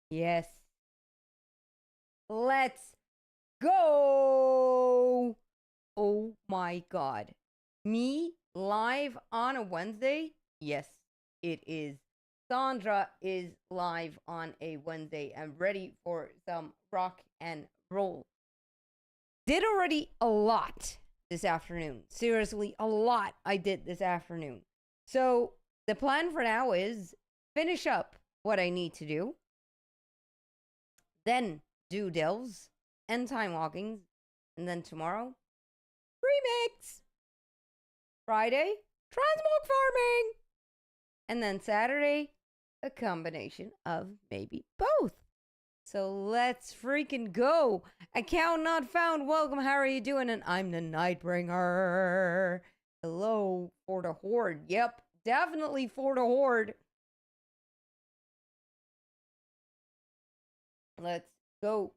Yes. Let's go. Oh my god. Me live on a Wednesday? Yes, it is. Sandra is live on a Wednesday. I'm ready for some rock and roll. Did already a lot this afternoon. Seriously, a lot I did this afternoon. So the plan for now is finish up what I need to do, then do delves and time walkings, and then tomorrow, remix. Friday, transmog farming. And then Saturday, a combination of maybe both. So let's freaking go. Account not found. Welcome. How are you doing? And I'm the Nightbringer. Hello for the Horde. Yep, definitely for the Horde. Let's go.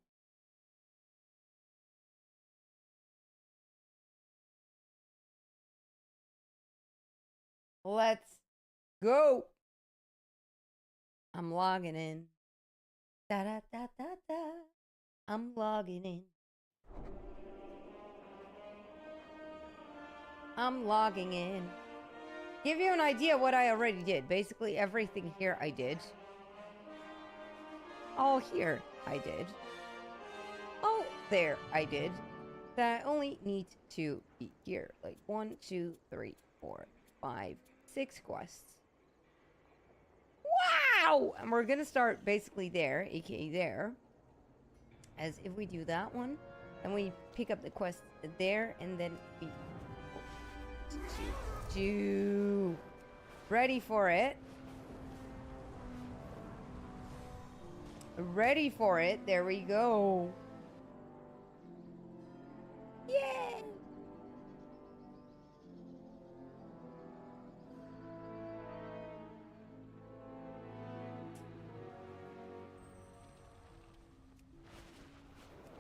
Let's go. I'm logging in. Da da da da da. I'm logging in. I'm logging in. Give you an idea what I already did. Basically everything here I did. All here I did. All there I did. That I only need to be here. Like 1, 2, 3, 4, 5, 6 quests. Wow! And we're gonna start basically there, aka there. As if we do that one, then we pick up the quest there, and then we do ready for it. Ready for it. There we go. Yay!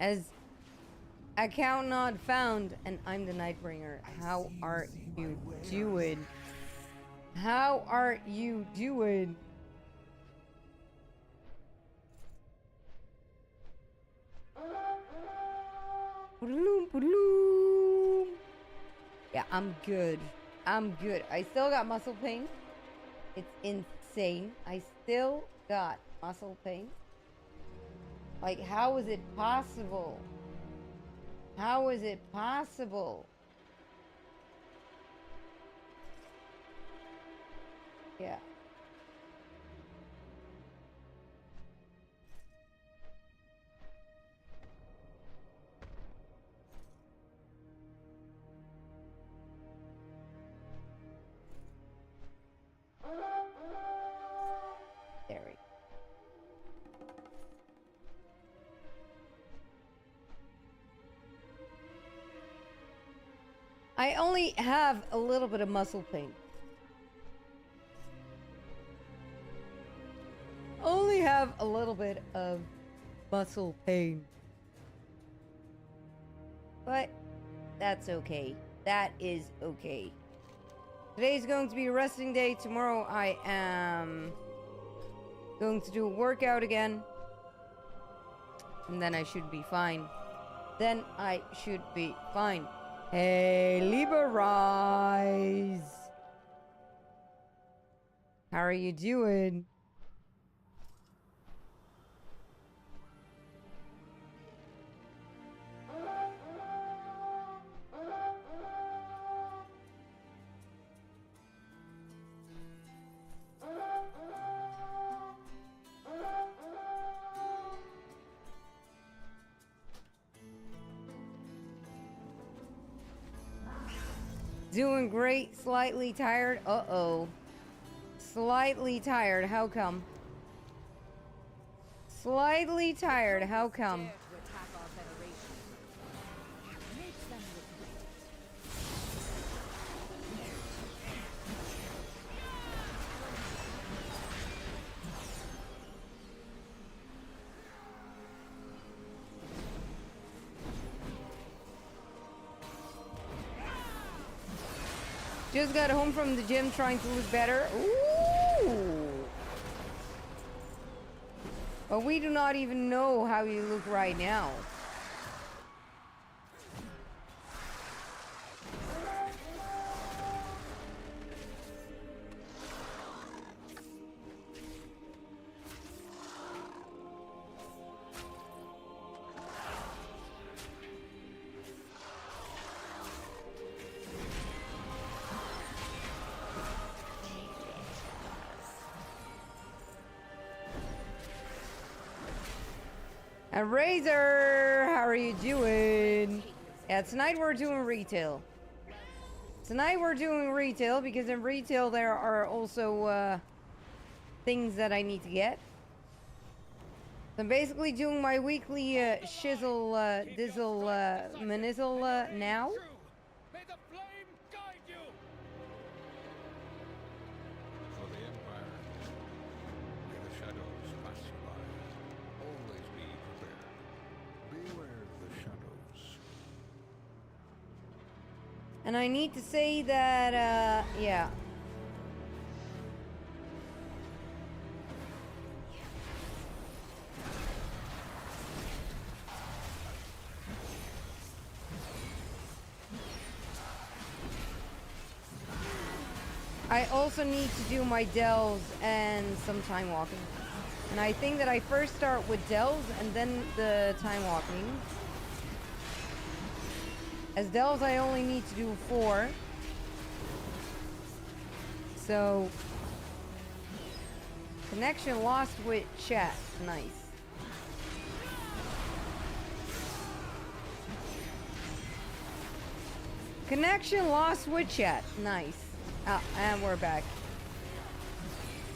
As account not found, and I'm the Nightbringer. How are you doing? How are you doing? Yeah, I'm good. I'm good. I still got muscle pain. It's insane. I still got muscle pain. Like, how is it possible? How is it possible? Yeah. There we go. I only have a little bit of muscle pain. Only have a little bit of muscle pain. But that's okay. That is okay. Today's going to be a resting day. Tomorrow I am going to do a workout again. And then I should be fine. Then I should be fine. Hey, Libra Rise. How are you doing? Doing great, slightly tired. Uh-oh. Slightly tired, how come? Slightly tired, how come? Just got home from the gym trying to look better. Ooh. But we do not even know how you look right now. And Razor, how are you doing? Yeah, tonight we're doing retail. Tonight we're doing retail because in retail there are also things that I need to get. So I'm basically doing my weekly shizzle, dizzle, manizzle now. May the flame guide you. For the Empire, may the shadows pass you by. Always be prepared. Beware the shadows. And I need to say that, yeah. I also need to do my delves and some time walking. And I think that I first start with delves and then the time walking. As delves I only need to do 4. So connection lost with chat. Nice. Connection lost with chat. Nice. And we're back.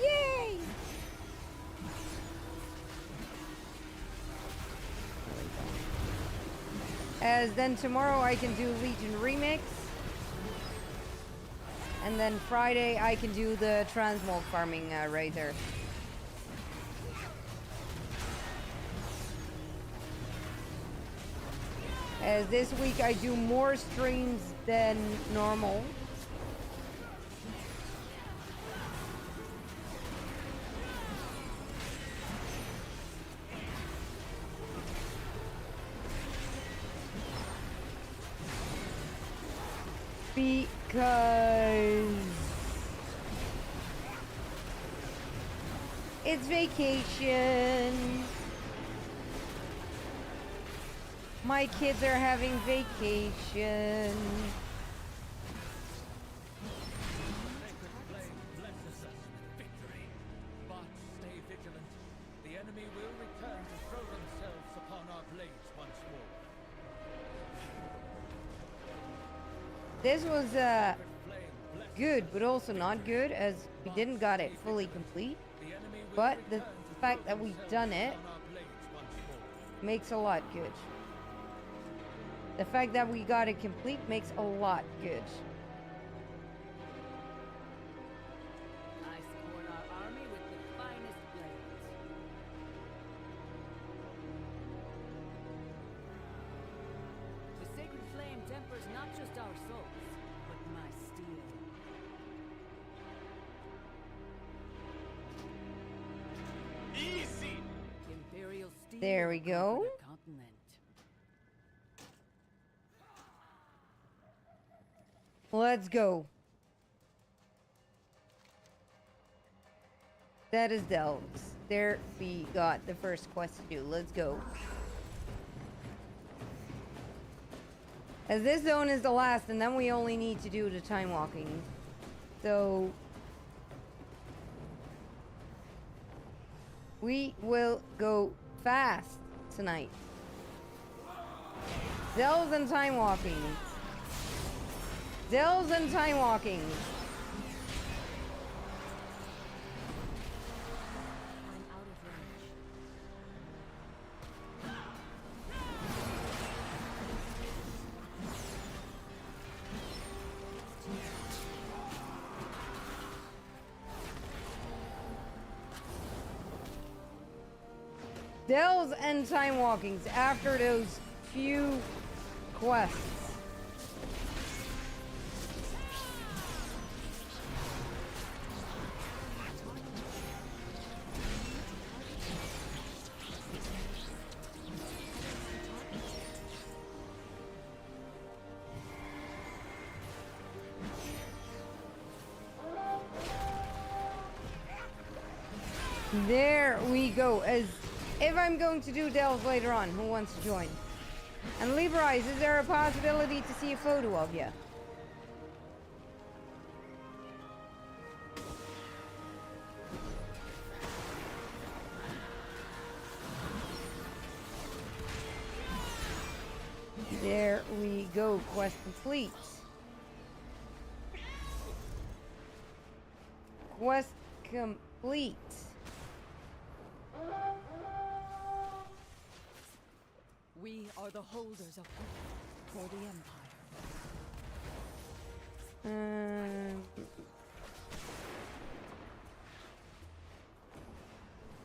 Yay! As then tomorrow I can do Legion Remix. And then Friday I can do the transmog farming Razor. As this week I do more streams than normal. Because it's vacation. My kids are having vacation. Sacred flame blesses us with victory. But stay vigilant. The enemy will return to throw themselves upon our blades once more. This was good, but also not good, as we didn't got it fully complete. But the fact that we've done it makes a lot good. The fact that we got it complete makes a lot good. I support our army with the finest blades. The sacred flame tempers not just our souls, but my steel. Easy. Imperial steel. There we go. conquered a continent. Let's go. That is delves. There we got the first quest to do. Let's go. As this zone is the last, and then we only need to do the time walking. So we will go fast tonight. Delves and time walking. Delves and time walking. I'm out of range. Delves and time walkings after those few quests. There we go. As if I'm going to do delves later on, who wants to join? And Librise, is there a possibility to see a photo of you? There we go. Quest complete. Quest complete. We are the holders of hope for the Empire.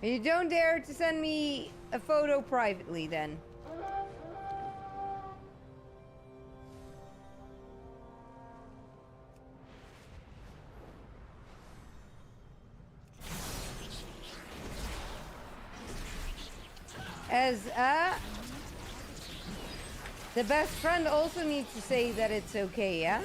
You don't dare to send me a photo privately then. As the best friend also needs to say that it's okay, yeah?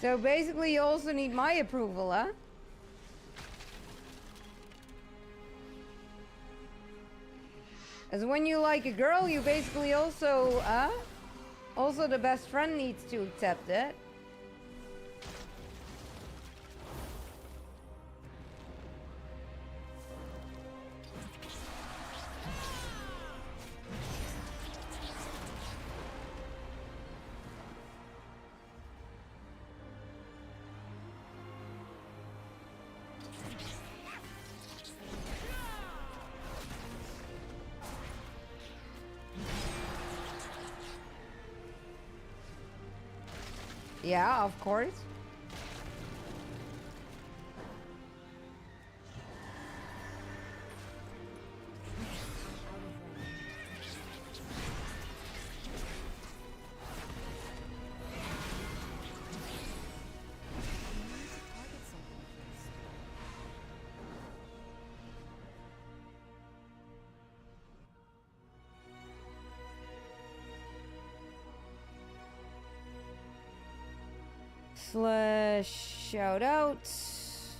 So basically you also need my approval, huh? As when you like a girl, you basically also, also the best friend needs to accept it. Yeah, of course. Slash shoutouts.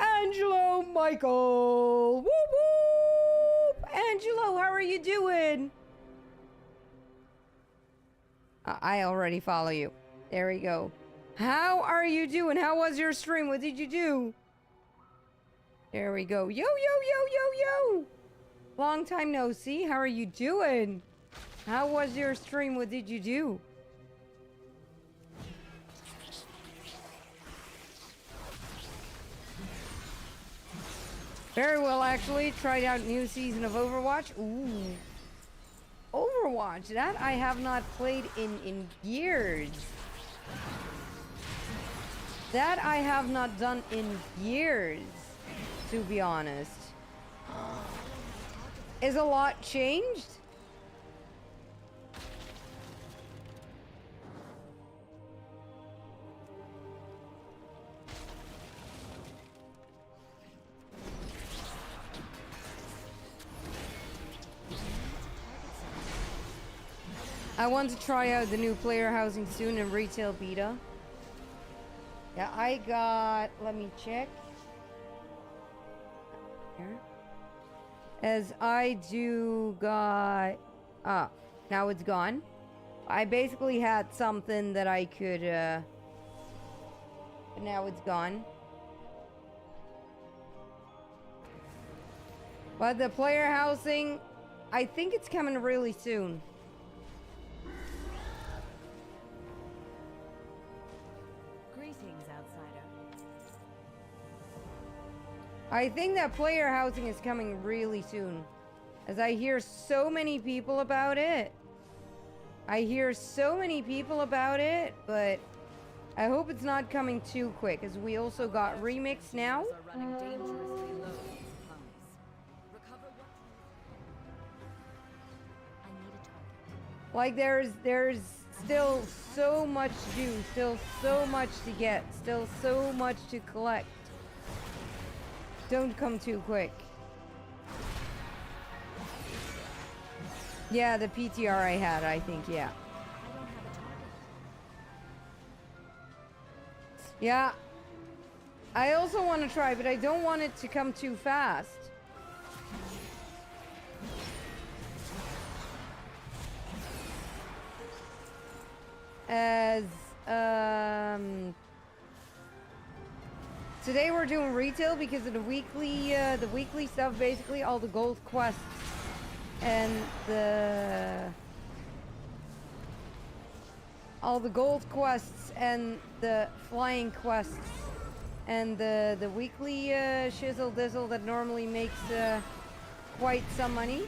Angelo Michael. Whoop whoop. Angelo, how are you doing? I already follow you. There we go. How are you doing? How was your stream? What did you do? There we go. Yo, yo, yo, yo, yo. Long time no see. How are you doing? How was your stream? What did you do? Very well, actually. Tried out new season of Overwatch. Ooh. Overwatch. That I have not played in years. That I have not done in years, to be honest. Is a lot changed? I want to try out the new player housing soon in retail beta. Yeah, I got, let me check. Here. As I do got, now it's gone. I basically had something that I could, but now it's gone. But the player housing, I think it's coming really soon. I think that player housing is coming really soon, as I hear so many people about it. I hear so many people about it, but I hope it's not coming too quick, as we also got Remix now. Like there's still so much to do, still so much to get, still so much to collect. Don't come too quick. Yeah, the PTR I had, I think, yeah. I don't have a target. Yeah. I also want to try, but I don't want it to come too fast. As today we're doing retail because of the weekly stuff, basically all the gold quests and all the gold quests and the flying quests and the weekly shizzle dizzle that normally makes quite some money.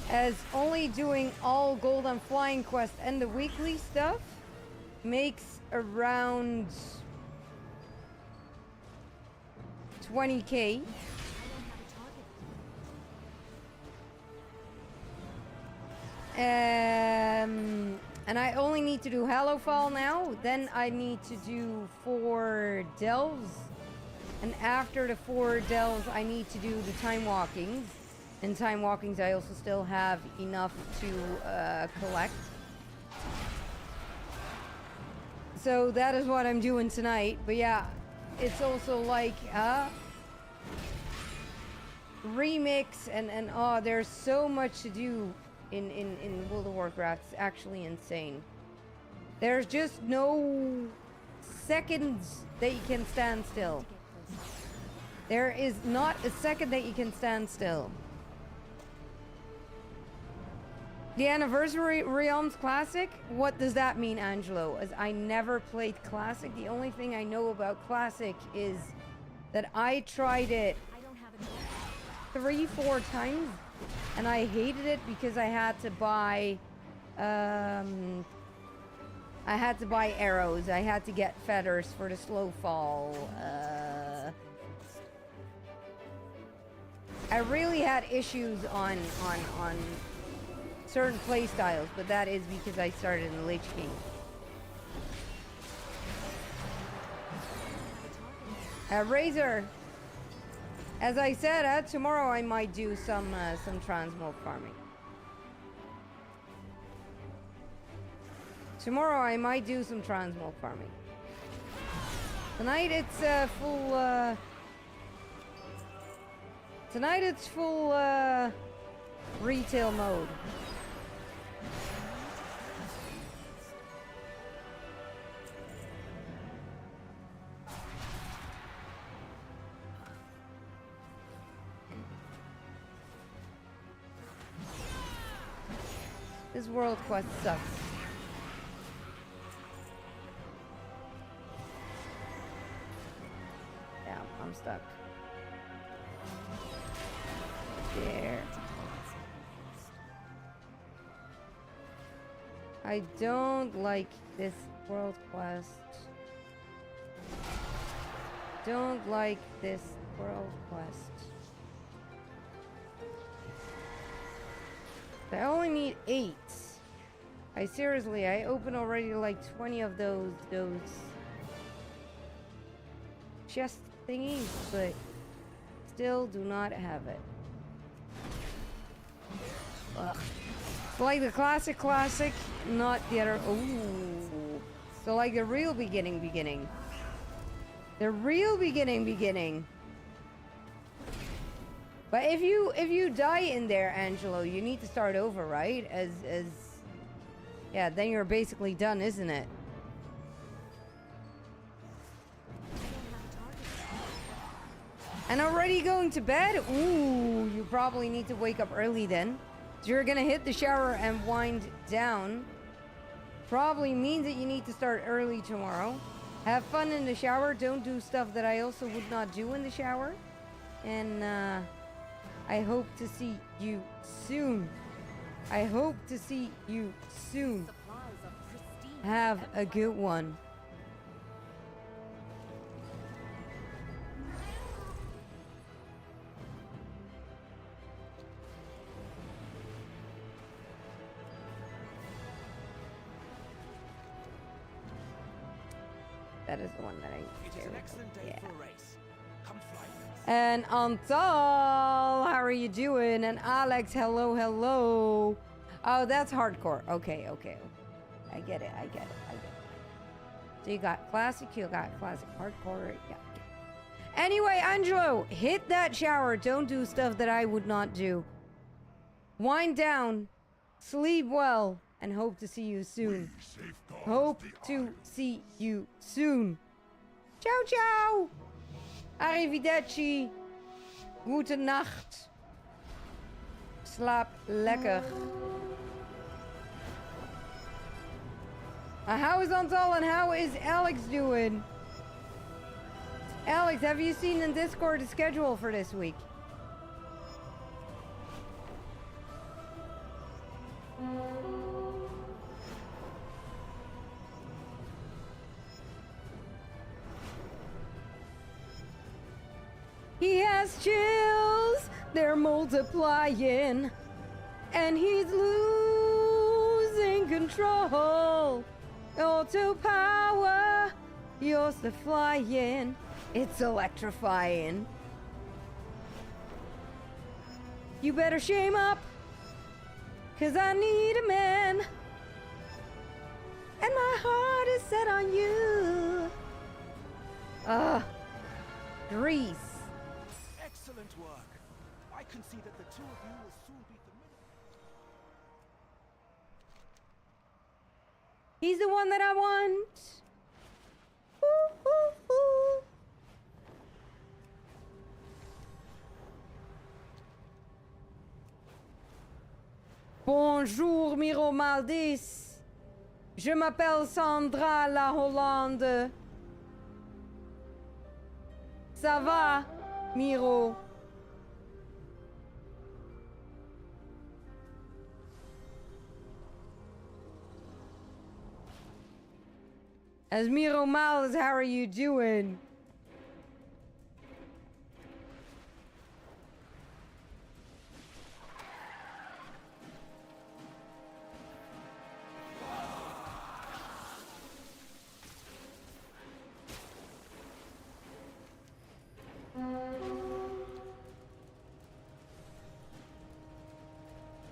As only doing all gold and flying quests and the weekly stuff makes around 20k. And I only need to do Hallowfall now. Then I need to do 4 delves. And after the 4 delves, I need to do the time walkings. And time walkings, I also still have enough to collect. So that is what I'm doing tonight. But yeah, it's also like remix and oh, there's so much to do in World of Warcraft. It's actually insane. There's just no seconds that you can stand still. There is not a second that you can stand still. The Anniversary Realms Classic? What does that mean, Angelo? As I never played Classic. The only thing I know about Classic is that I tried it 3-4 times and I hated it because I had to buy arrows. I had to get feathers for the slow fall. I really had issues on certain play styles, but that is because I started in the Lich King. Razor, as I said, tomorrow I might do some transmog farming. Tomorrow I might do some transmog farming. Tonight it's full. Tonight it's full retail mode. This world quest sucks. Yeah, I'm stuck. There. I don't like this world quest. Don't like this world quest. I only need 8. I opened already like 20 of those chest thingies, but still do not have it. Ugh. So like the classic, not the other. Ooh. So like the real beginning. The real beginning. But if you die in there, Angelo, you need to start over, right? As yeah, then you're basically done, isn't it? And already going to bed? Ooh, you probably need to wake up early then. So you're gonna hit the shower and wind down. Probably means that you need to start early tomorrow. Have fun in the shower. Don't do stuff that I also would not do in the shower. And I hope to see you soon. Have a good one. That is the one that I It is an excellent day for a race. Come fly with us. And Antal, how are you doing? And Alex, hello, hello. Oh, that's hardcore. Okay. I get it. So you got classic, hardcore. Yeah. Anyway, Angelo, hit that shower. Don't do stuff that I would not do. Wind down, sleep well, and hope to see you soon. Hope to see you soon. Ciao, ciao. Arrivederci. Gute Nacht. Slaap lekker. How is Antal and how is Alex doing? Alex, have you seen in Discord the schedule for this week? He has chills, they're multiplying, and he's losing control. Auto power, yours the flying, it's electrifying. You better shame up, 'cause I need a man, and my heart is set on you. Grease. Excellent work. I can see that the two of you will soon be familiar. He's the one that I want. Ooh, ooh, ooh. Bonjour, Miro Maldis. Je m'appelle Sandra La Hollande. Ça va, Miro? As Miro Miles, how are you doing?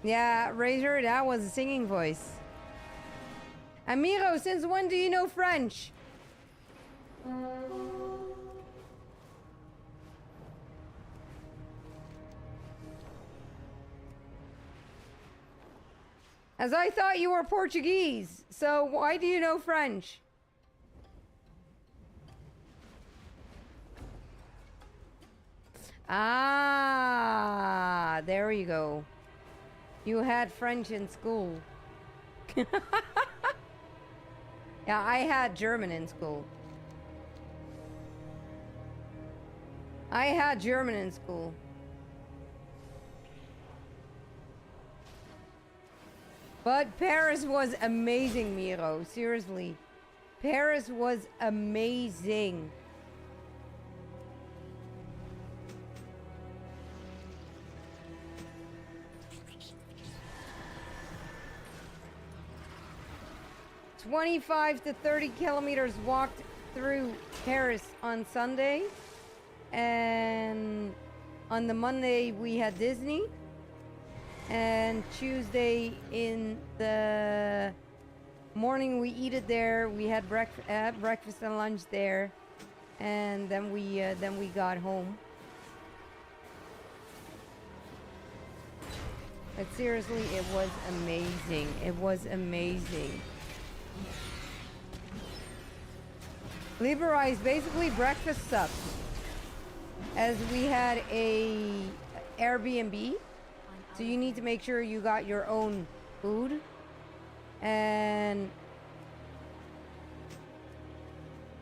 Yeah, Razor, that was a singing voice. Amiro, since when do you know French? As I thought you were Portuguese, so why do you know French? Ah, there you go. You had French in school. Yeah, I had German in school. I had German in school. But Paris was amazing, Miro. Seriously. Paris was amazing. "25 to 30 kilometers walked through Paris on Sunday. And on the Monday we had Disney. And Tuesday in the morning we eat it there. We had breakfast and lunch there. And then we got home. But seriously, it was amazing. It was amazing. Liberalize basically breakfast sucked, as we had a Airbnb, so you need to make sure you got your own food. And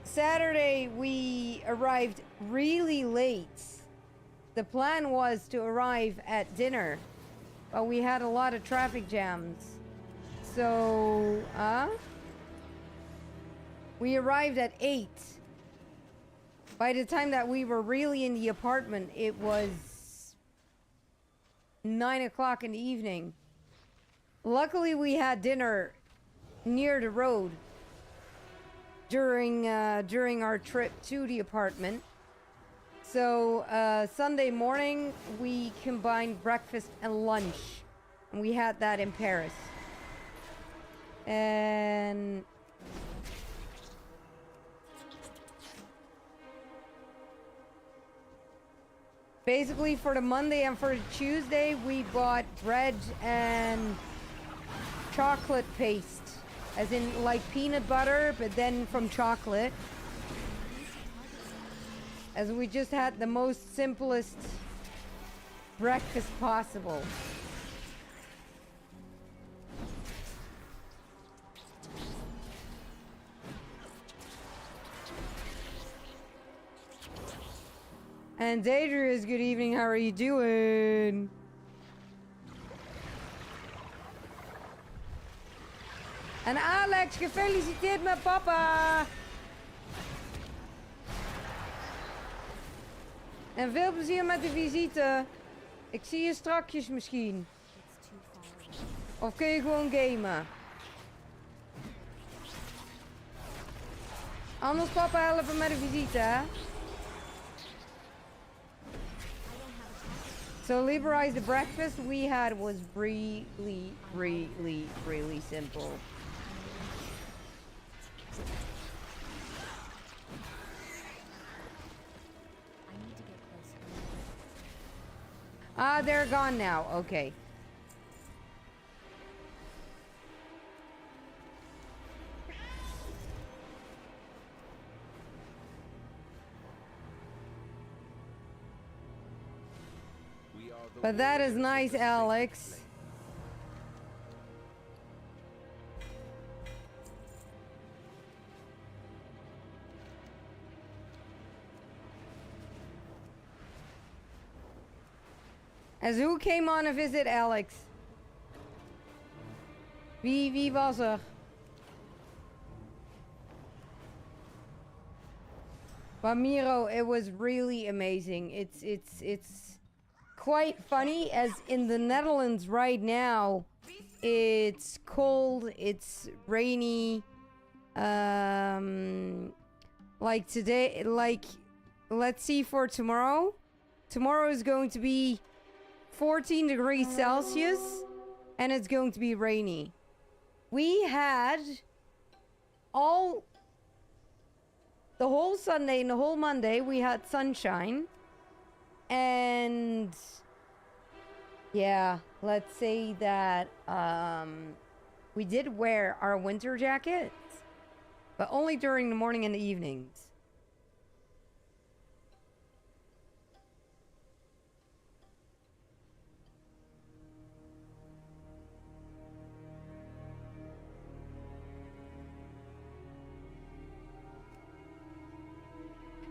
Saturday we arrived really late. The plan was to arrive at dinner, but we had a lot of traffic jams, so we arrived at 8. By the time that we were really in the apartment, it was 9 o'clock in the evening. Luckily, we had dinner near the road during our trip to the apartment. So Sunday morning we combined breakfast and lunch, and we had that in Paris. And basically for the Monday and for the Tuesday we bought bread and chocolate paste, as in like peanut butter, but then from chocolate. As we just had the most simplest breakfast possible. And Adrius, good evening, how are you doing? En Alex, gefeliciteerd met papa! En veel plezier met de visite. Ik zie je strakjes misschien. Of kun je gewoon gamen? Anders papa helpen met de visite, hè? So Liberize the breakfast we had was really simple. Ah, they're gone now. Okay. But that is nice, Alex. As who came on a visit, Alex? Wie was er? Ramiro, it was really amazing. It's quite funny, as in the Netherlands right now, it's cold, it's rainy. Like today, like, let's see for tomorrow. Tomorrow is going to be 14 degrees Celsius, and it's going to be rainy. We had the whole Sunday and the whole Monday, we had sunshine. And yeah, let's say that we did wear our winter jackets, but only during the morning and the evenings.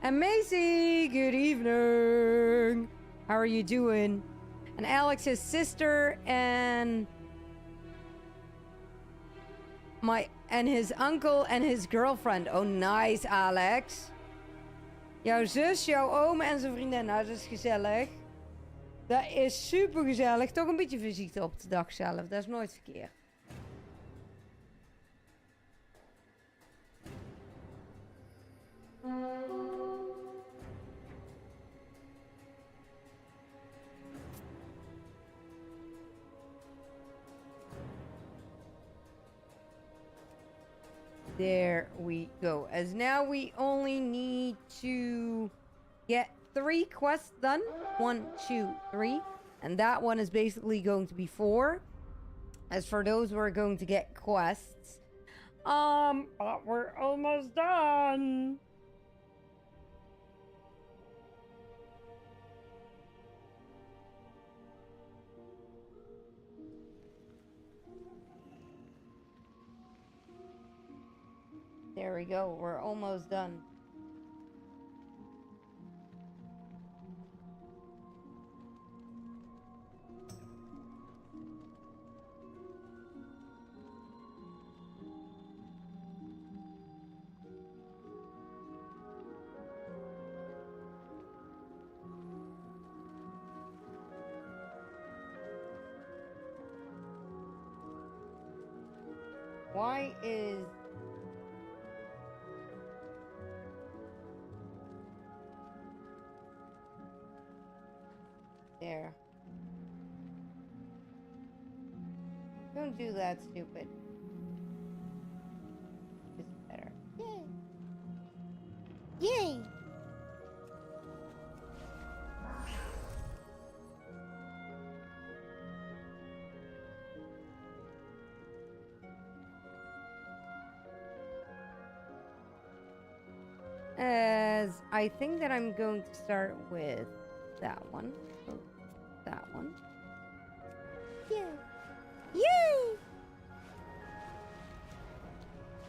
And Macy, good evening. How are you doing? And Alex, his sister, and his uncle and his girlfriend. Oh, nice, Alex. Jouw zus, jouw oom en zijn vriendin. Nou, dat is gezellig. Dat is super gezellig. Toch een beetje visite op de dag zelf. Dat is nooit verkeerd. There we go. As now we only need to get 3 quests done. 1, 2, 3. And that one is basically going to be 4. As for those, we're going to get quests. But we're almost done. There we go. We're almost done. Why is... Don't do that, stupid. It's better. Yay! Yay! As I think that I'm going to start with that one. So that one. Yay! Yay!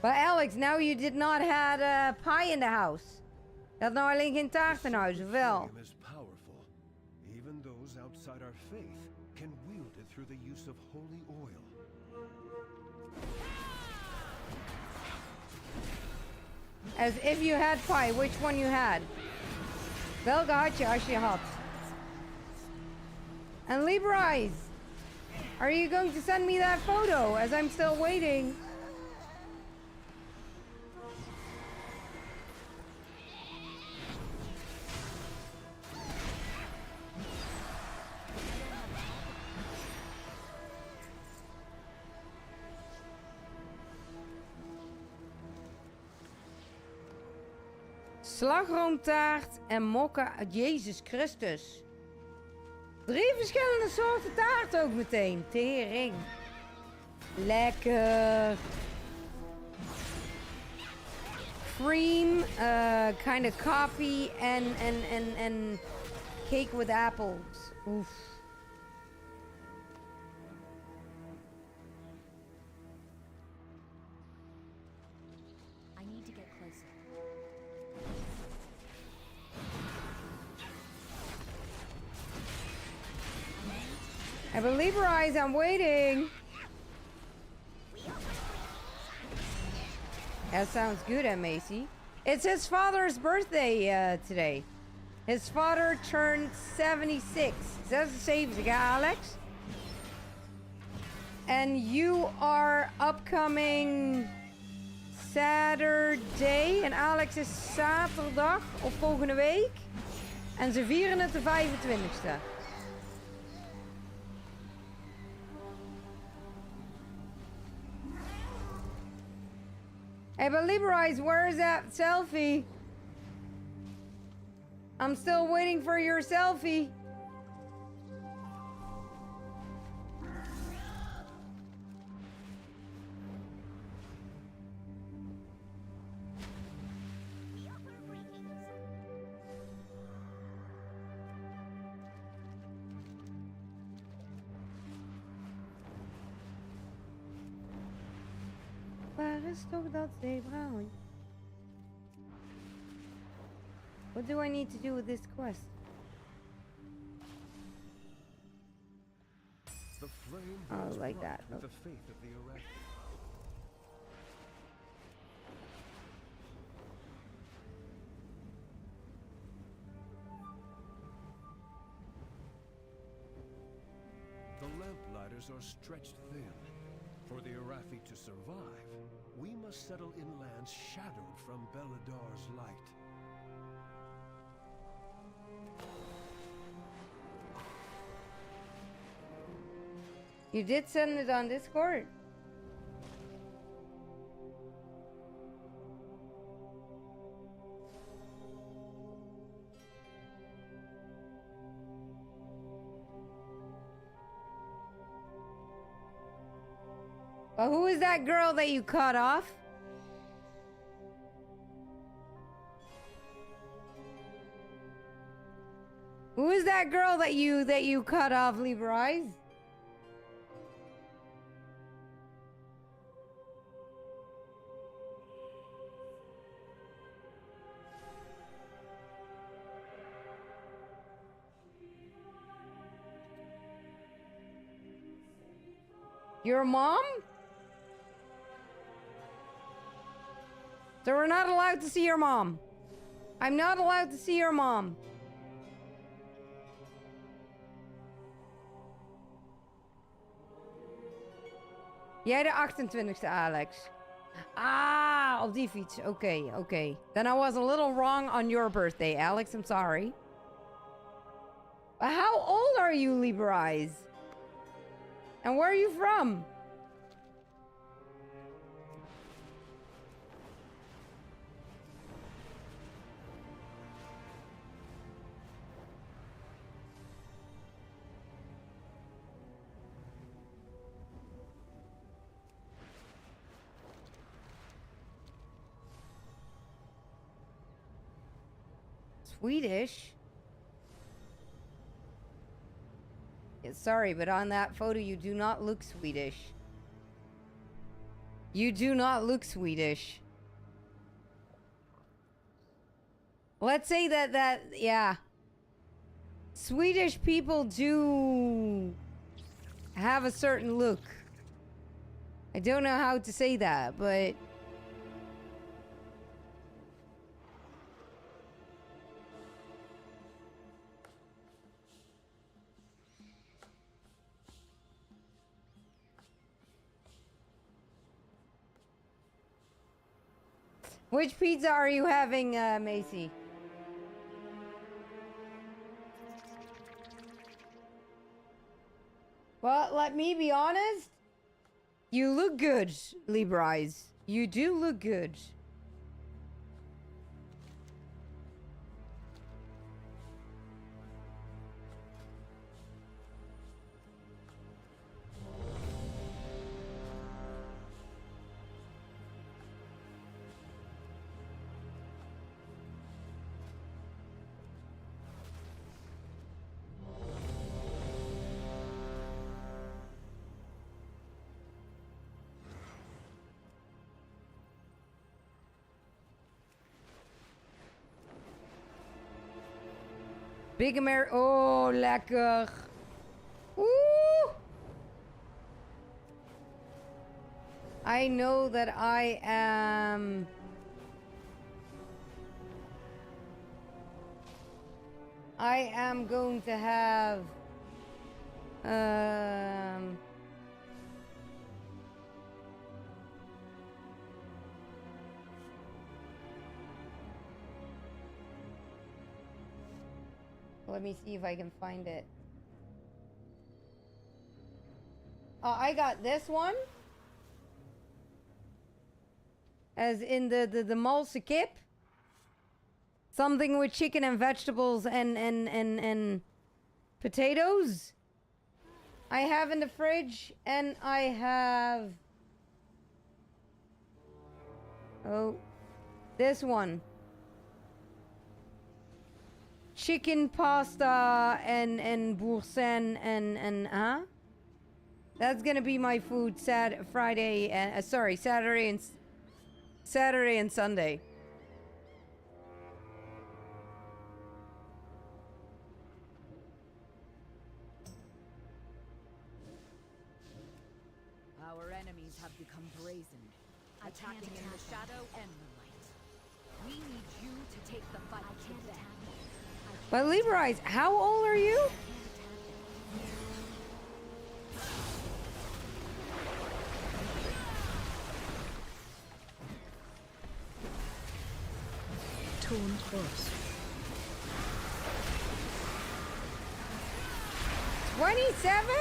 But Alex, now you did not have pie in the house. Je had nou alleen geen taart in huis, of wel? Flame is powerful. Even those outside our faith can wield it through the use of holy oil. As if you had pie, which one you had? Welke had je als je had? And Librise, are you going to send me that photo as I'm still waiting? Slagroomtaart en mokka. Jezus Christus. 3 verschillende soorten taart ook meteen. Tering. Lekker. Cream, kind of coffee and cake with apples. Oof. I need to get closer. I believe her eyes. I'm waiting. That sounds good, Macy. It's his father's birthday today. His father turned 76. 76, Alex. And you are upcoming Saturday. En Alex is zaterdag of volgende week. En ze vieren het de 25e. Hey, but Liberize, where is that selfie? I'm still waiting for your selfie. Waar is toch dat zeebrouwen? What do I need to do with this quest? The flame Oh, burns like bright that. with the faith of the Arathi. The lamplighters are stretched thin. For the Arathi to survive, we must settle in lands shadowed from Beladar's light. You did send it on Discord. But who is that girl that you cut off? Who is that girl that you cut off, Liberize? Your mom? So we're not allowed to see your mom. I'm not allowed to see your mom. Jij de 28e, Alex. Ah, op die fiets. Okay. Then I was a little wrong on your birthday, Alex. I'm sorry. But how old are you, Liberize? And where are you from? Swedish. Yeah, sorry, but on that photo you do not look Swedish. You do not look Swedish. Let's say that, yeah. Swedish people do have a certain look. I don't know how to say that, but... Which pizza are you having, Macy? Well, let me be honest. You look good, Librise. You do look good. Big oh, lekker. Ooh. I know that I am... going to have... Let me see if I can find it. I got this one. As in the Malse kip. Something with chicken and vegetables and potatoes. I have in the fridge, and I have... Oh, this one. Chicken pasta and boursin and that's gonna be my food Saturday and Sunday. Our enemies have become brazen, attacking in the shadow and the light. We need you to take the fight to them. But Librise, how old are you? Torn cross. 27?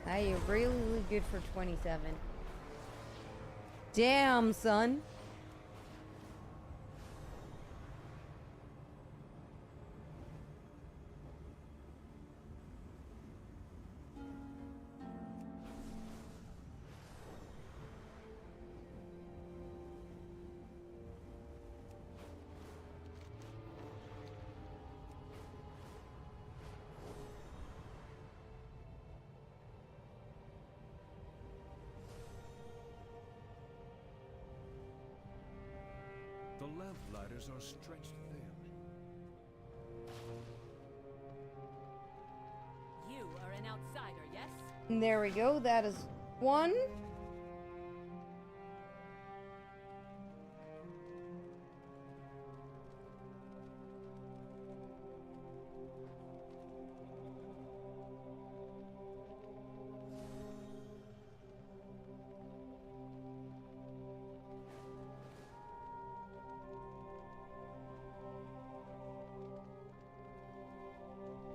Hey, you're really good for 27. Damn, son. The lamplighters are stretched thin. You are an outsider, yes? And there we go. That is one.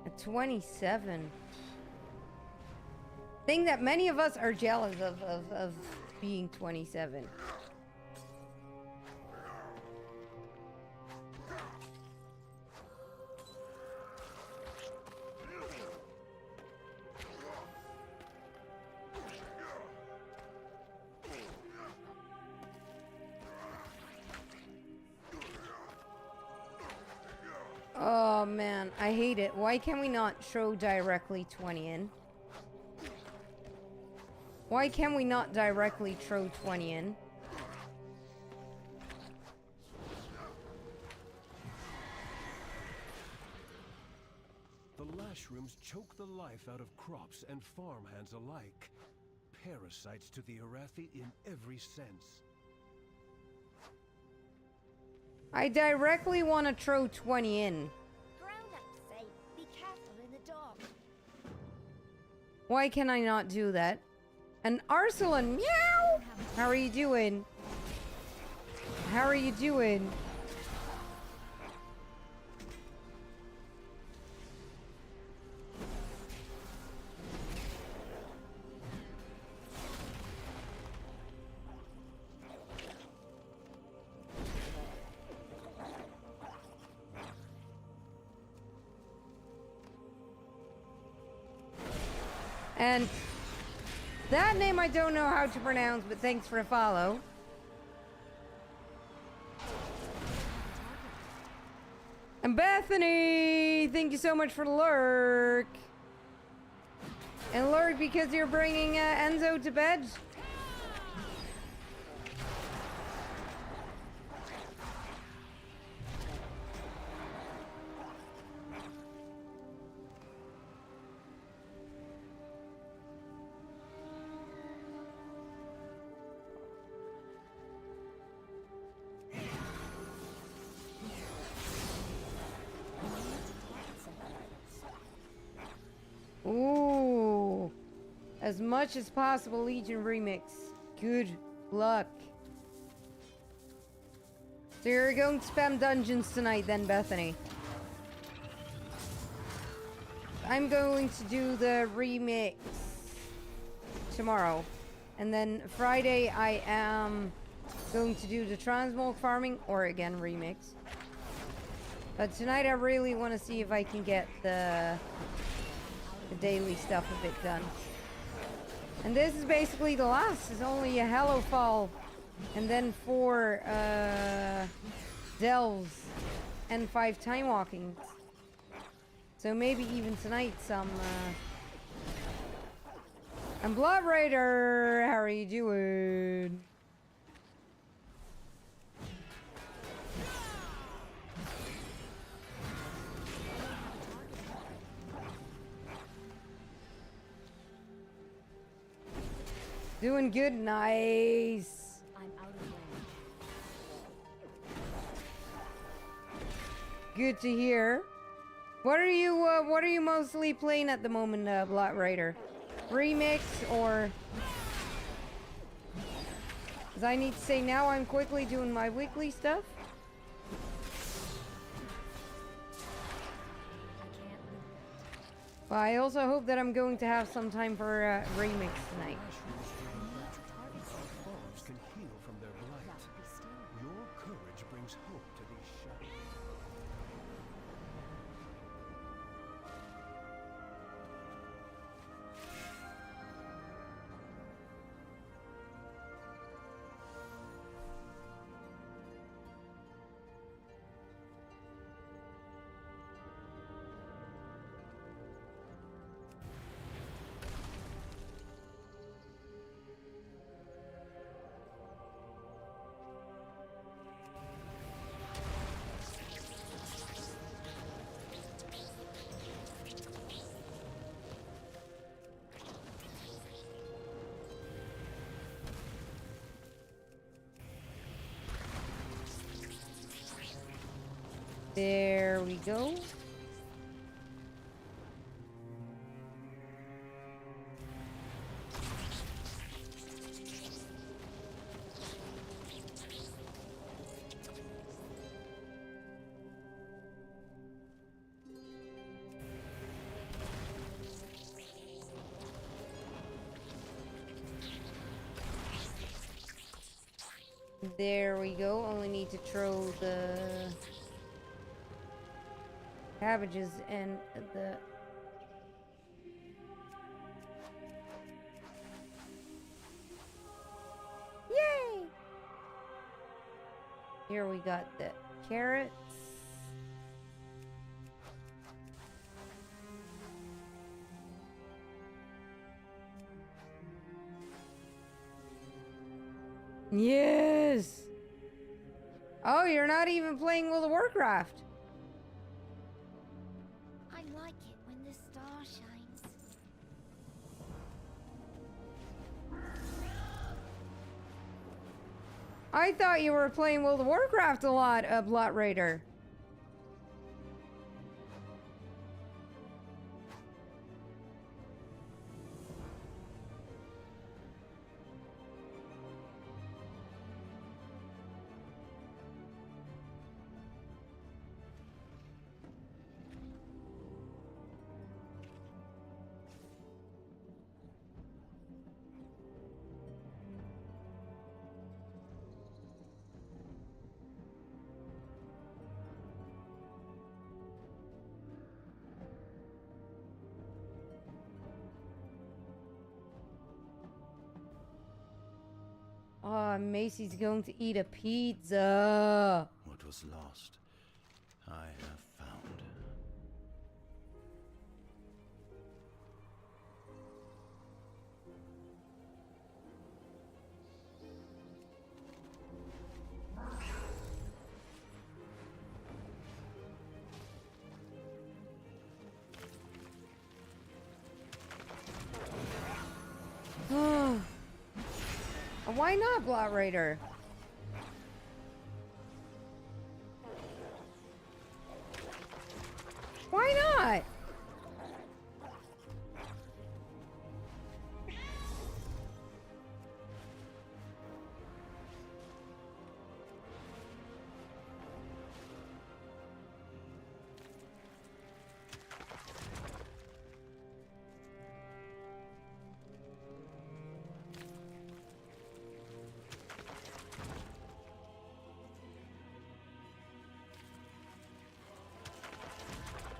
A 27. Thing that many of us are jealous of being 27. Oh man, I hate it. Why can we not throw directly 20 in? Why can we not directly throw 20 in? The lashrooms choke the life out of crops and farmhands alike. Parasites to the Arathi in every sense. I directly want to throw 20 in. Grown-ups say, be careful in the dark. Why can I not do that? And Arsalan, meow! How are you doing? How are you doing? And that name I don't know how to pronounce, but thanks for a follow. And Bethany, thank you so much for the lurk. And lurk because you're bringing Enzo to bed. Ooh. As much as possible, Legion remix. Good luck. So you're going to spam dungeons tonight then, Bethany. I'm going to do the remix tomorrow. And then Friday I am going to do the transmog farming or again remix. But tonight I really want to see if I can get the daily stuff a bit done. And this is basically the last. It's only a Hello Fall and then 4 delves and 5 time walkings. So maybe even tonight some and Blood Raider, how are you doing? Doing good, nice. I'm out of range. Good to hear. What are you mostly playing at the moment, Blood Raider? Remix or? Because I need to say now I'm quickly doing my weekly stuff. Well, I also hope that I'm going to have some time for remix tonight. Farms can heal from their blight. Your courage brings hope to these shadows. There we go. There we go. Only need to throw the cabbages and the yay! Here we got the carrots. Yes. Oh, you're not even playing World of Warcraft. I like it when the star shines. I thought you were playing World of Warcraft a lot, Blot Raider. Oh, Macy's going to eat a pizza. What was lost, I have found. Why not, Blot Raider? Why not?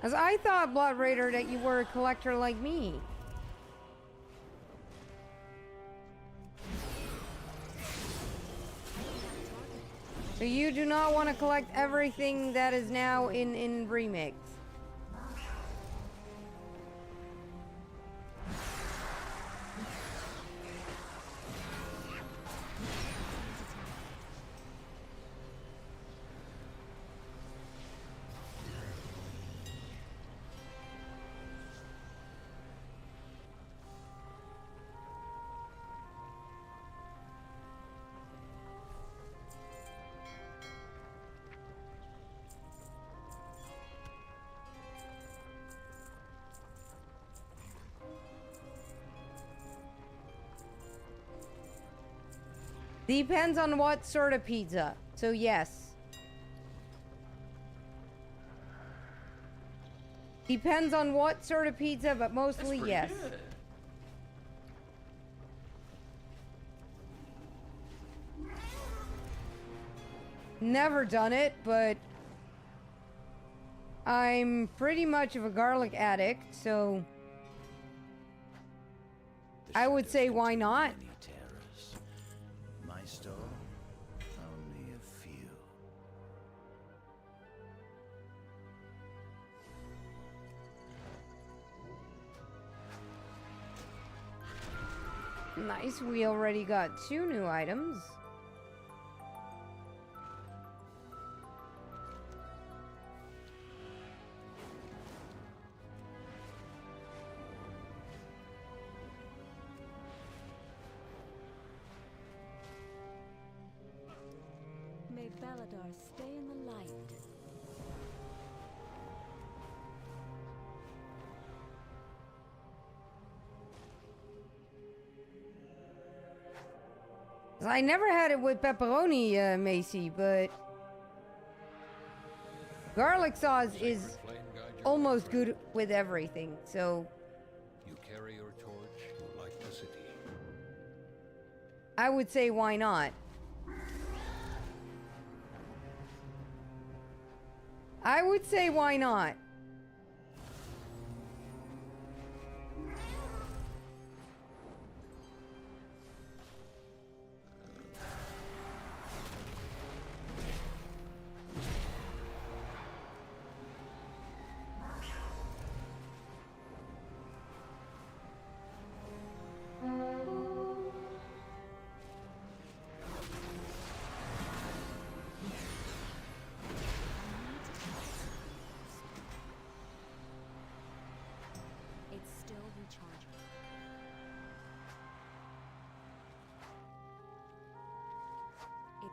As I thought, Blood Raider, that you were a collector like me. So you do not want to collect everything that is now in Remix. Depends on what sort of pizza. So yes. Depends on what sort of pizza, but mostly yes. Good. Never done it, but I'm pretty much of a garlic addict, so The I would shadows say why contain not? many terrors. My store, only a few. Nice, we already got 2 new items. May Baladar stay in the light. I never had it with pepperoni, Macy, but garlic sauce is Sacred flame guide your almost way, good friend. with everything, so You carry your torch, you light the city. I would say why not? I would say why not?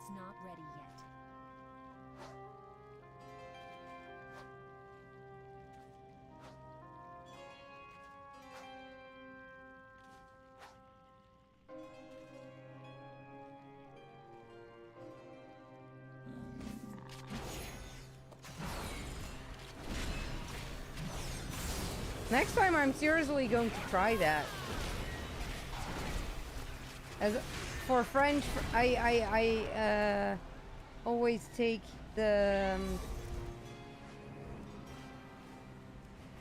It's not ready yet. Next time I'm seriously going to try that. As for French, I always take the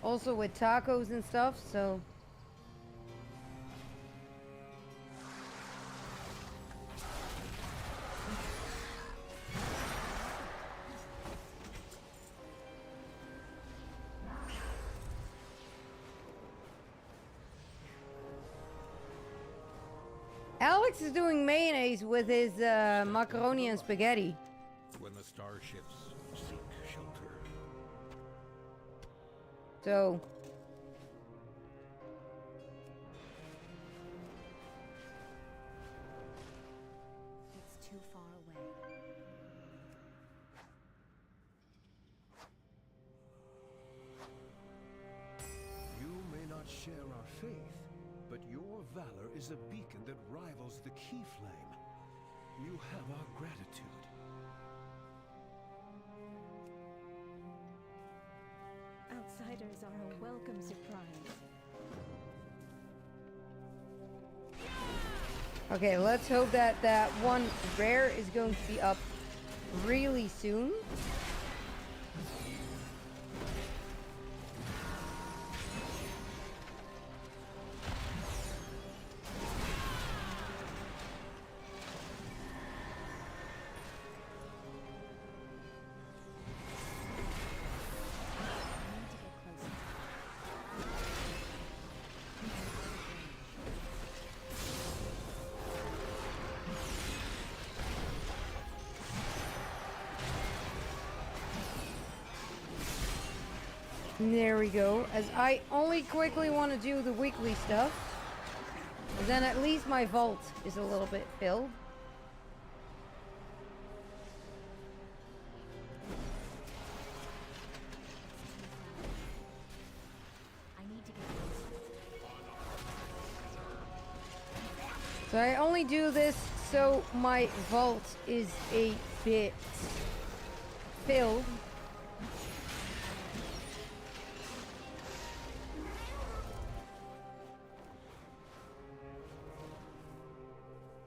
also with tacos and stuff, so Alex is doing mayonnaise with his macaroni and spaghetti. When the starships seek shelter, So It's too far away. You may not share our faith, but your valor is a beacon that rivals the key flame. You have our gratitude. Outsiders are a welcome surprise. okay, let's hope that that one rare is going to be up really soon. There we go. As I only quickly want to do the weekly stuff, and then at least my vault is a little bit filled. I need to get closer. So I only do this so my vault is a bit filled.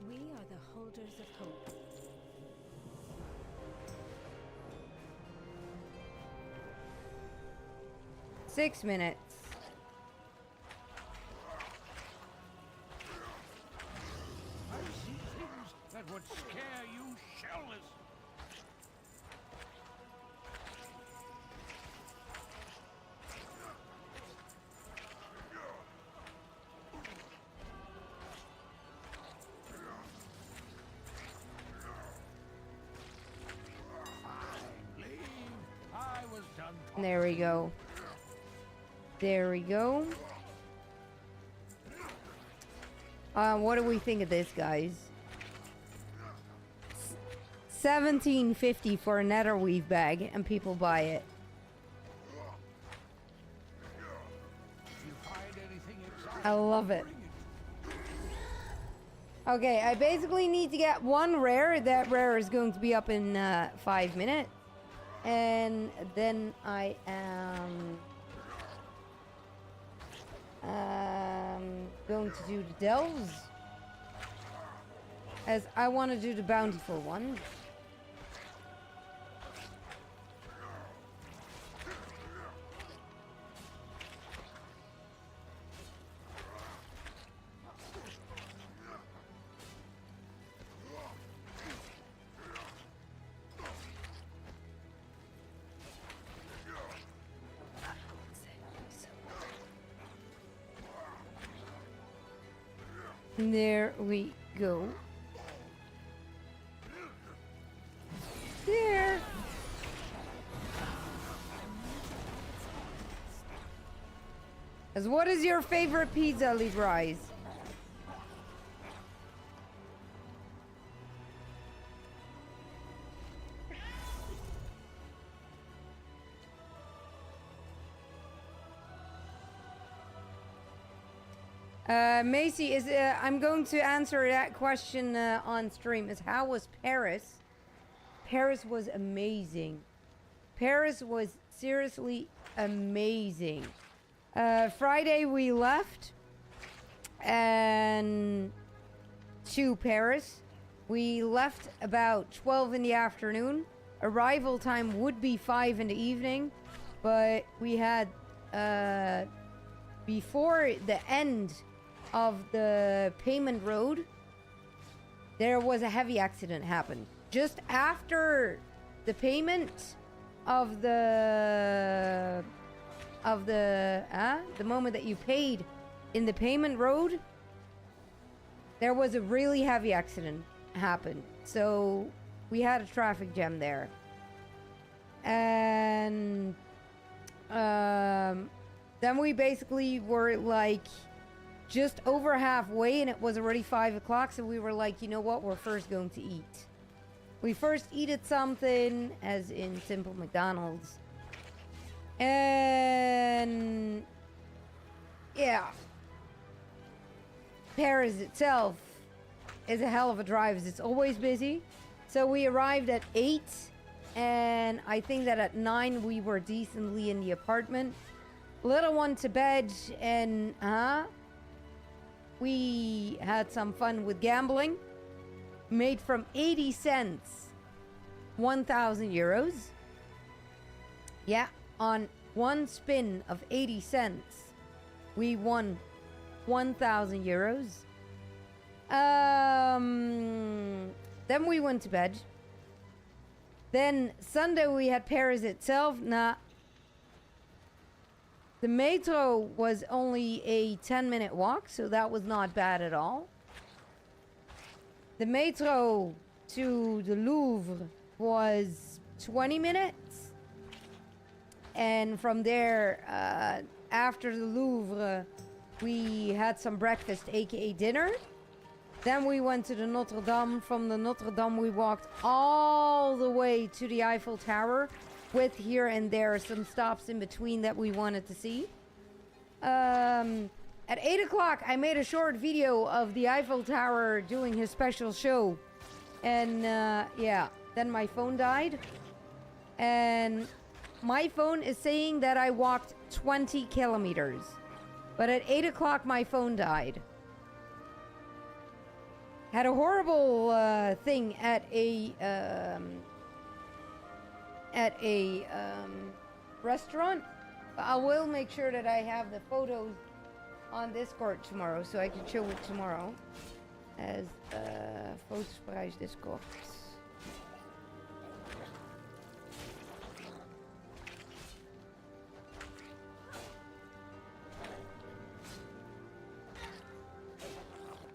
We are the holders of hope. Six minutes. I see things that would scare you shellless. Finally, I was done. There we go. There we go. What do we think of this, guys? 17.50 for a netherweave bag, and people buy it. If you find anything exciting, I love it. bring it. Okay, I basically need to get one rare. That rare is going to be up in 5 minutes. And then I am going to do the delves. As I want to do the bountiful one. There we go. There. As what is your favorite pizza, Librise? Macy is. I'm going to answer that question on stream. Is how was Paris? Paris was amazing. Paris was seriously amazing. Friday we left and to Paris. We left about 12 in the afternoon. Arrival time would be 5 in the evening, but we had before the end of the payment road, there was a heavy accident happened. Just after the payment of the moment that you paid in the payment road, there was a really heavy accident happened. So we had a traffic jam there. And then we basically were like just over halfway and it was already 5 o'clock. So we were like, you know what? We're first going to eat. We first eated something, as in simple McDonald's. And yeah, Paris itself is a hell of a drive. It's always busy. So we arrived at 8, and I think that at 9 we were decently in the apartment. Little one to bed, and we had some fun with gambling. Made from 80 cents, 1,000 euros. Yeah, on one spin of 80 cents, we won 1,000 euros. Then we went to bed. Then Sunday we had Paris itself. The metro was only a 10-minute walk, so that was not bad at all. The metro to the Louvre was 20 minutes. And from there, after the Louvre, we had some breakfast, aka dinner. Then we went to the Notre Dame. From the Notre Dame, we walked all the way to the Eiffel Tower, with here and there some stops in between that we wanted to see. At 8 o'clock, I made a short video of the Eiffel Tower doing his special show. And yeah, then my phone died. And my phone is saying that I walked 20 kilometers. But at 8 o'clock, my phone died. Had a horrible thing at a restaurant. But I will make sure that I have the photos on Discord tomorrow, so I can show it tomorrow as Fotosprache Discord.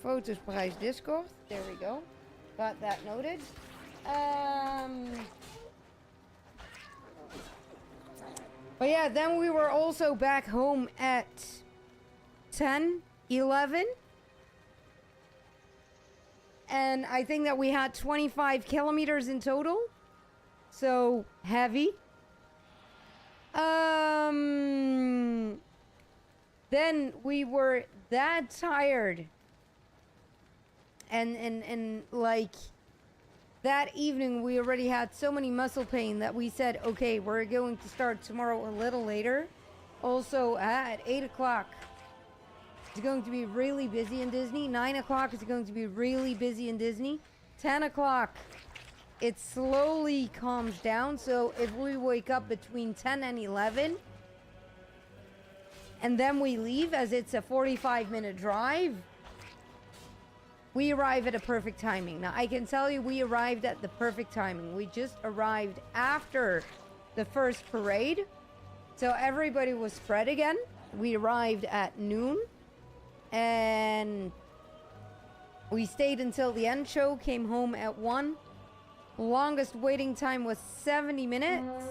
Fotosprache Discord. There we go. Got that noted. But yeah, then we were also back home at 10, 11. And I think that we had 25 kilometers in total. So heavy. Then we were that tired. And like that evening we already had so many muscle pain that we said, okay, we're going to start tomorrow a little later. Also at 8 o'clock, it's going to be really busy in Disney. 9 o'clock is going to be really busy in Disney. 10 o'clock, it slowly calms down. So if we wake up between 10 and 11, and then we leave, as it's a 45-minute drive, we arrive at a perfect timing. Now, I can tell you we arrived at the perfect timing. We just arrived after the first parade. So everybody was spread again. We arrived at noon. And we stayed until the end show, came home at 1. Longest waiting time was 70 minutes.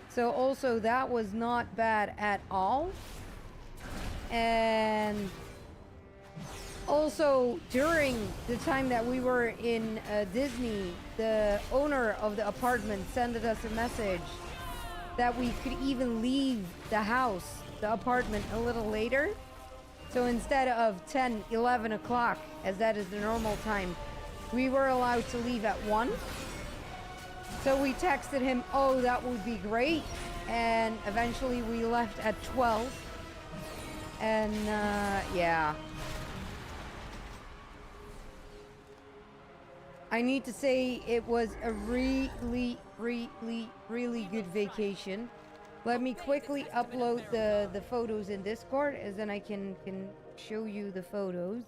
So also that was not bad at all. And also, during the time that we were in Disney, the owner of the apartment sent us a message that we could even leave the house, the apartment, a little later. So instead of 10, 11 o'clock, as that is the normal time, we were allowed to leave at 1. So we texted him, oh, that would be great. And eventually we left at 12. And yeah. I need to say it was a really, really, really good vacation. Let me quickly upload the photos in Discord, as then I can show you the photos.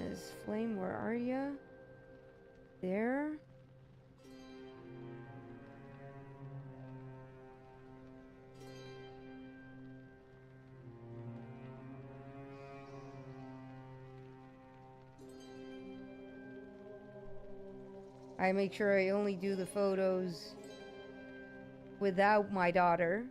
As Flame, where are you? There. I make sure I only do the photos without my daughter.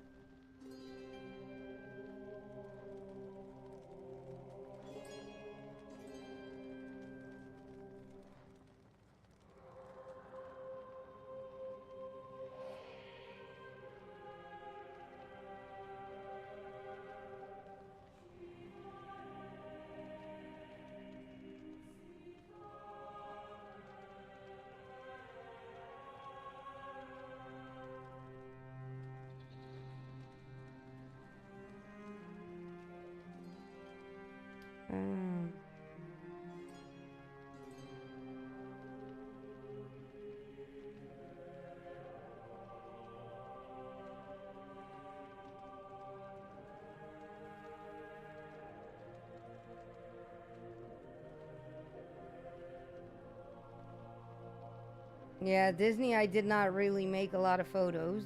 Yeah, Disney, I did not really make a lot of photos.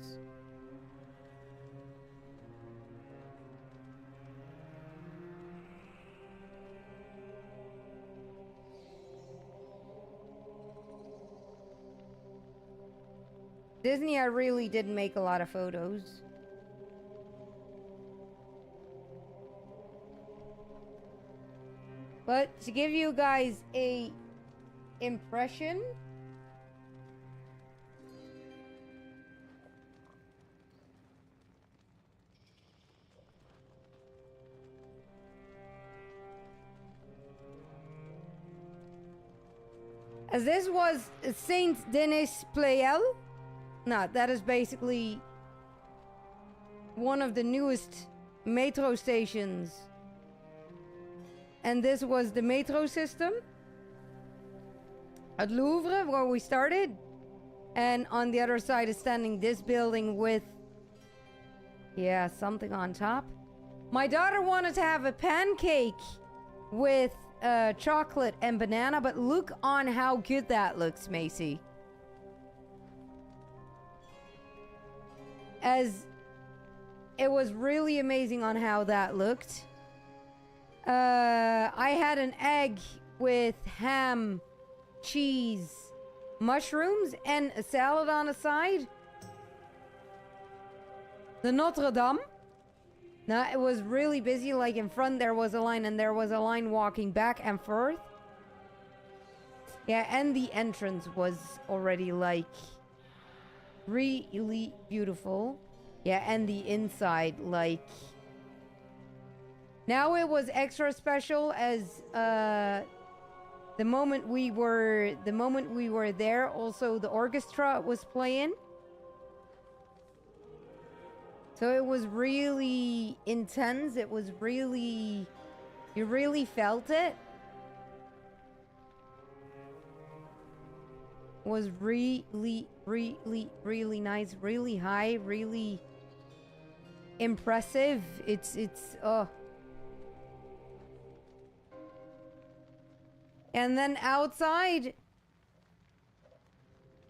Disney, I really didn't make a lot of photos. But to give you guys a impression, as this was Saint Denis Pleyel. No, that is basically one of the newest metro stations. And this was the metro system at Louvre, where we started. And on the other side is standing this building with, yeah, something on top. My daughter wanted to have a pancake with chocolate and banana, but look on how good that looks, Macy. As it was really amazing on how that looked. I had an egg with ham, cheese, mushrooms, and a salad on the side. The Notre Dame. Now, it was really busy. Like, in front there was a line, and there was a line walking back and forth. Yeah, and the entrance was already, like, really beautiful. Yeah, and the inside, like... Now it was extra special as the moment we were there, also the orchestra was playing. So it was really intense. It was really, you really felt it. It was really nice, really high, really impressive. It's And then outside,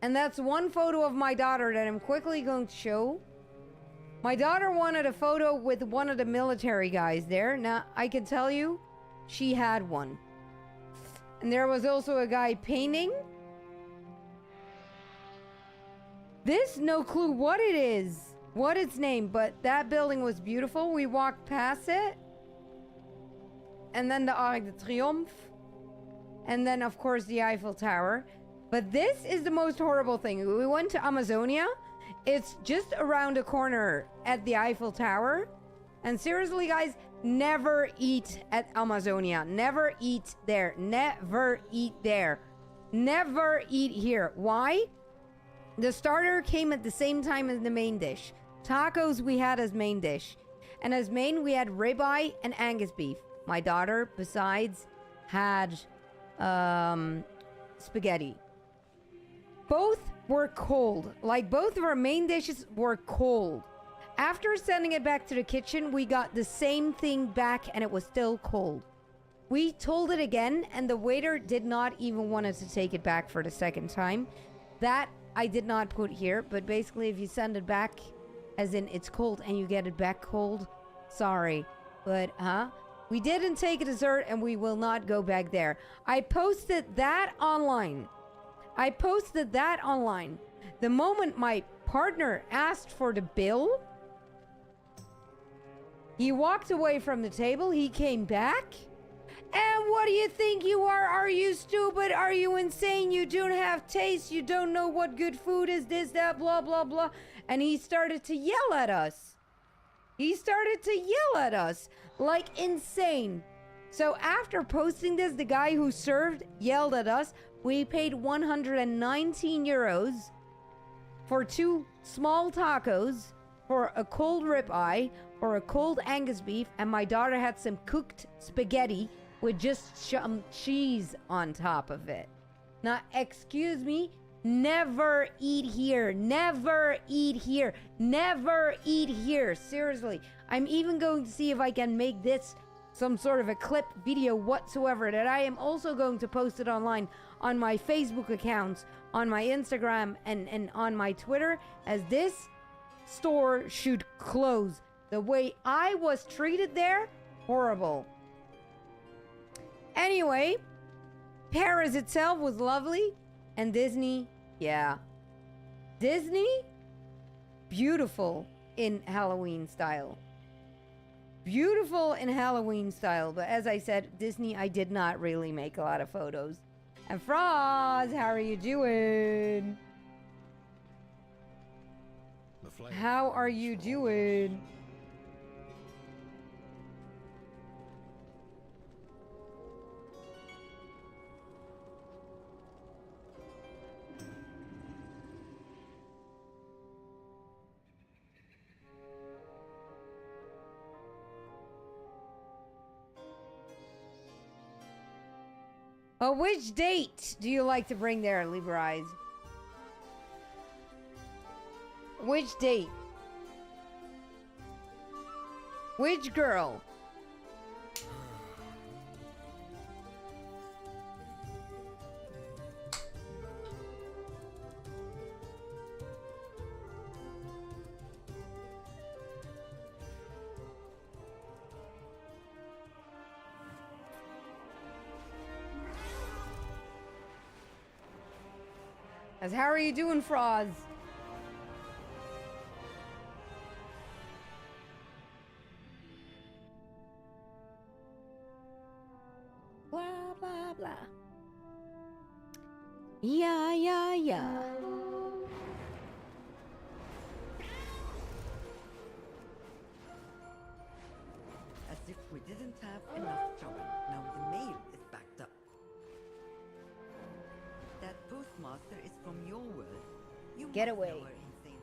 and that's one photo of my daughter that I'm quickly going to show. My daughter wanted a photo with one of the military guys there. Now, I can tell you, she had one. And there was also a guy painting. This, no clue what it is, what its name, but that building was beautiful. We walked past it. And then the Arc de Triomphe. And then, of course, the Eiffel Tower. But this is the most horrible thing. We went to Amazonia. It's just around the corner at the Eiffel Tower. And seriously, guys, never eat at Amazonia. Never eat there. Never eat there. Never eat here. Why? The starter came at the same time as the main dish. Tacos we had as main dish. And as main, we had ribeye and Angus beef. My daughter, besides, had spaghetti. Both were cold. Like, both of our main dishes were cold. After sending it back to the kitchen, we got the same thing back and it was still cold. We told it again and the waiter did not even want us to take it back for the second time. That I did not put here, but basically if you send it back, as in it's cold and you get it back cold, sorry. But, we didn't take a dessert and we will not go back there. I posted that online. The moment my partner asked for the bill, he walked away from the table, he came back, and what do you think you are? Are you stupid? Are you insane? You don't have taste, you don't know what good food is, this, that, blah, blah, blah. And he started to yell at us. Like insane. So after posting this, the guy who served yelled at us. We paid 119 euros for 2 small tacos, for a cold ribeye, for a cold Angus beef, and my daughter had some cooked spaghetti with just some cheese on top of it. Now, excuse me, never eat here. Never eat here. Never eat here. Seriously. I'm even going to see if I can make this some sort of a clip video whatsoever that I am also going to post it online on my Facebook accounts, on my Instagram, and on my Twitter, as this store should close. The way I was treated there, horrible. Anyway, Paris itself was lovely, and Disney, yeah. Disney, beautiful in Halloween style. Beautiful in Halloween style, but as I said, Disney, I did not really make a lot of photos. And Froz, how are you doing? How are you doing? Oh, which date do you like to bring there, Libra Eyes? Which date? Which girl? As how are you doing, Froz? Blah, blah, blah. Yeah, yeah, yeah. As if we didn't have enough trouble. Now the mail is backed up. That postmaster is from your world. You Get must away. know her insane.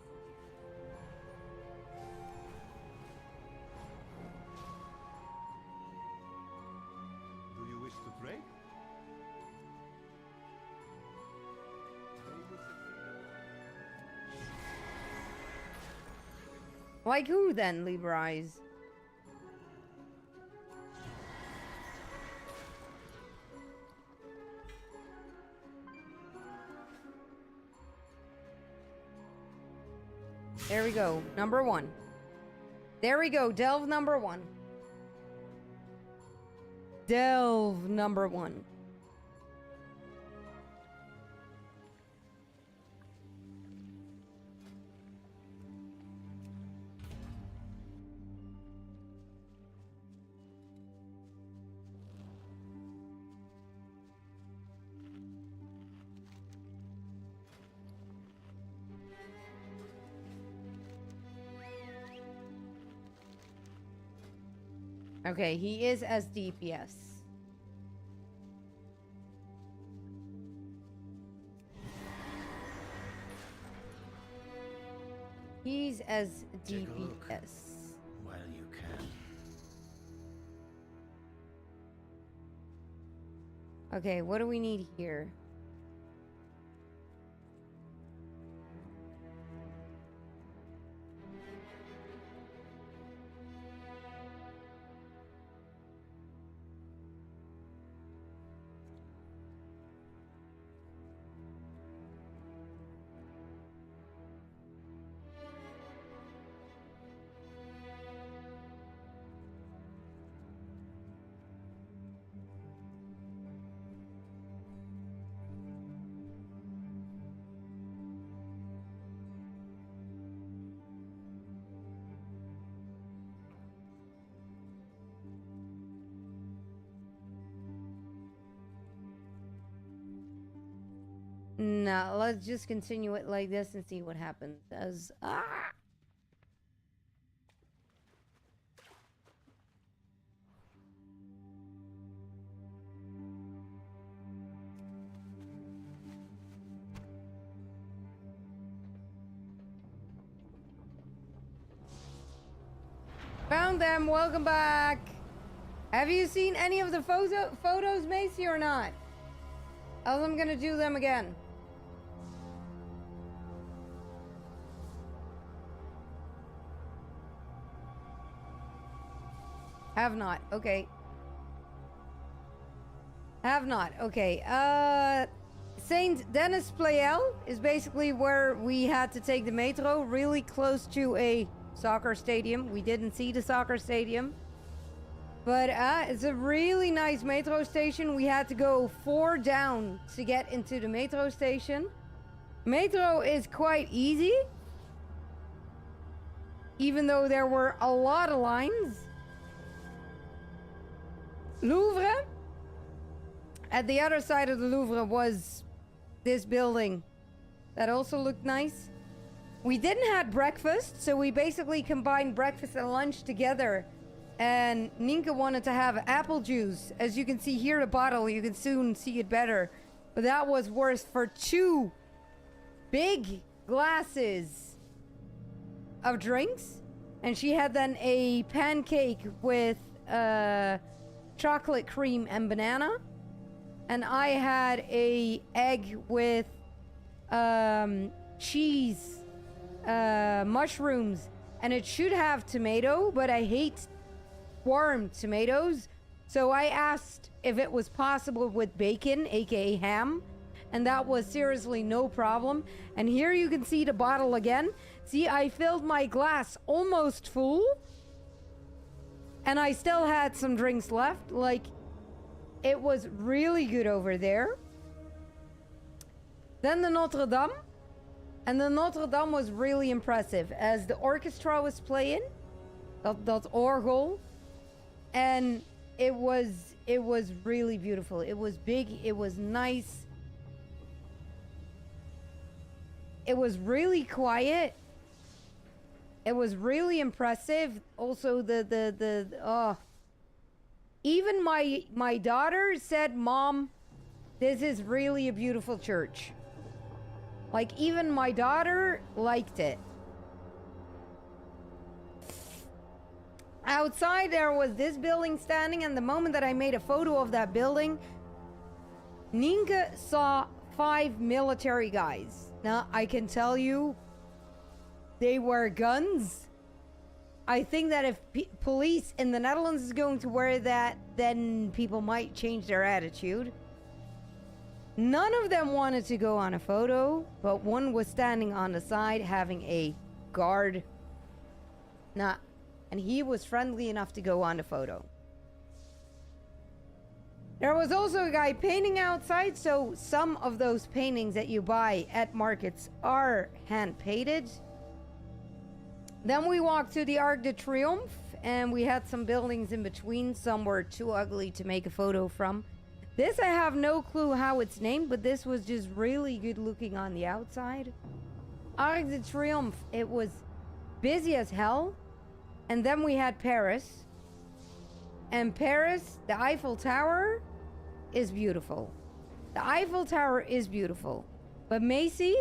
Do you wish to trade? Like who then, Libra Eyes? There we go. Number 1. There we go. Delve number 1. Delve number 1. Okay, he is as deep, yes. He's as Take a look. DPS. While you can. Okay, what do we need here? No, let's just continue it like this and see what happens. Found them. Welcome back. Have you seen any of the photos, Macy, or not? Else I'm gonna do them again. Have not. Okay. Have not. Okay. Saint Denis Playel is basically where we had to take the metro, really close to a soccer stadium. We didn't see the soccer stadium. But it's a really nice metro station. We had to go 4 down to get into the metro station. Metro is quite easy, even though there were a lot of lines. Louvre. At the other side of the Louvre was this building that also looked nice. We didn't have breakfast, so we basically combined breakfast and lunch together. And Ninka wanted to have apple juice. As you can see here, the bottle, you can soon see it better. But that was worth for 2 big glasses of drinks. And she had then a pancake with chocolate cream and banana. And I had a egg with cheese, mushrooms. And it should have tomato, but I hate warm tomatoes, so I asked if it was possible with bacon, aka ham, and that was seriously no problem. And here you can see the bottle again. See, I filled my glass almost full, and I still had some drinks left. Like, it was really good over there. Then the Notre Dame, and the Notre Dame was really impressive as the orchestra was playing, that orgel. And it was really beautiful. It was big. It was nice. It was really quiet. It was really impressive. Also, even my daughter said, "Mom, this is really a beautiful church." Like, even my daughter liked it. Outside there was this building standing, and the moment that I made a photo of that building, Ninka saw 5 military guys. Now, I can tell you, they wear guns. I think that if police in the Netherlands is going to wear that, then people might change their attitude. None of them wanted to go on a photo, but one was standing on the side having a guard. And he was friendly enough to go on the photo. There was also a guy painting outside, so some of those paintings that you buy at markets are hand painted. Then we walked to the Arc de Triomphe, and we had some buildings in between. Some were too ugly to make a photo from. This I have no clue how it's named, but this was just really good looking on the outside. Arc de Triomphe, it was busy as hell. And then we had Paris. And Paris, the Eiffel Tower is beautiful. The Eiffel Tower is beautiful. But Macy,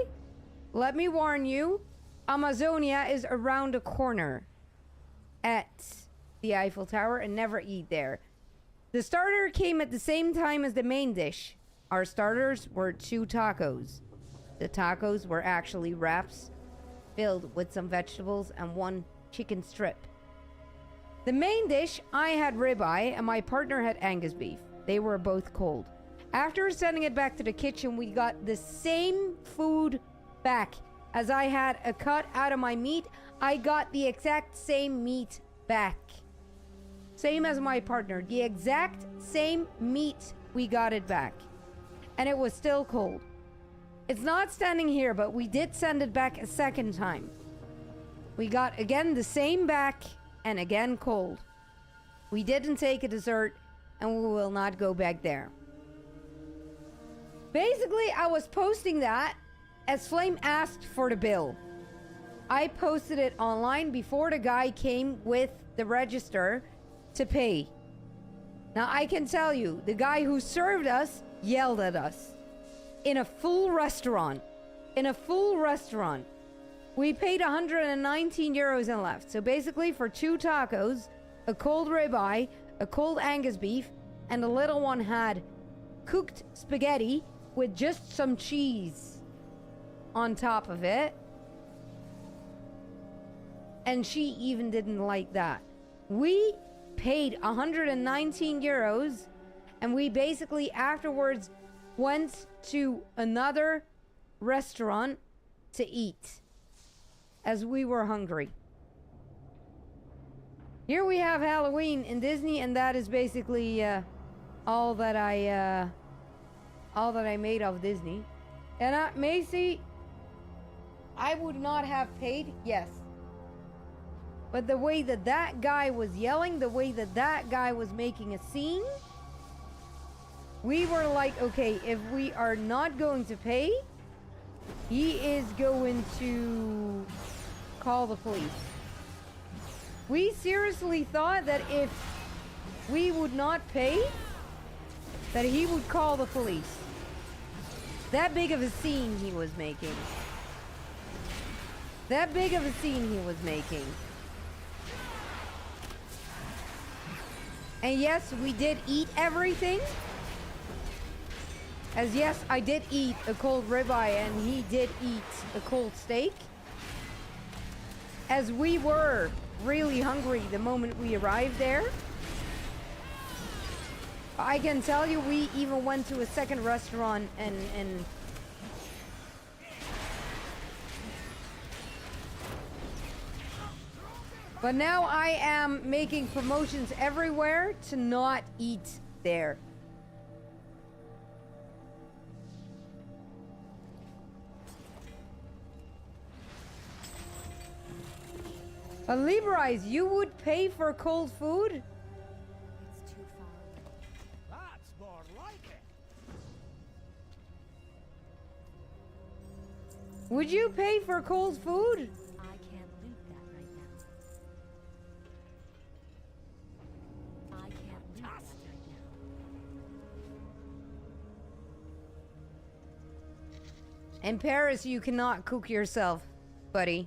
let me warn you, Amazonia is around the corner at the Eiffel Tower, and never eat there. The starter came at the same time as the main dish. Our starters were 2 tacos. The tacos were actually wraps filled with some vegetables and 1 chicken strip. The main dish, I had ribeye and my partner had Angus beef. They were both cold. After sending it back to the kitchen, we got the same food back. As I had a cut out of my meat, I got the exact same meat back. Same as my partner. The exact same meat, we got it back. And it was still cold. It's not standing here, but we did send it back a second time. We got again the same back and again cold. We didn't take a dessert and we will not go back there. Basically, I was posting that as Flame asked for the bill. I posted it online before the guy came with the register to pay. Now I can tell you, the guy who served us yelled at us. In a full restaurant. In a full restaurant. We paid 119 euros and left. So basically for 2 tacos, a cold ribeye, a cold Angus beef, and the little one had cooked spaghetti with just some cheese on top of it. And she even didn't like that. We paid 119 euros and we basically afterwards went to another restaurant to eat as we were hungry. Here we have Halloween in Disney, and that is basically all that I made of Disney. And Macy, I would not have paid, yes. But the way that that guy was yelling, the way that that guy was making a scene, we were like, okay, if we are not going to pay, he is going to call the police. We seriously thought that if we would not pay, that he would call the police. That big of a scene he was making. That big of a scene he was making. And yes, we did eat everything. As yes, I did eat a cold ribeye and he did eat a cold steak. As we were really hungry the moment we arrived there. I can tell you we even went to a second restaurant and but now I am making promotions everywhere to not eat there. But Librise, you would pay for cold food? It's too far away. That's more like it. Would you pay for cold food? I can't loot that right now. I can't loot that right now. In Paris, you cannot cook yourself, buddy.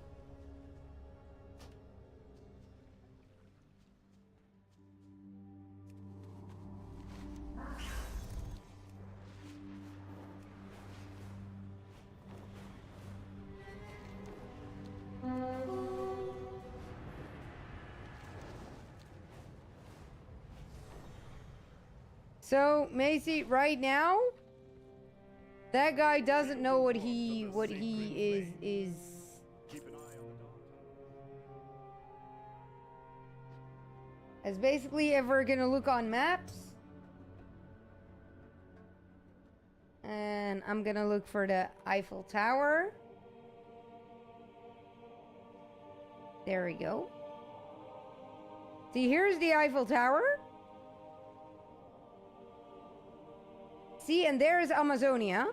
So, Macy, right now, that guy doesn't know what he is. As basically, if we're gonna look on maps, and I'm gonna look for the Eiffel Tower. There we go. See, here's the Eiffel Tower. See, and there's Amazonia.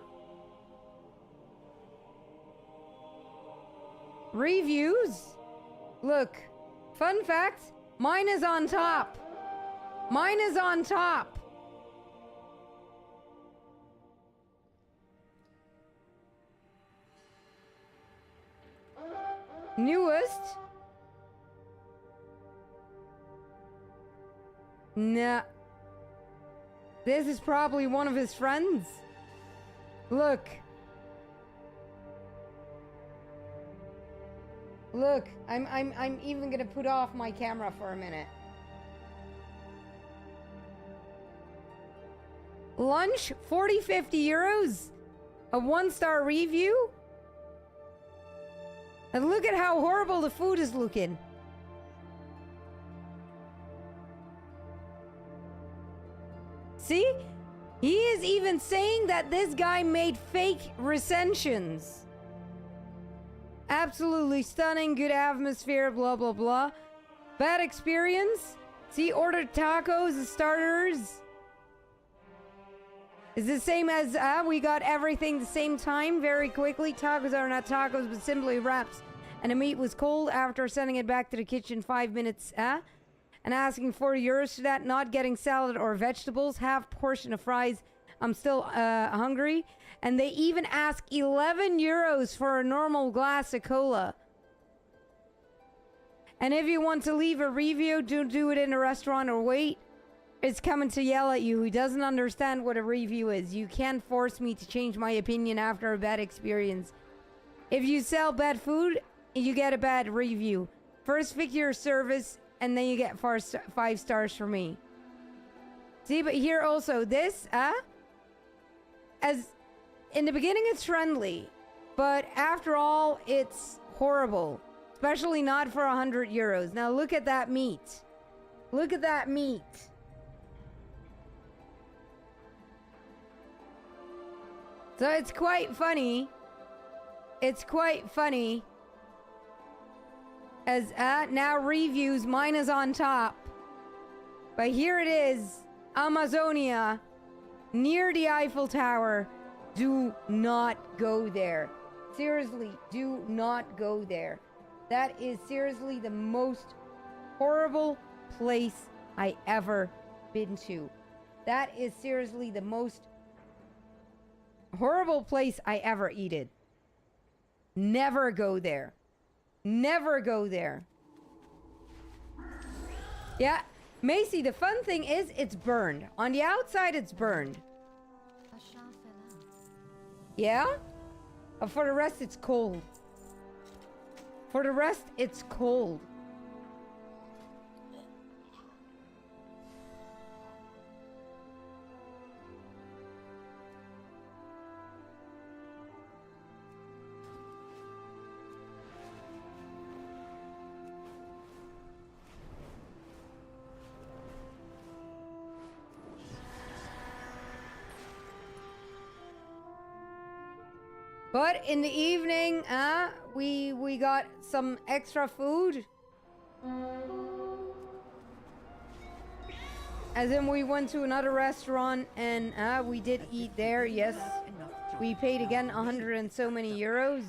Reviews. Look, fun fact, mine is on top. Mine is on top. Newest? Nah. This is probably one of his friends. Look. Look, I'm even gonna put off my camera for a minute. Lunch, 40-50 euros. A 1-star review. And look at how horrible the food is looking. See? He is even saying that this guy made fake recensions. Absolutely stunning, good atmosphere, blah, blah, blah. Bad experience? See, ordered tacos and starters. It's the same as, we got everything the same time, very quickly. Tacos are not tacos, but simply wraps. And the meat was cold after sending it back to the kitchen 5 minutes, and asking 40 euros for that, not getting salad or vegetables, half portion of fries. I'm still hungry. And they even ask 11 euros for a normal glass of cola. And if you want to leave a review, don't do it in a restaurant or wait. It's coming to yell at you. He doesn't understand what a review is. You can't force me to change my opinion after a bad experience. If you sell bad food, you get a bad review. First fix your service, and then you get 5 stars from me. See, but here also, this, as in the beginning it's friendly, but after all, it's horrible. Especially not for 100 euros. Now look at that meat. Look at that meat. So it's quite funny. It's quite funny. As now reviews, mine is on top. But here it is, Amazonia, near the Eiffel Tower. Do not go there. Seriously, do not go there. That is seriously the most horrible place I ever been to. That is seriously the most horrible place I ever eaten. Never go there. Never go there. Yeah, Macy, the fun thing is it's burned. On the outside, it's burned. Yeah? But for the rest, it's cold. For the rest, it's cold. But in the evening, we got some extra food. As in, we went to another restaurant and we did eat there. Yes, we paid again 100 and so many euros.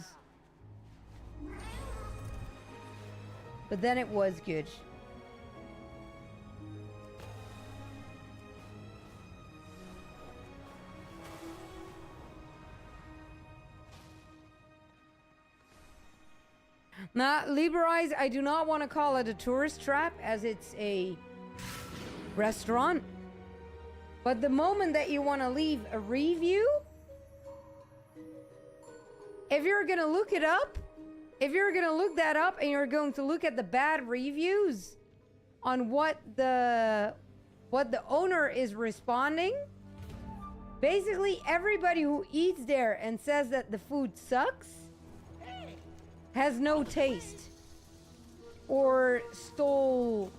But then it was good. Now, Liberize, I do not want to call it a tourist trap as it's a restaurant. But the moment that you want to leave a review, if you're going to look it up, if you're going to look that up and you're going to look at the bad reviews on what the owner is responding, basically everybody who eats there and says that the food sucks has no taste or stole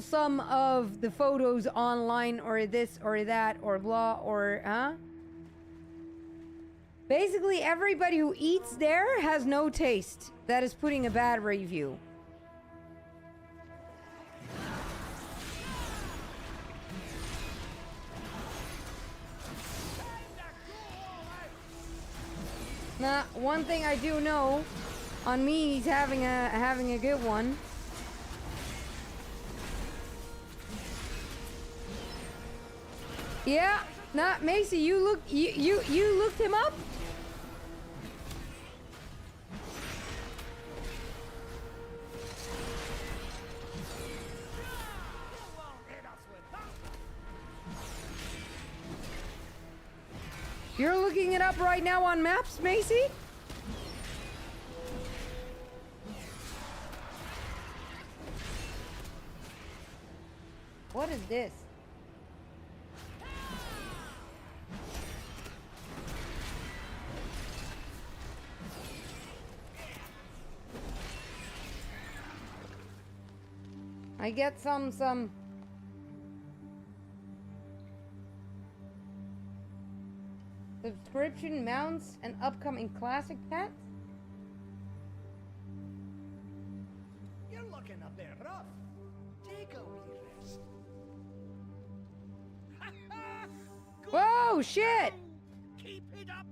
some of the photos online or this or that or blah or basically everybody who eats there has no taste. That is putting a bad review. Nah, one thing I do know, on me he's having a good one. Yeah, nah, Macy, you looked him up? You're looking it up right now on maps, Macy? What is this? I get some subscription mounts and upcoming classic pets. You're looking a bit rough. Take a wee rest. Whoa, shit! Keep it up.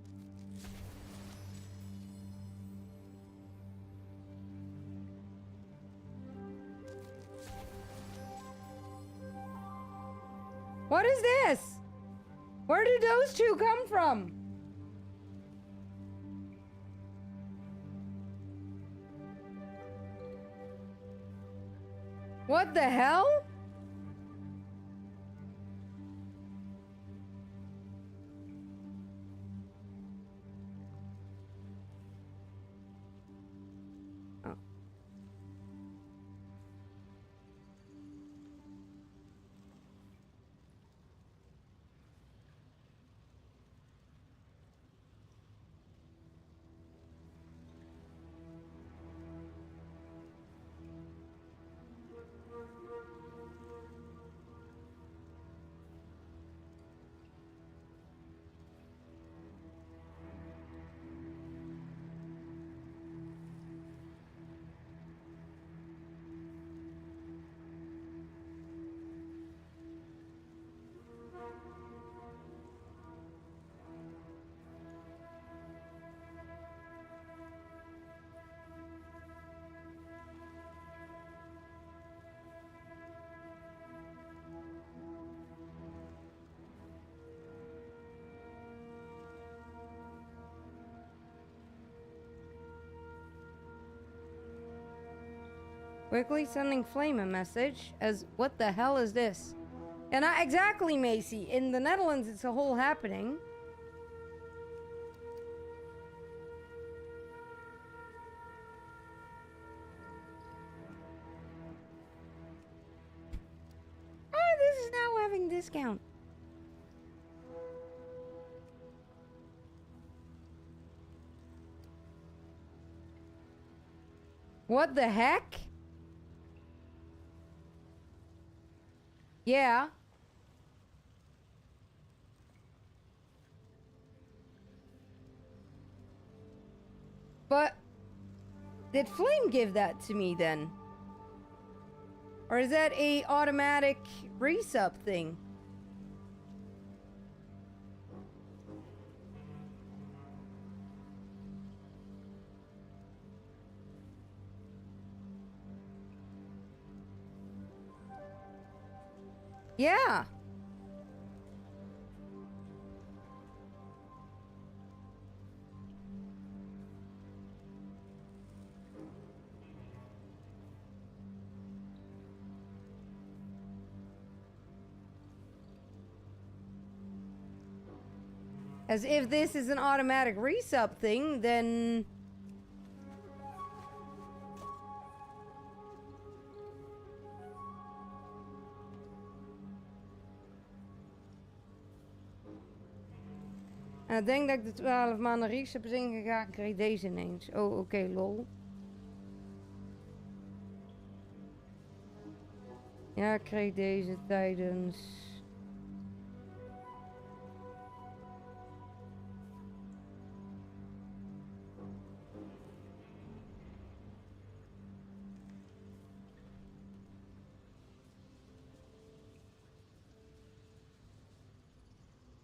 What is this? Where did those two come from? What the hell? Quickly sending Flame a message as what the hell is this? And exactly, Macy. In the Netherlands, it's a whole happening. Oh, this is now having discount. What the heck? Yeah. But did Flame give that to me then? Or is that a automatic resub thing? Yeah. As if this is an automatic resub thing, then... Ik denk dat ik de 12 maanden resub is ingegaan. Ik kreeg deze ineens. Oh, oké, lol. Ja, ik kreeg deze tijdens...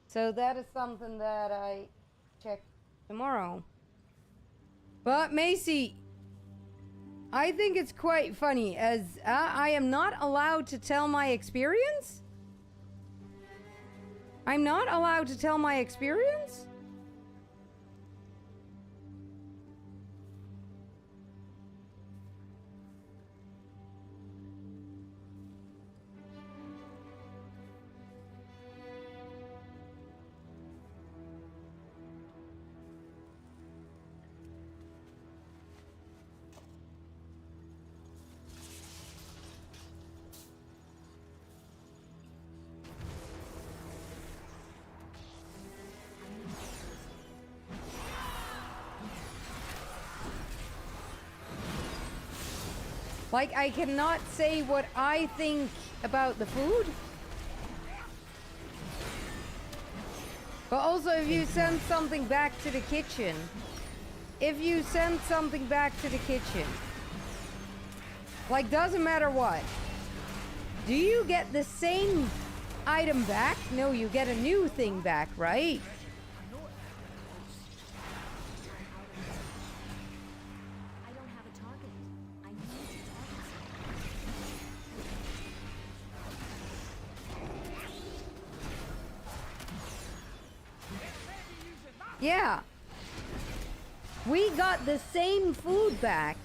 So that is something that I check tomorrow. But Macy, I think it's quite funny as I am not allowed to tell my experience. I'm not allowed to tell my experience? Like, I cannot say what I think about the food. But also, if you send something back to the kitchen, like, doesn't matter what, do you get the same item back? No, you get a new thing back, right? Yeah. We got the same food back.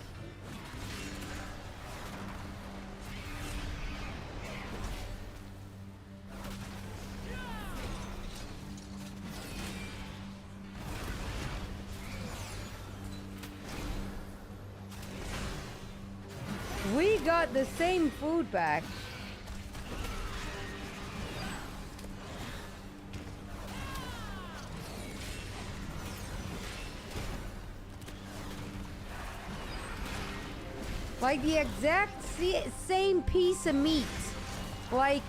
We got the same food back. Like the exact same piece of meat. Like,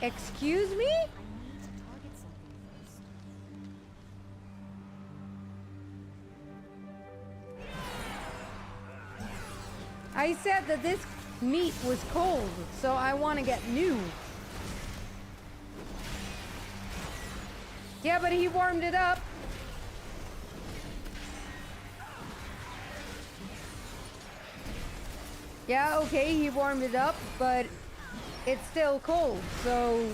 excuse me? I said that this meat was cold, so I want to get new. Yeah, but he warmed it up. Yeah, okay, he warmed it up, but it's still cold, so...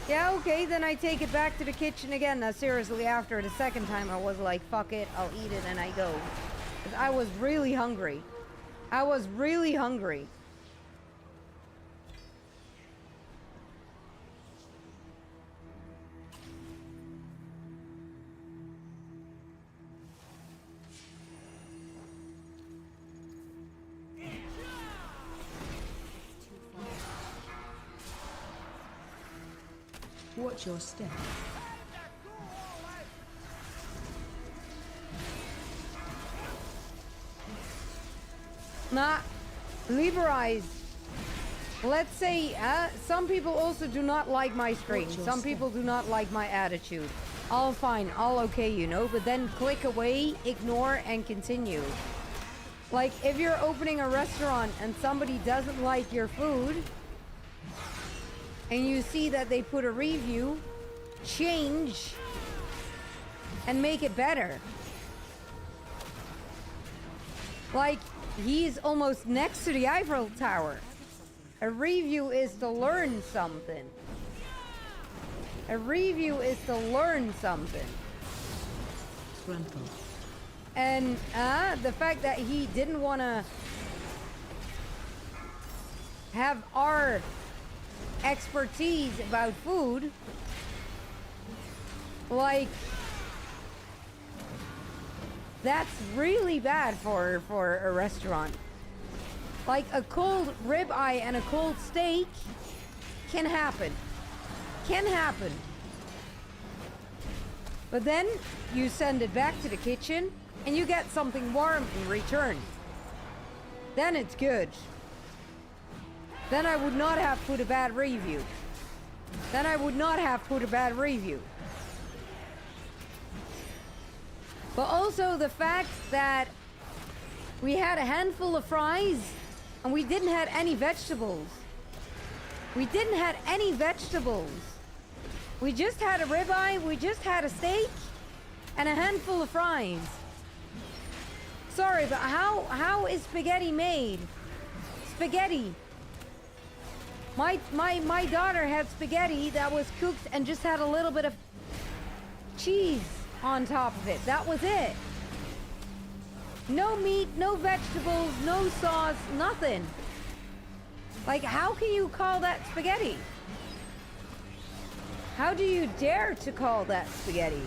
Yeah, okay, then I take it back to the kitchen again. Now, seriously, after the second time, I was like, fuck it, I'll eat it, and I go. 'Cause I was really hungry. I was really hungry. Watch your step. Nah, liberalize. Let's say some people also do not like my stream. Some people do not like my attitude. All fine, all okay, you know, but then click away, ignore, and continue. Like, if you're opening a restaurant and somebody doesn't like your food, and you see that they put a review, change and make it better. Like, he's almost next to the Eiffel Tower. A review is to learn something. A review is to learn something. And the fact that he didn't want to have our expertise about food, like, that's really bad for a restaurant. Like, a cold ribeye and a cold steak can happen. Can happen. But then you send it back to the kitchen and you get something warm in return. Then it's good. Then I would not have put a bad review. Then I would not have put a bad review. But also the fact that we had a handful of fries and we didn't have any vegetables. We didn't have any vegetables. We just had a ribeye, we just had a steak, and a handful of fries. Sorry, but how is spaghetti made? Spaghetti. My daughter had spaghetti that was cooked and just had a little bit of cheese on top of it. That was it. No meat, no vegetables, no sauce, nothing. Like, how can you call that spaghetti? How do you dare to call that spaghetti?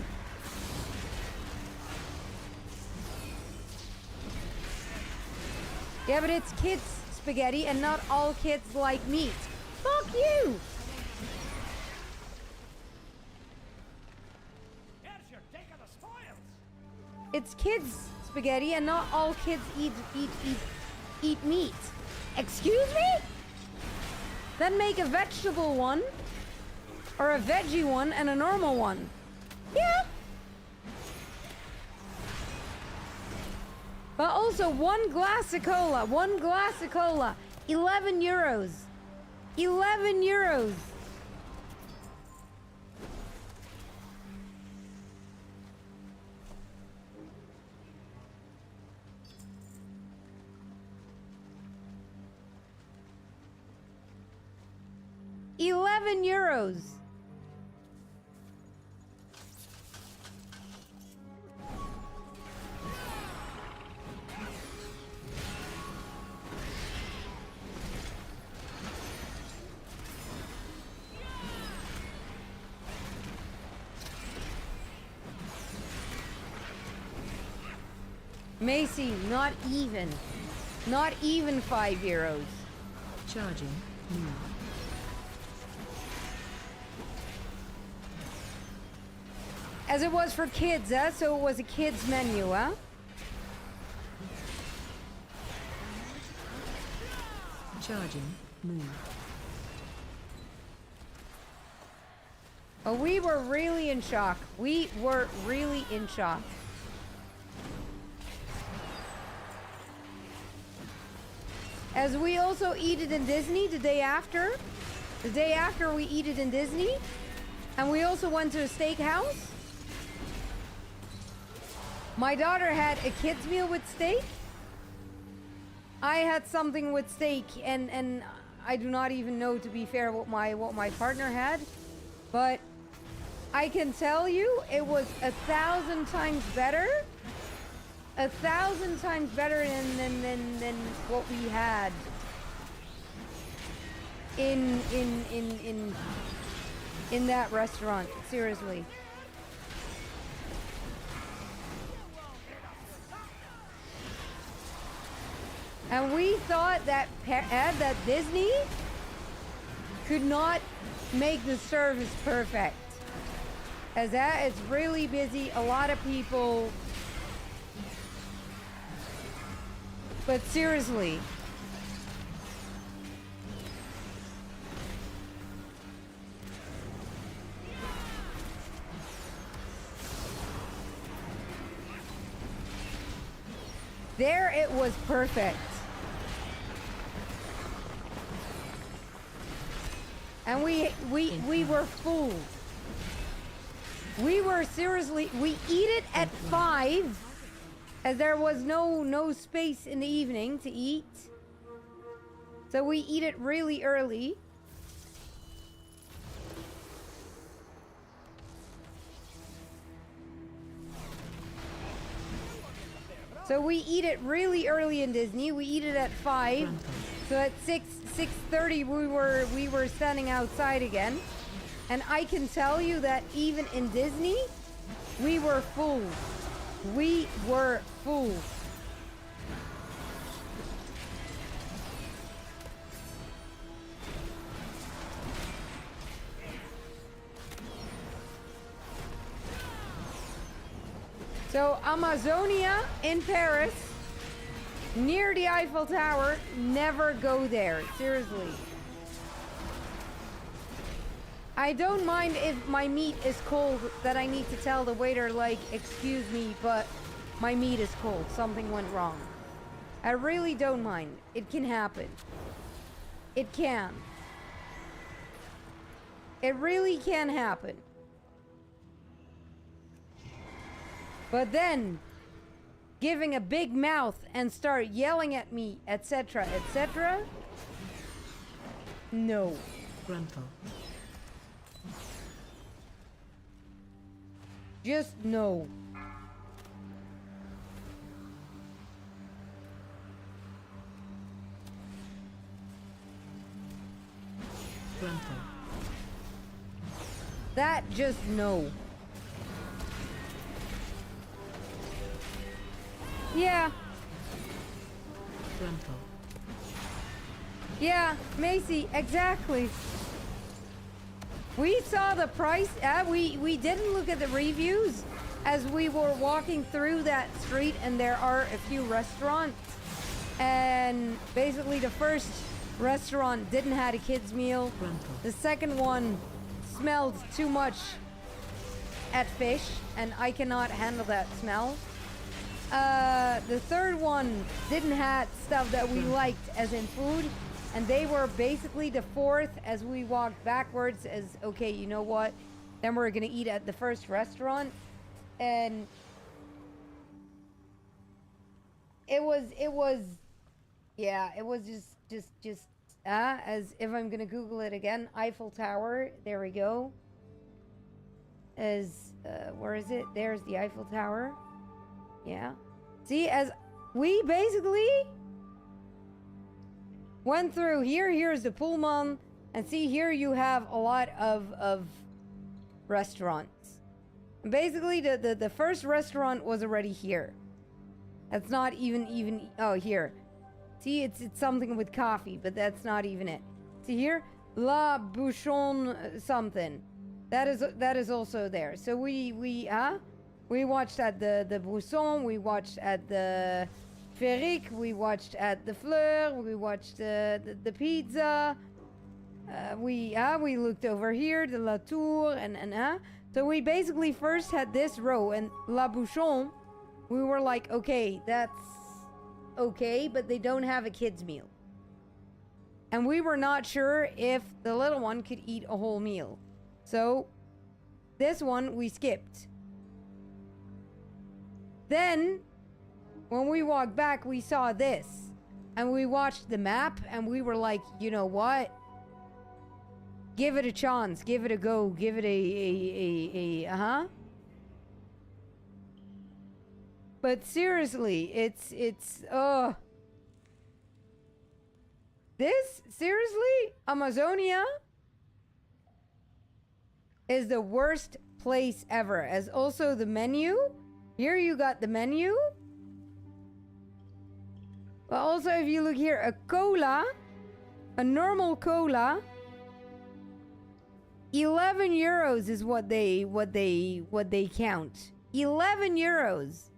Yeah, but it's kids' spaghetti and not all kids like meat. Fuck you! Here's your take of the spoils. It's kids' spaghetti and not all kids eat meat. Excuse me? Then make a vegetable one, or a veggie one, and a normal one. Yeah. But also one glass of cola, 11 euros. 11 euros. €11. Macy, not even. Not even €5. Charging. As it was for kids, huh? So it was a kids menu, huh? Charging. Move. Oh, we were really in shock. We were really in shock. As we also eat it in Disney the day after. The day after we eat it in Disney. And we also went to a steakhouse. My daughter had a kids meal with steak. I had something with steak, and I do not even know, to be fair, what my partner had. But I can tell you it was 1,000 times better. 1,000 times better than what we had in that restaurant. Seriously. And we thought that that Disney could not make the service perfect, as that it's really busy, a lot of people. But seriously, there it was perfect. And we were full. We were seriously, we eat it at 5, as there was no space in the evening to eat. So we eat it really early. So we eat it really early in Disney. We eat it at 5. So at 6:30 we were standing outside again. And I can tell you that even in Disney, we were full. We were full. So Amazonia in Paris, near the Eiffel Tower, never go there. Seriously. I don't mind if my meat is cold, that I need to tell the waiter, like, excuse me, but my meat is cold. Something went wrong. I really don't mind. It can happen. It can. It really can happen. But then giving a big mouth and start yelling at me, etc., etc. No. Gruntle. Just no. Gruntle. That just no. Yeah. Gruntle. Yeah, Macy, exactly. We saw the price. We didn't look at the reviews as we were walking through that street, and there are a few restaurants. And basically, the first restaurant didn't have a kids meal. Gruntle. The second one smelled too much at fish, and I cannot handle that smell. The third one didn't have stuff that we liked, as in food. And they were basically the fourth as we walked backwards as, okay, you know what? Then we're going to eat at the first restaurant. And it was just, as if I'm going to Google it again, Eiffel Tower. There we go. Where is it? There's the Eiffel Tower. Yeah. See, as we basically went through here. Here's the Pullman, and see here you have a lot of restaurants. And basically, the first restaurant was already here. That's not even. Oh, here. See, it's something with coffee, but that's not even it. See here, La Bouchon something. That is also there. So we watched at the Bouchon. We watched at the Ferric, we watched at the Fleur, we watched the pizza, we looked over here, the La Tour, and so we basically first had this row, and La Bouchon, we were like, okay, that's okay, but they don't have a kids meal. And we were not sure if the little one could eat a whole meal. So this one we skipped. Then when we walked back, we saw this, and we watched the map, and we were like, you know what? Give it a chance, give it a go, give it a But seriously, it's this, seriously, Amazonia is the worst place ever. As also the menu, here you got the menu. But also, if you look here, a cola, a normal cola, 11 euros is what they count. 11 euros.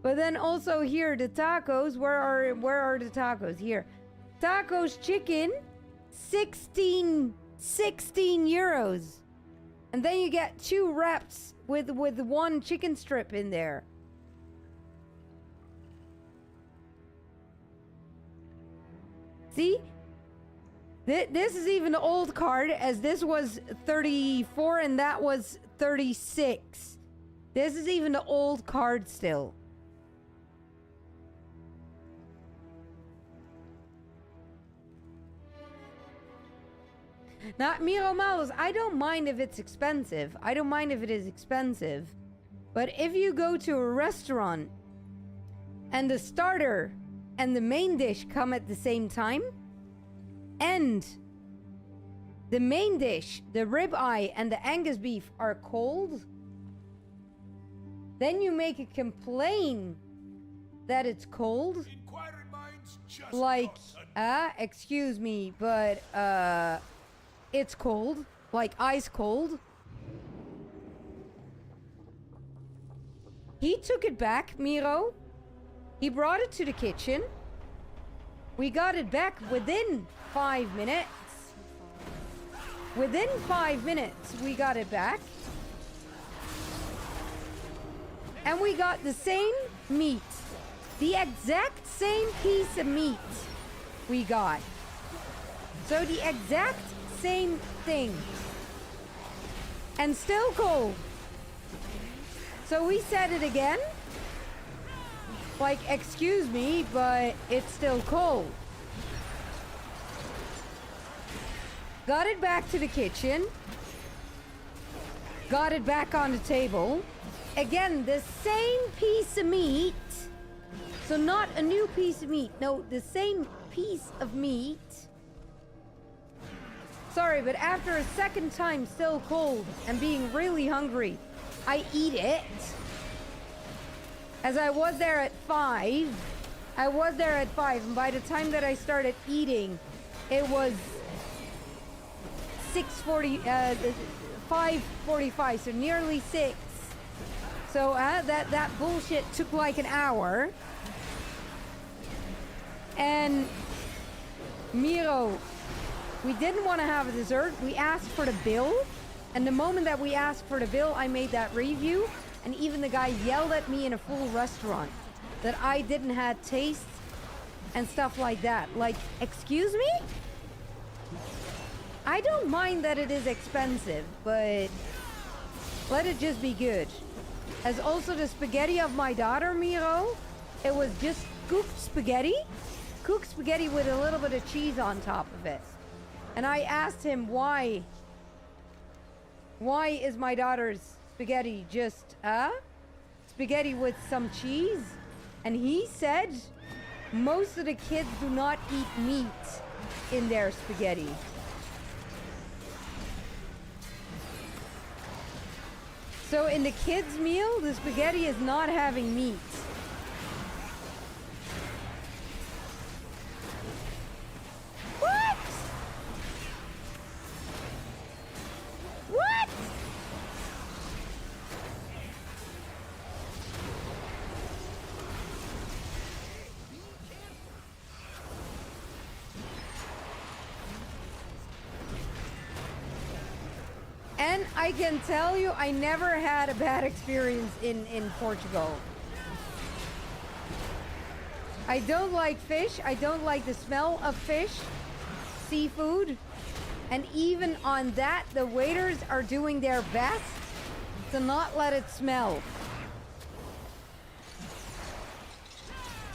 But then also here, the tacos, where are the tacos? Here. Tacos chicken, 16 euros. And then you get 2 wraps with 1 chicken strip in there. See? This is even the old card, as this was 34 and that was 36. This is even the old card still. Now, Miro Malos, I don't mind if it's expensive. I don't mind if it is expensive. But if you go to a restaurant and the starter and the main dish come at the same time, and the main dish, the ribeye and the Angus beef are cold, then you make a complaint that it's cold. Like, excuse me, but it's cold, like ice cold. He took it back, Miro. He brought it to the kitchen. We got it back within 5 minutes. Within 5 minutes, we got it back. And we got the same meat. The exact same piece of meat we got. So the exact same thing. And still cold. So we said it again. Like, excuse me, but it's still cold. Got it back to the kitchen. Got it back on the table. Again, the same piece of meat. So not a new piece of meat. No, the same piece of meat. Sorry, but after a second time still cold and being really hungry, I eat it. As I was there at 5. I was there at 5, and by the time that I started eating, it was 5:45, so nearly 6. So that bullshit took like an hour. And Miro, we didn't want to have a dessert. We asked for the bill. And the moment that we asked for the bill, I made that review. And even the guy yelled at me in a full restaurant that I didn't have taste and stuff like that. Like, excuse me? I don't mind that it is expensive, but let it just be good. As also the spaghetti of my daughter, Miro, it was just cooked spaghetti with a little bit of cheese on top of it. And I asked him why is my daughter's spaghetti just spaghetti with some cheese? And he said most of the kids do not eat meat in their spaghetti. So in the kids' meal, the spaghetti is not having meat. What? What? And I can tell you, I never had a bad experience in Portugal. I don't like fish. I don't like the smell of fish, seafood. And even on that, the waiters are doing their best to not let it smell.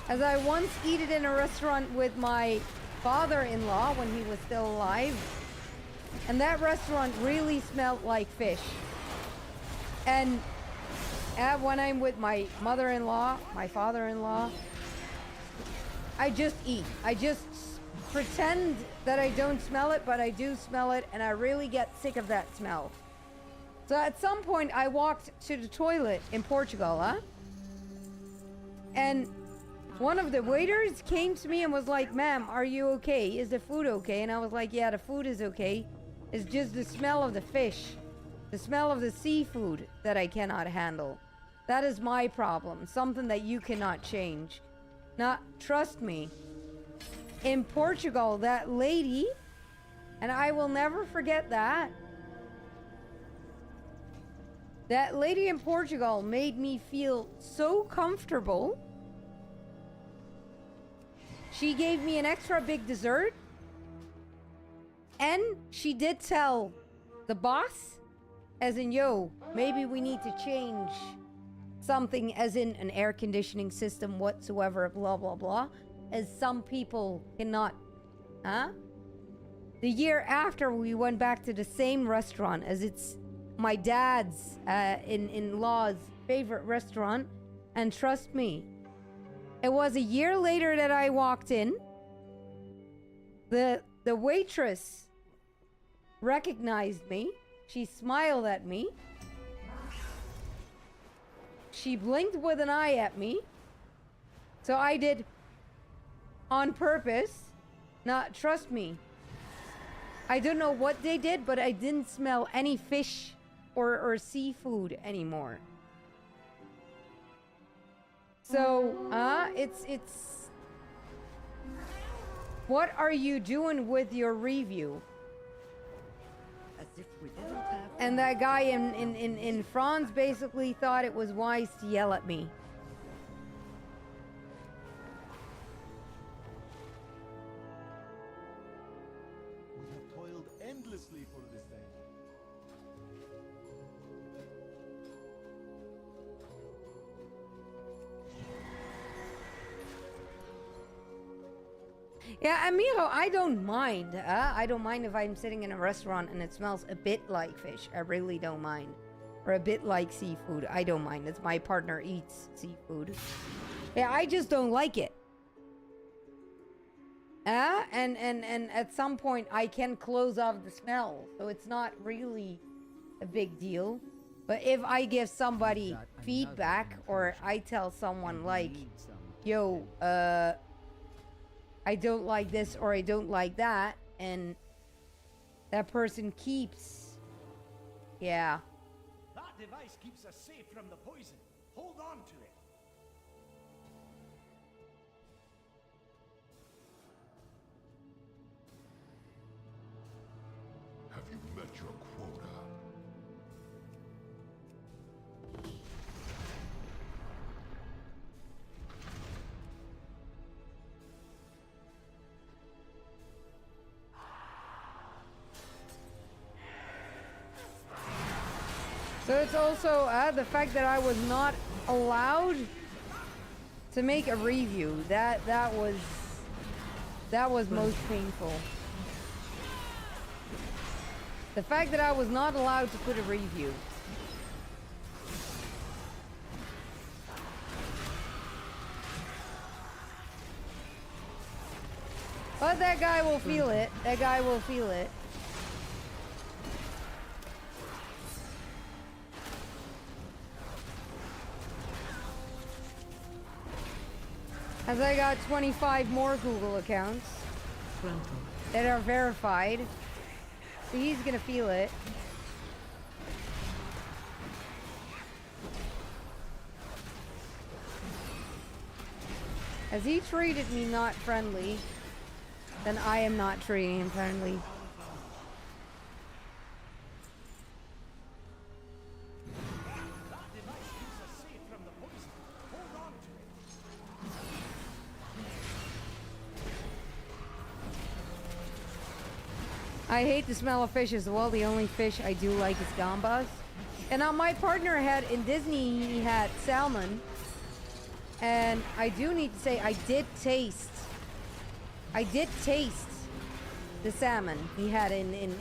As I once ate it in a restaurant with my father-in-law when he was still alive. And that restaurant really smelled like fish. And when I'm with my mother-in-law, my father-in-law, I just eat. I just pretend that I don't smell it, but I do smell it, and I really get sick of that smell. So at some point, I walked to the toilet in Portugal, and one of the waiters came to me and was like, "Ma'am, are you okay? Is the food okay?" And I was like, "Yeah, the food is okay. It's just the smell of the fish, the smell of the seafood that I cannot handle. That is my problem, something that you cannot change." Now, trust me, in Portugal, that lady, and I will never forget that lady in Portugal made me feel so comfortable. She gave me an extra big dessert. And she did tell the boss, as in, yo, maybe we need to change something, as in an air conditioning system whatsoever, blah, blah, blah, as some people cannot, The year after, we went back to the same restaurant, as it's my dad's in-law's favorite restaurant. And trust me, it was a year later that I walked in. The waitress recognized me. She smiled at me. She blinked with an eye at me. So I did on purpose. Now, trust me, I don't know what they did, but I didn't smell any fish or seafood anymore. So, it's what are you doing with your review? As if we didn't have... And that guy in France basically thought it was wise to yell at me. We have toiled endlessly for this day. Yeah, Amiro, I don't mind. I don't mind if I'm sitting in a restaurant and it smells a bit like fish. I really don't mind. Or a bit like seafood. I don't mind. It's my partner eats seafood. Yeah, I just don't like it. And at some point I can close off the smell. So it's not really a big deal. But if I give somebody feedback or I tell someone like, yo, I don't like this or I don't like that, and that person keeps, yeah. That device keeps us safe from the poison. Hold on to it. Have you met your quota? So it's also the fact that I was not allowed to make a review. That was most painful. The fact that I was not allowed to put a review. But that guy will feel it. That guy will feel it. As I got 25 more Google accounts that are verified. So he's gonna feel it. As he treated me not friendly, then I am not treating him friendly. I hate the smell of fish as well. The only fish I do like is gambas. And now my partner had, in Disney, he had salmon. And I do need to say, I did taste the salmon he had in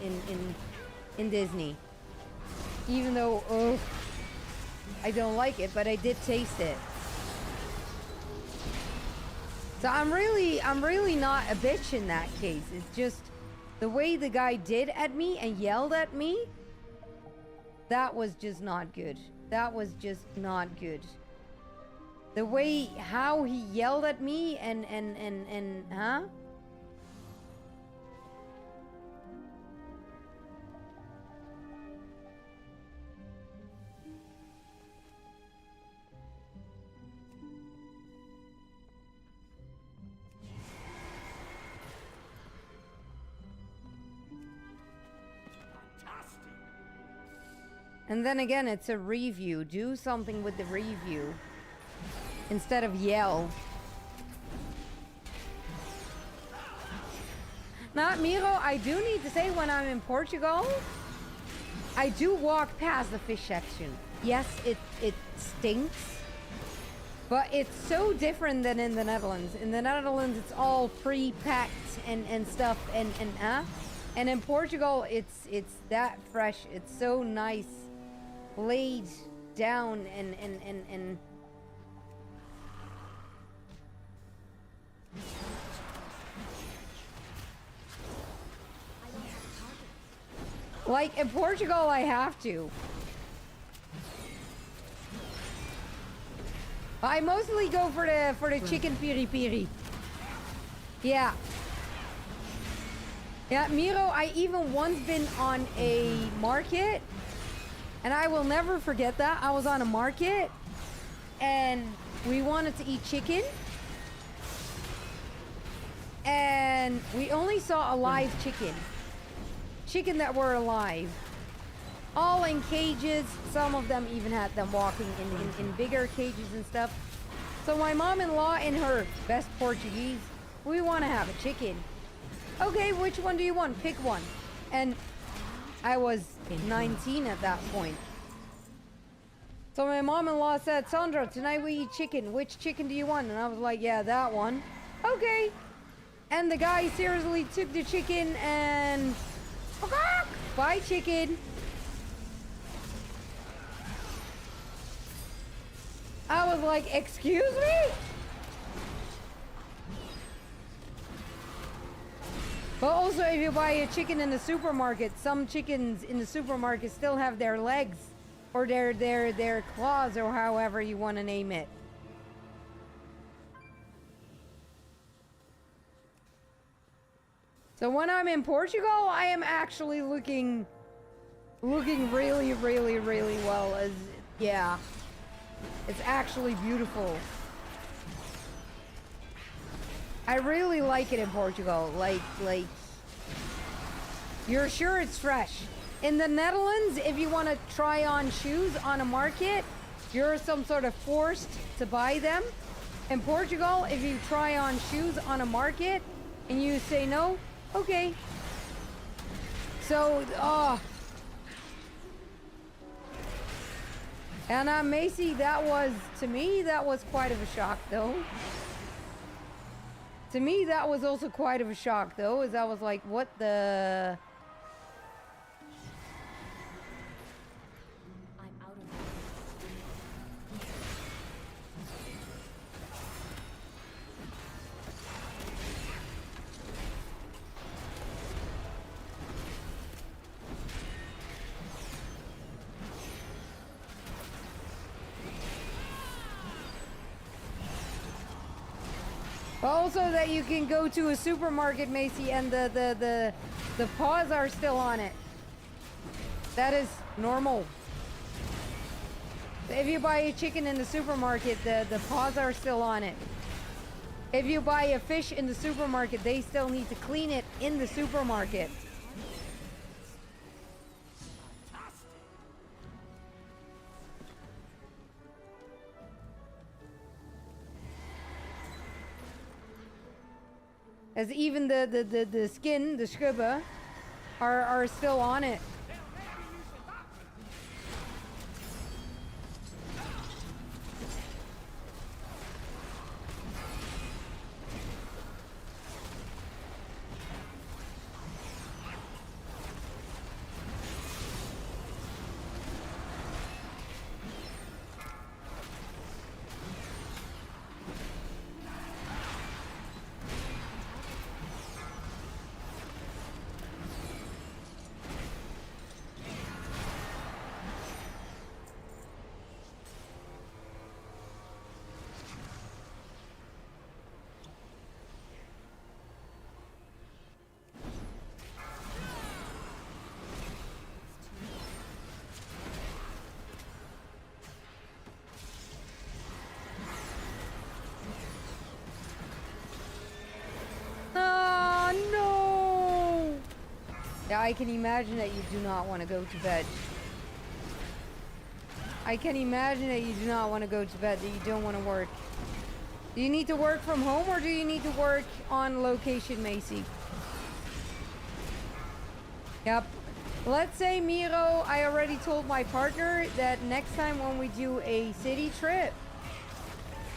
Disney. Even though, I don't like it, but I did taste it. So I'm really not a bitch in that case. It's just the way the guy did at me and yelled at me, that was just not good. That was just not good. The way how he yelled at me and huh? And then again, it's a review. Do something with the review instead of yell. Now, Miro, I do need to say, when I'm in Portugal, I do walk past the fish section. Yes, it stinks, but it's so different than in the Netherlands. In the Netherlands, it's all pre-packed and stuff, and in Portugal, it's that fresh. It's so nice, laid down and like in Portugal, I have to. I mostly go for the chicken piri piri. Yeah. Yeah, Miro, I even once been on a market, and I will never forget that. I was on a market, and we wanted to eat chicken, and we only saw a live chicken. Chicken that were alive. All in cages. Some of them even had them walking in bigger cages and stuff. So my mom-in-law, in her best Portuguese, we want to have a chicken. Okay, which one do you want? Pick one. And I was 19 at that point. So my mom-in-law said, Sandra, tonight we eat chicken. Which chicken do you want? And I was like, yeah, that one. Okay. And the guy seriously took the chicken and... Bye, chicken. I was like, excuse me? But also, if you buy a chicken in the supermarket, some chickens in the supermarket still have their legs or their claws or however you want to name it. So when I'm in Portugal, I am actually looking really, really, really well. As yeah, it's actually beautiful. I really like it in Portugal. Like you're sure it's fresh. In the Netherlands, if you want to try on shoes on a market, you're some sort of forced to buy them. In Portugal, if you try on shoes on a market and you say no, okay. So, and Macy, that was, to me, that was quite of a shock, though. To me, that was also quite of a shock, though, as I was like, what the... But also that you can go to a supermarket, Macy, and the paws are still on it. That is normal. If you buy a chicken in the supermarket, the paws are still on it. If you buy a fish in the supermarket, they still need to clean it in the supermarket. As even the skin, the schubben, are still on it. Yeah, I can imagine that you do not want to go to bed. I can imagine that you do not want to go to bed, that you don't want to work. Do you need to work from home or do you need to work on location, Macy? Yep. Let's say, Miro, I already told my partner that next time when we do a city trip,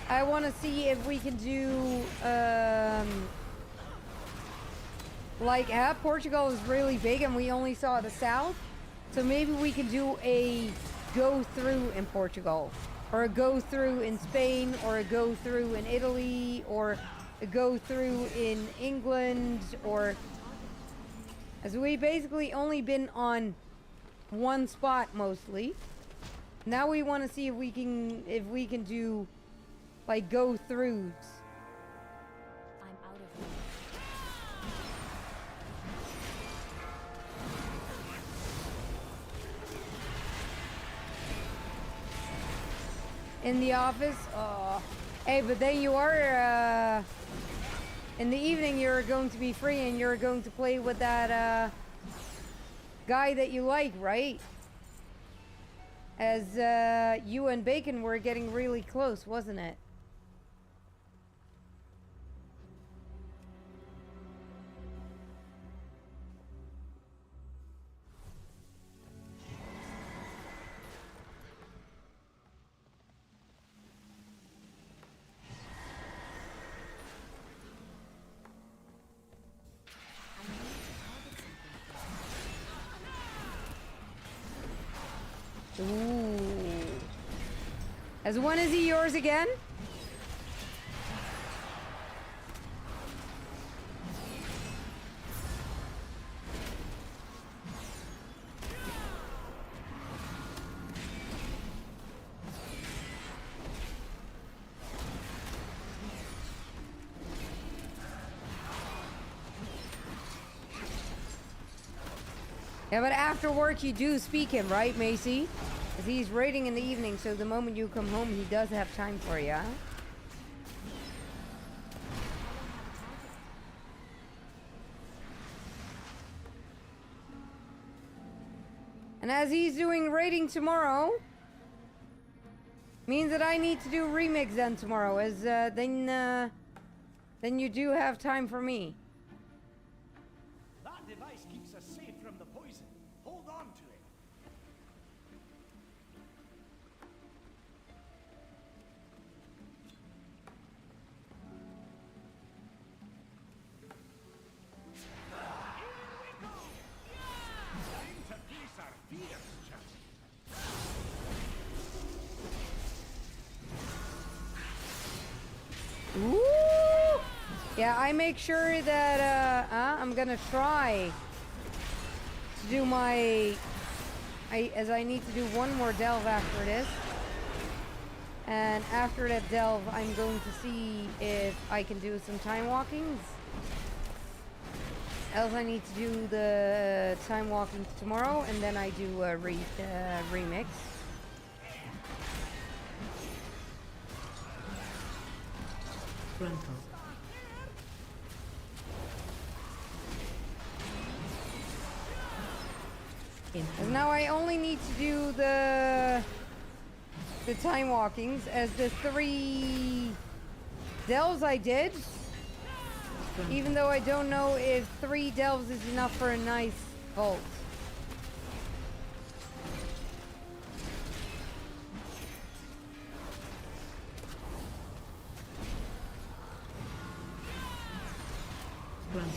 I want to see if we can do, Portugal is really big and we only saw the south. So maybe we can do a go through in Portugal, or a go through in Spain, or a go through in Italy, or a go through in England, or... As we basically only been on one spot mostly. Now we want to see if we can do like go throughs. In the office? Oh. Hey, but then you are, in the evening you're going to be free and you're going to play with that, guy that you like, right? As, you and Bacon were getting really close, wasn't it? Ooh. As when is he yours again? Yeah, but after work you do speak him, right, Macy? Because he's raiding in the evening, so the moment you come home, he does have time for you. Huh? And as he's doing raiding tomorrow, means that I need to do remix then tomorrow, as then you do have time for me. That device keeps us safe from the poison. Hold on to it. Time to face our fears, champion. Ooh! Yeah, I make sure that I'm gonna try to do my as I need to do one more delve after this. And after that delve, I'm going to see if I can do some time walkings. Else I need to do the time walkings tomorrow, and then I do a remix. Frontal. As now I only need to do the time walkings, as the 3 delves I did, even though I don't know if 3 delves is enough for a nice vault. Frontal.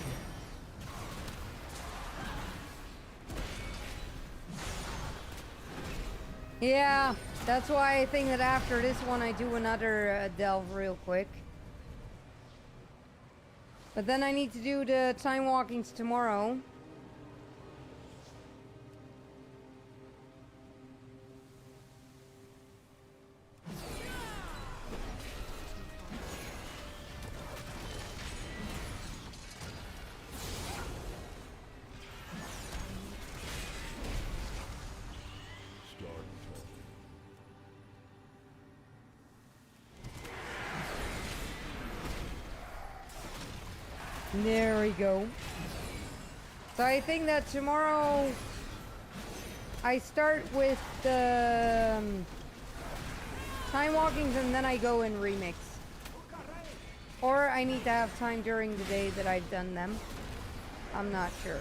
Yeah, that's why I think that after this one I do another delve real quick. But then I need to do the time walkings tomorrow. There we go. So I think that tomorrow I start with the time walkings and then I go in remix. Or I need to have time during the day that I've done them. I'm not sure.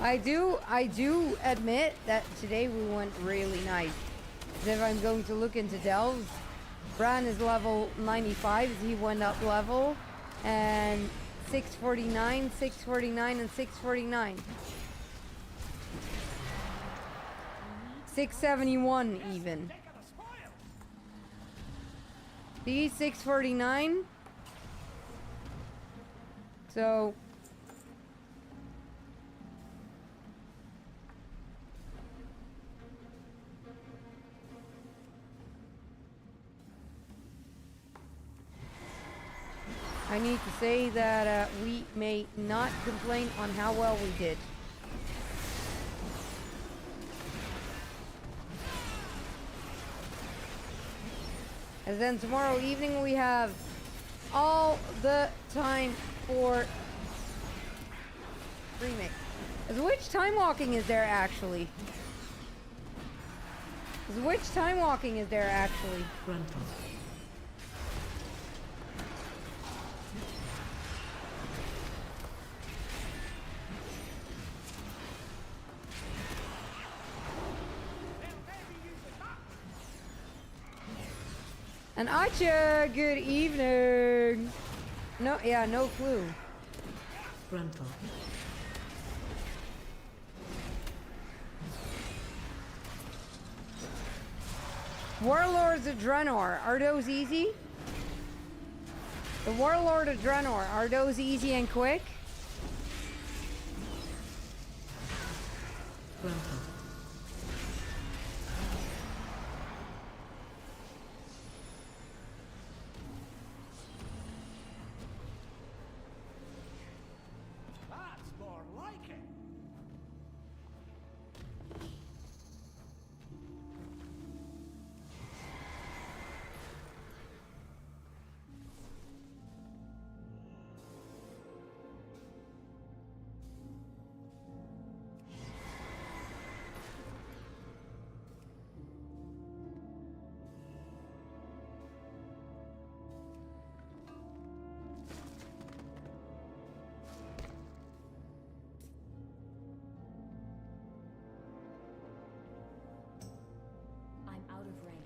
I do admit that today we went really nice. If I'm going to look into delves, Bran is level 95, he went up level, and 649, 649, and 649. 671 even. See, 649. So I need to say that we may not complain on how well we did. And then tomorrow evening we have all the time for remix. Which time walking is there actually? Which time walking is there actually? Gruntle. And Acha, good evening. No, yeah, no clue. Gruntle. Warlords of Draenor, are those easy? The Warlord of Draenor, are those easy and quick? Gruntle. That's more like it. I'm out of range.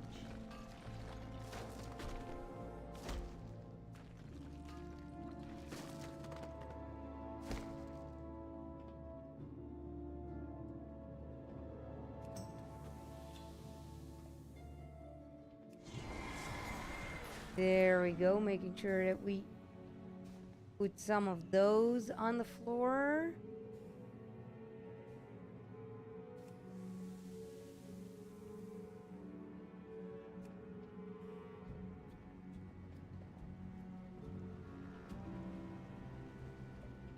There we go, making sure that we put some of those on the floor.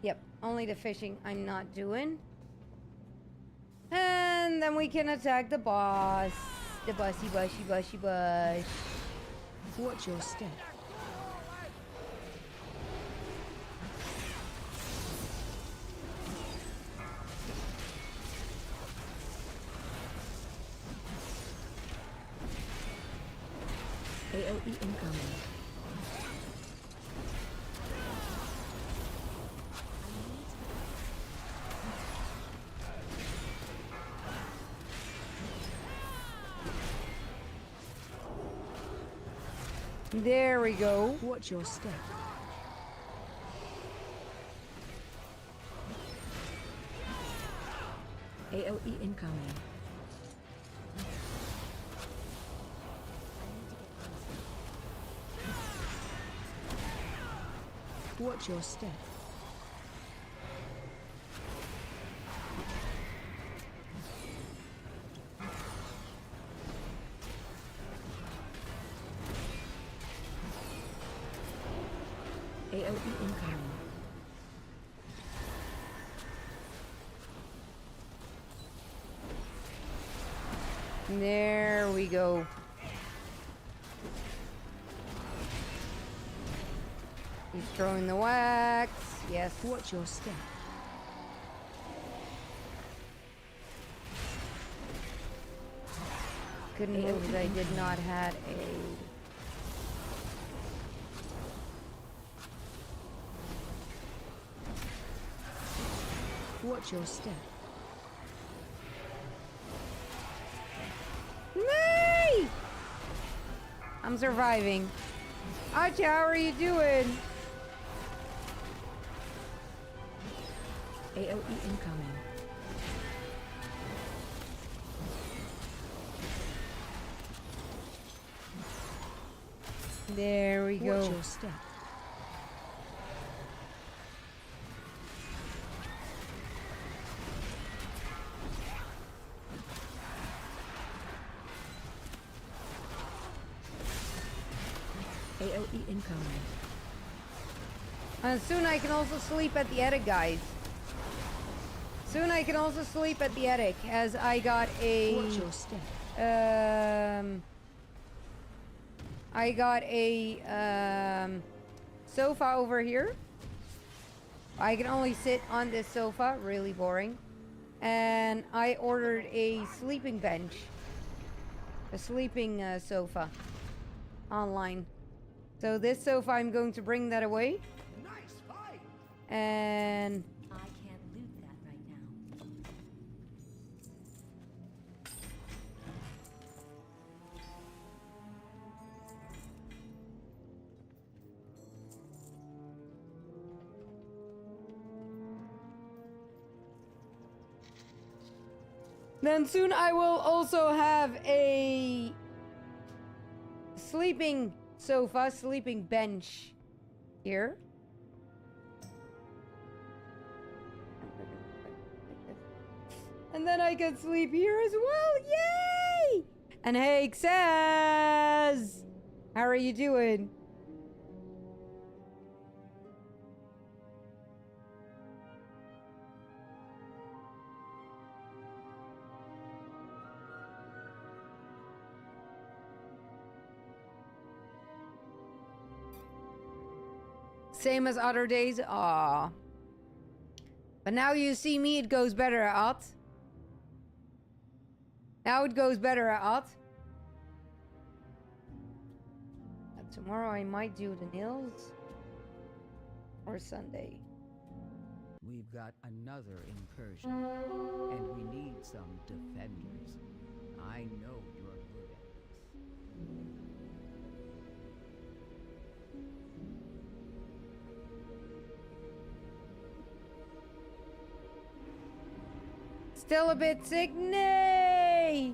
Yep, only the fishing I'm not doing. And then we can attack the boss. The bossy bush. Watch your step. AOE incoming. There we go. Watch your step. AOE incoming. Watch your step. AOE incoming. There we go. He's throwing the wax. Yes. Watch your step. Couldn't move because I did not have a... Watch your step. Me! I'm surviving. Acha, how are you doing? AOE incoming. There we go. Watch your step. AOE incoming. And soon I can also sleep at the attic, guys. Soon I can also sleep at the attic, as I got a... Watch your step. I got a sofa over here. I can only sit on this sofa, really boring. And I ordered a sleeping bench. A sleeping sofa. Online. So this sofa, I'm going to bring that away. Nice fight. And I can't loot that right now. then soon I will also have a sleeping sofa, sleeping bench here. And then I can sleep here as well. Yay! And hey, says, how are you doing? Same as other days. Aww. But now you see me, it goes better out. Now it goes better out. Tomorrow I might do the nails. Or Sunday. We've got another incursion, and we need some defenders. I know you're good at this. Still a bit sick? Nay!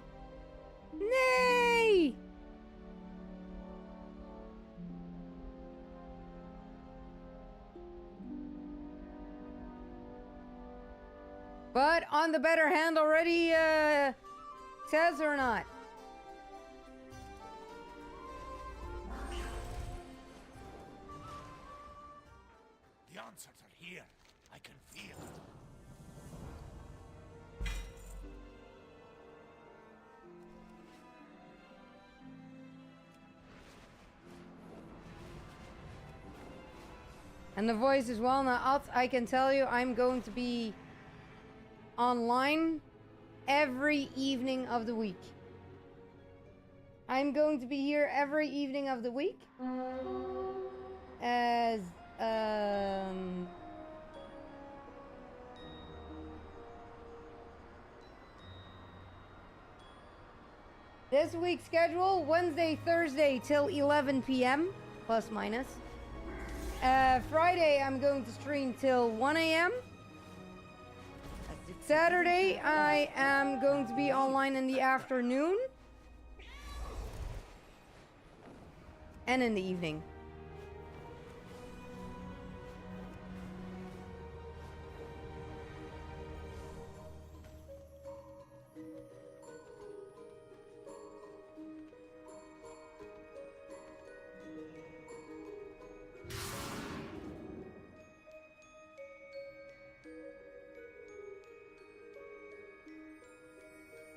Nay! But on the better hand already, says or not? The answers are here. I can feel it. And the voice as well. Now, I can tell you, I'm going to be online every evening of the week. I'm going to be here every evening of the week. As, this week's schedule, Wednesday, Thursday till 11 p.m. plus minus. Friday, I'm going to stream till 1 a.m. Saturday, I am going to be online in the afternoon. And in the evening.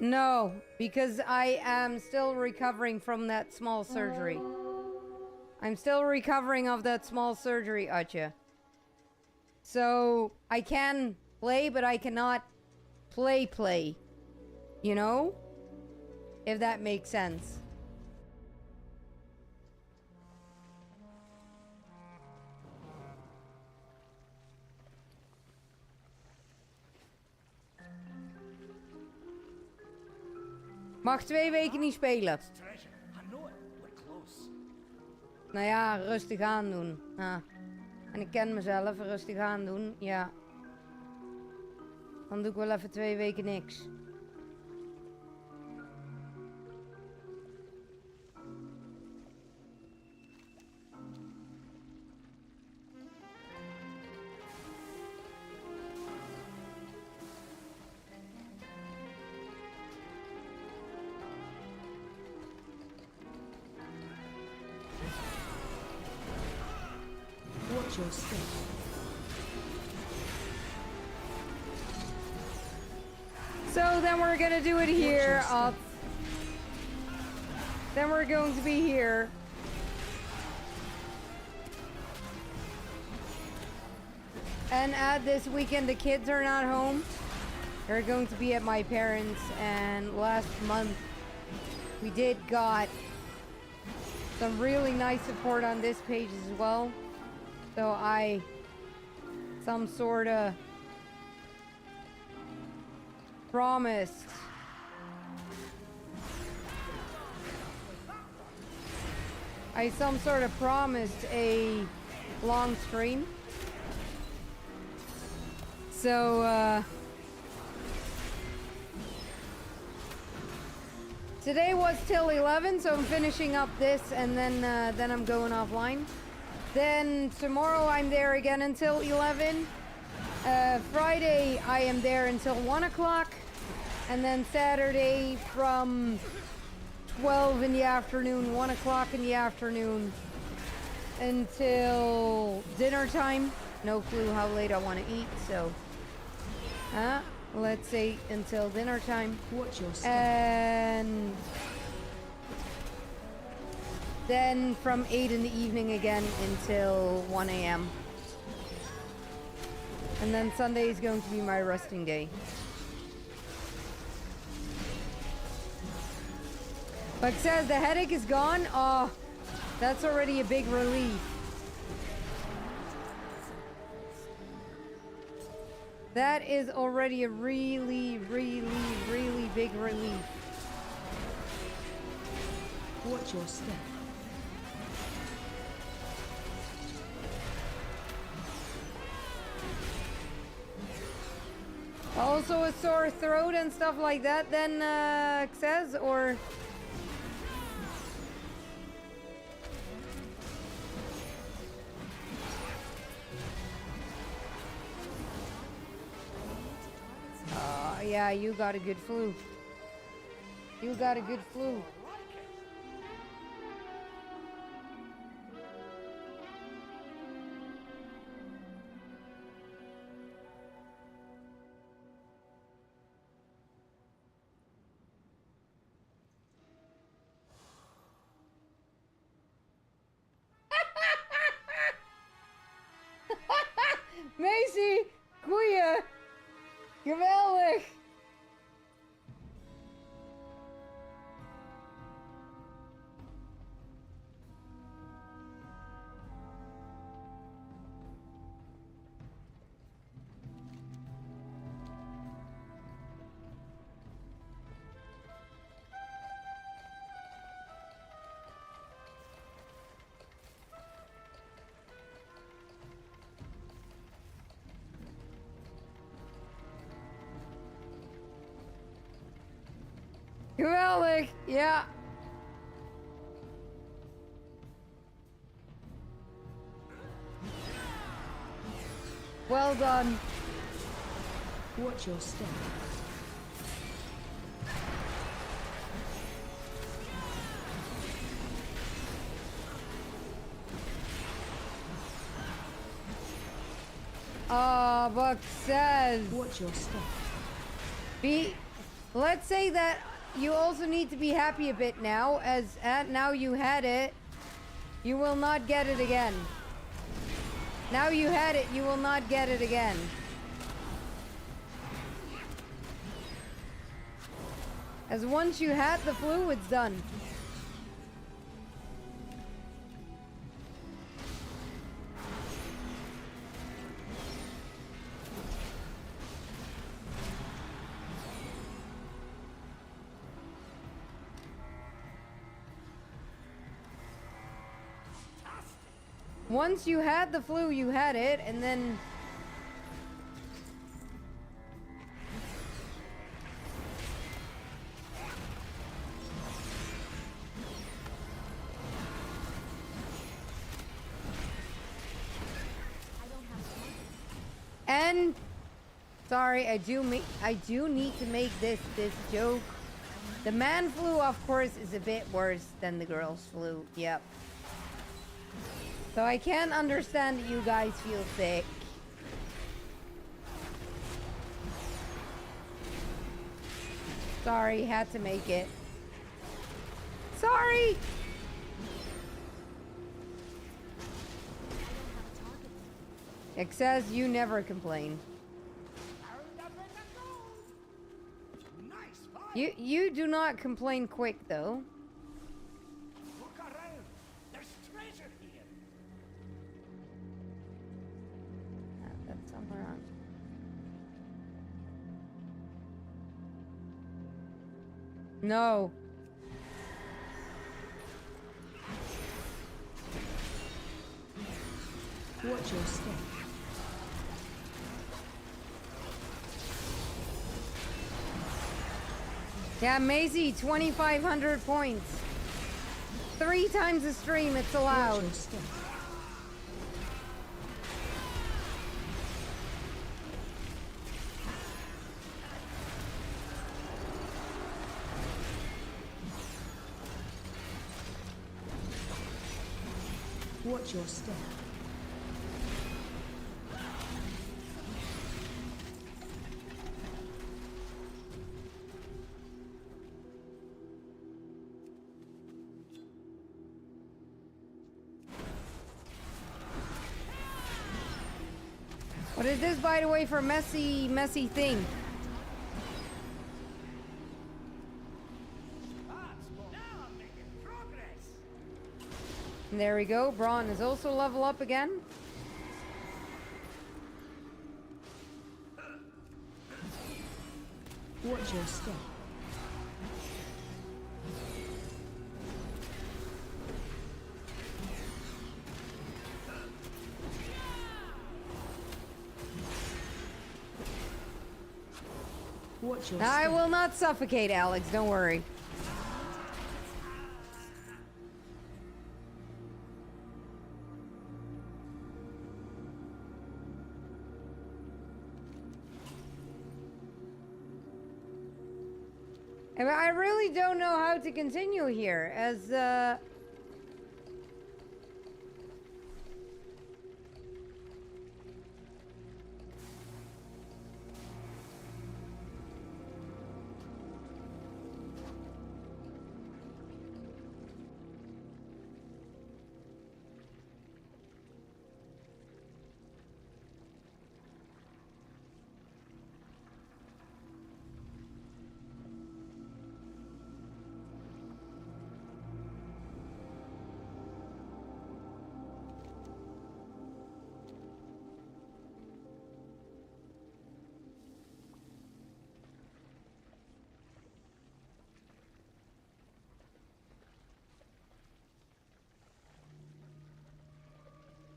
No, because I am still recovering from that small surgery. I'm still recovering of that small surgery, Atje. So, I can play, but I cannot play. You know? If that makes sense. Mag 2 weken niet spelen. Nou ja, rustig aan doen. Ja. En ik ken mezelf, rustig aan doen. Ja. Dan doe ik wel even 2 weken niks. Your step. So then we're gonna do it here. Then we're going to be here. And this weekend, the kids are not home. They're going to be at my parents', and last month we did got some really nice support on this page as well. So some sort of promised a long stream. So today was till 11, so I'm finishing up this, and then I'm going offline. Then tomorrow I'm there again until 11. Friday I am there until 1 o'clock, and then Saturday from 12 in the afternoon, 1 o'clock in the afternoon until dinner time. No clue how late I want to eat, so let's say until dinner time. Watch your step. And then from 8 in the evening again until 1 a.m. And then Sunday is going to be my resting day. But says the headache is gone. Oh, that's already a big relief. That is already a really, really, really big relief. Watch your step. Also a sore throat and stuff like that then, says, or... yeah, you got a good flu. You got a good flu. Macy, goeie. Geweldig. Geweldig, ja. Well done. Watch your step. Buck says. Watch your step. Let's say that you also need to be happy a bit now, as now you had it, you will not get it again. Now you had it, you will not get it again. As once you had the flu, it's done. Once you had the flu, you had it, and then... And... Sorry, I do need to make this joke. The man flu, of course, is a bit worse than the girl's flu. Yep. So I can understand that you guys feel sick. Sorry, had to make it. Sorry! It says you never complain. Nice find. You do not complain quick though. Look around. There's treasure here. That's somewhere on. No. Watch your step. Yeah, Maisie, 2,500 points. 3 times a stream, it's allowed. Watch your step. Watch your step. What is this, by the way, for messy thing? Now I'm making progress. And there we go. Braun is also level up again. Watch your step. Watch your I step. will not suffocate, Alex. Don't worry. I really don't know how to continue here, as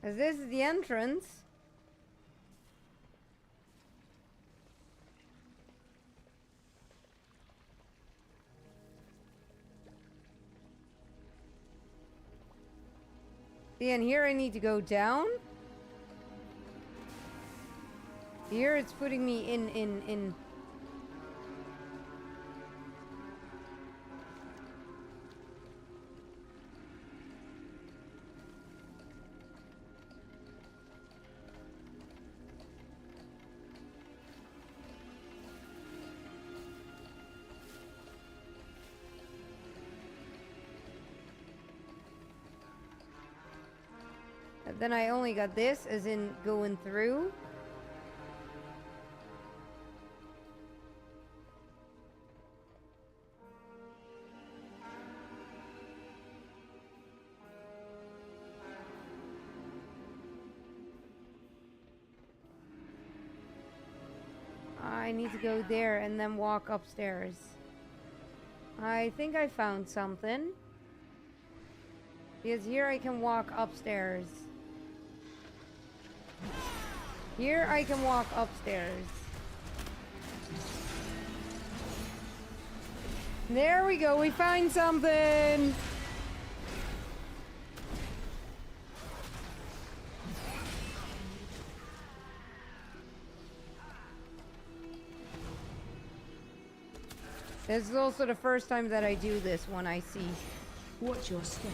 as this is the entrance. See, and here I need to go down. Here it's putting me in. Then I only got this, as in going through. I need to go there and then walk upstairs. I think I found something. Because here I can walk upstairs. Here I can walk upstairs. There we go, we find something! This is also the first time that I do this one, I see. Watch your step.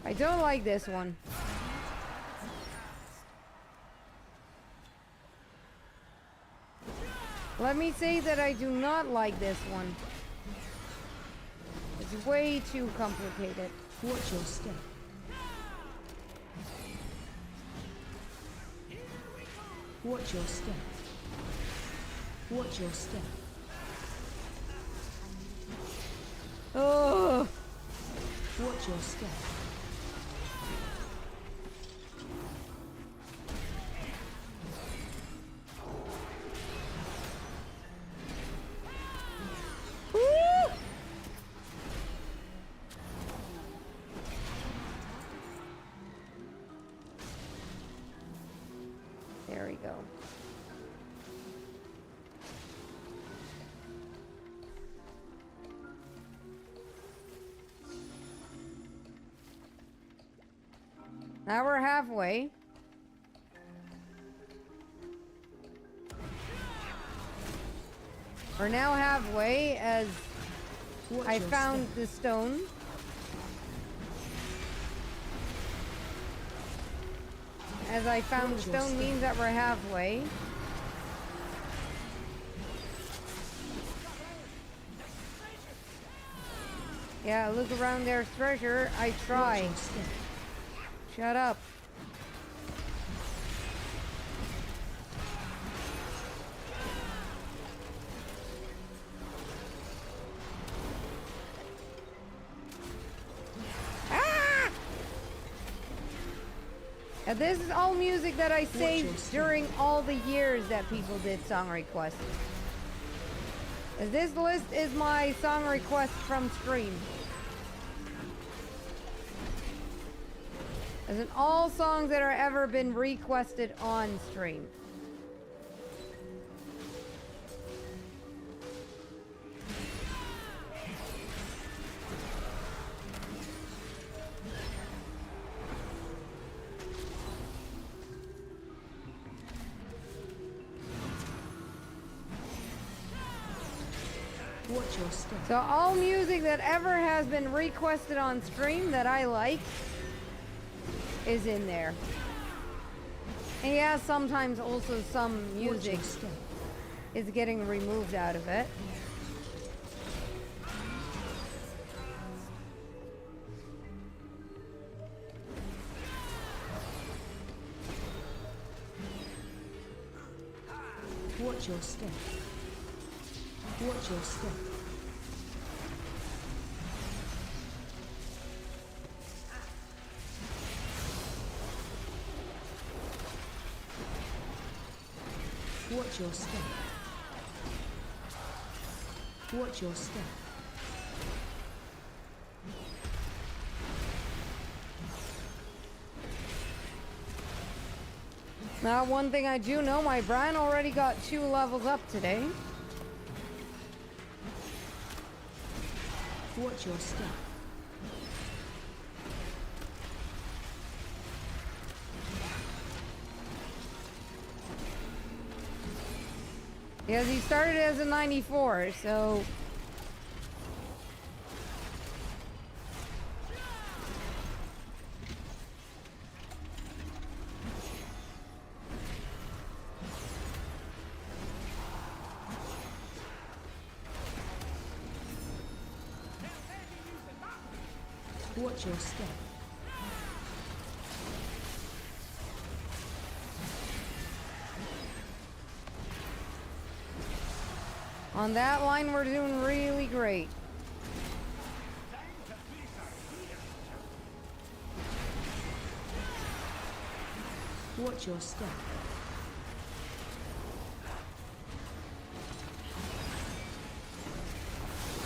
I don't like this one. Let me say that I do not like this one. It's way too complicated. Watch your step. Watch your step. Watch your step. Oh! Watch your step. Woo! There we go. Now we're halfway. We're now halfway as I found the stone. As I found the stone means that we're halfway. Yeah, look around, there's treasure. I try. Shut up. Ah! Now this is all music that I saved during all the years that people did song requests. As this list is my song request from stream. As in all songs that are ever been requested on stream. Watch your step. So all music that ever has been requested on stream that I like is in there. And yeah, sometimes also some music is getting removed out of it. Watch your step. Watch your step. Watch your step. Watch your step. Now, one thing I do know, my Brian already got 2 levels up today. Watch your step. Because he started as a 94, so... Watch your step. On that line, we're doing really great. Watch your step.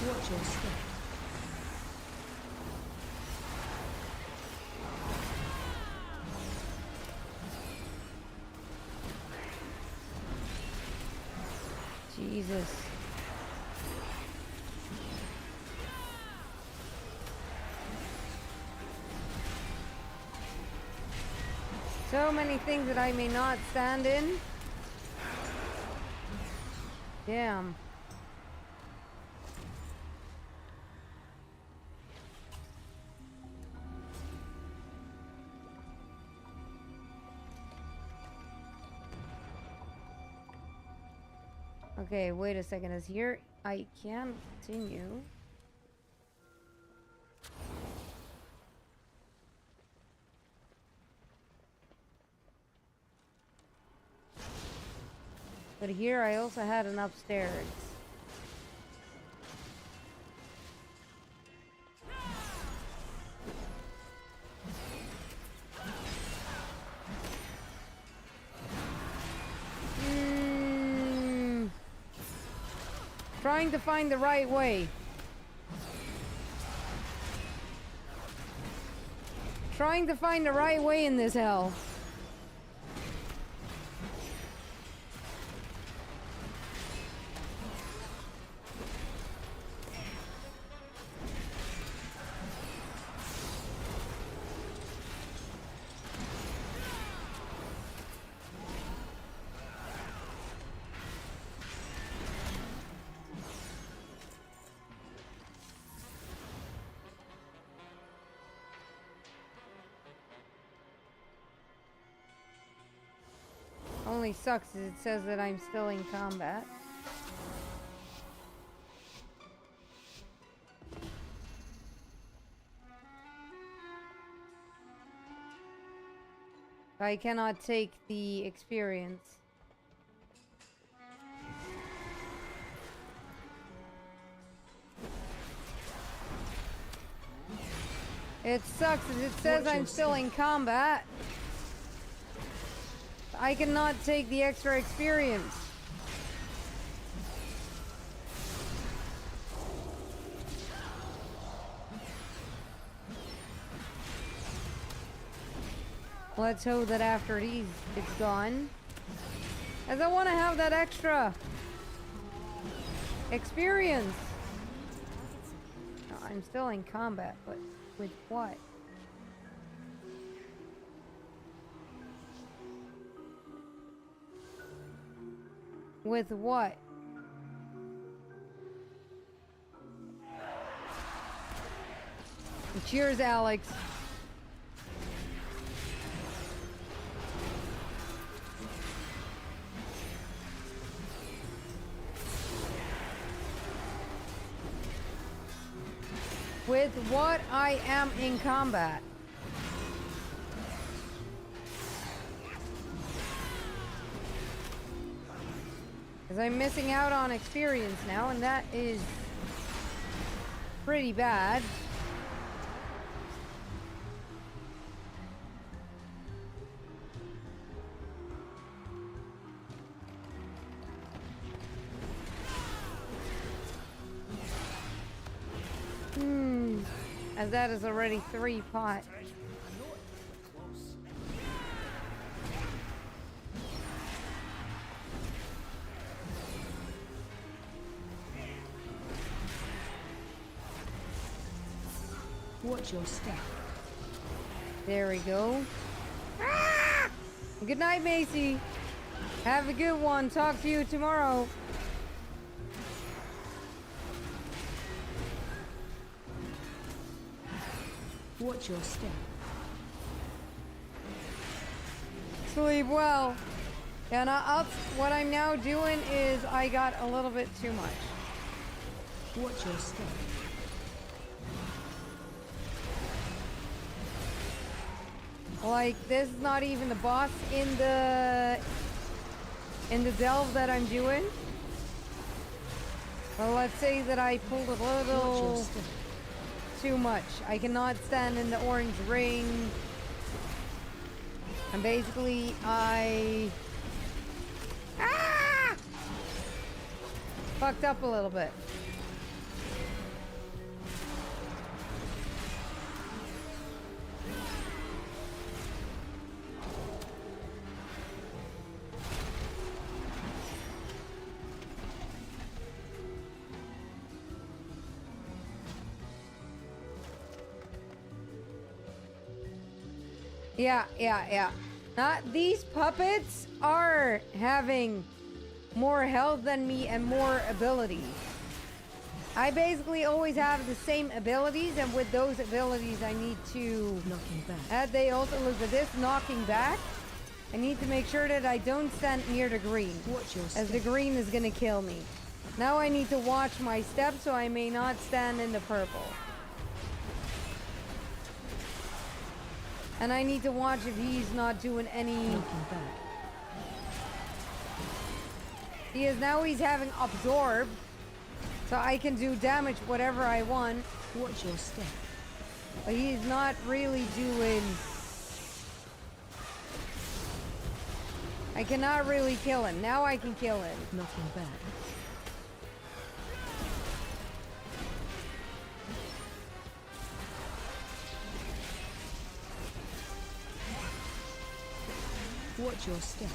Watch your step. Jesus. So many things that I may not stand in. Damn. Okay, wait a second. Is here I can continue. But here I also had an upstairs. Trying to find the right way. Trying to find the right way in this hell. Only sucks is it says that I'm still in combat. I cannot take the experience. It sucks as it says I'm still in combat. I cannot take the extra experience. Let's hope that after these it's gone. As I want to have that extra experience. No, I'm still in combat, but with what? With what? Cheers, Alex. With what I am in combat. Because I'm missing out on experience now, and that is pretty bad. As that is already 3 pots. Watch your step. There we go. Ah! Good night, Macy. Have a good one. Talk to you tomorrow. Watch your step. Sleep well. And what I'm now doing is I got a little bit too much. Watch your step. Like, this is not even the boss in the delve that I'm doing. Well, let's say that I pulled a little too much. I cannot stand in the orange ring. And basically, fucked up a little bit. Yeah. These puppets are having more health than me and more abilities. I basically always have the same abilities, and with those abilities I need to knocking back. As they also look at this knocking back, I need to make sure that I don't stand near the green, as the green is gonna kill me. Now I need to watch my steps so I may not stand in the purple. And I need to watch if he's not doing any... He's having absorb. So I can do damage whatever I want. Watch your step. But he's not really doing... I cannot really kill him. Now I can kill him. Knocking back. Watch your step.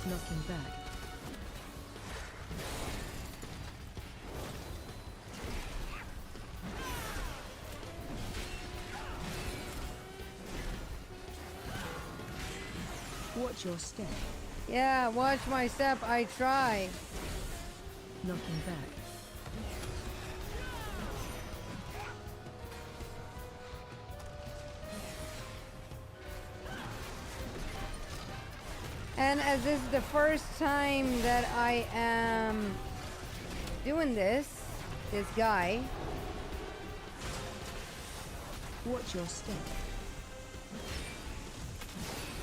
Knocking back. Watch your step. Yeah, watch my step. I try. Knocking back. And as this is the first time that I am doing this guy. Watch your step.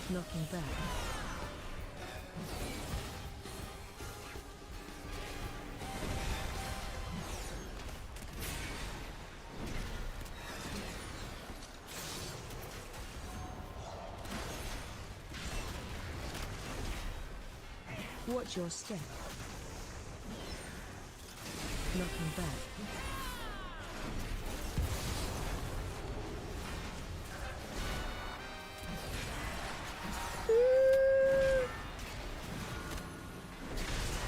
Knocking back. Watch your step. Knocking back.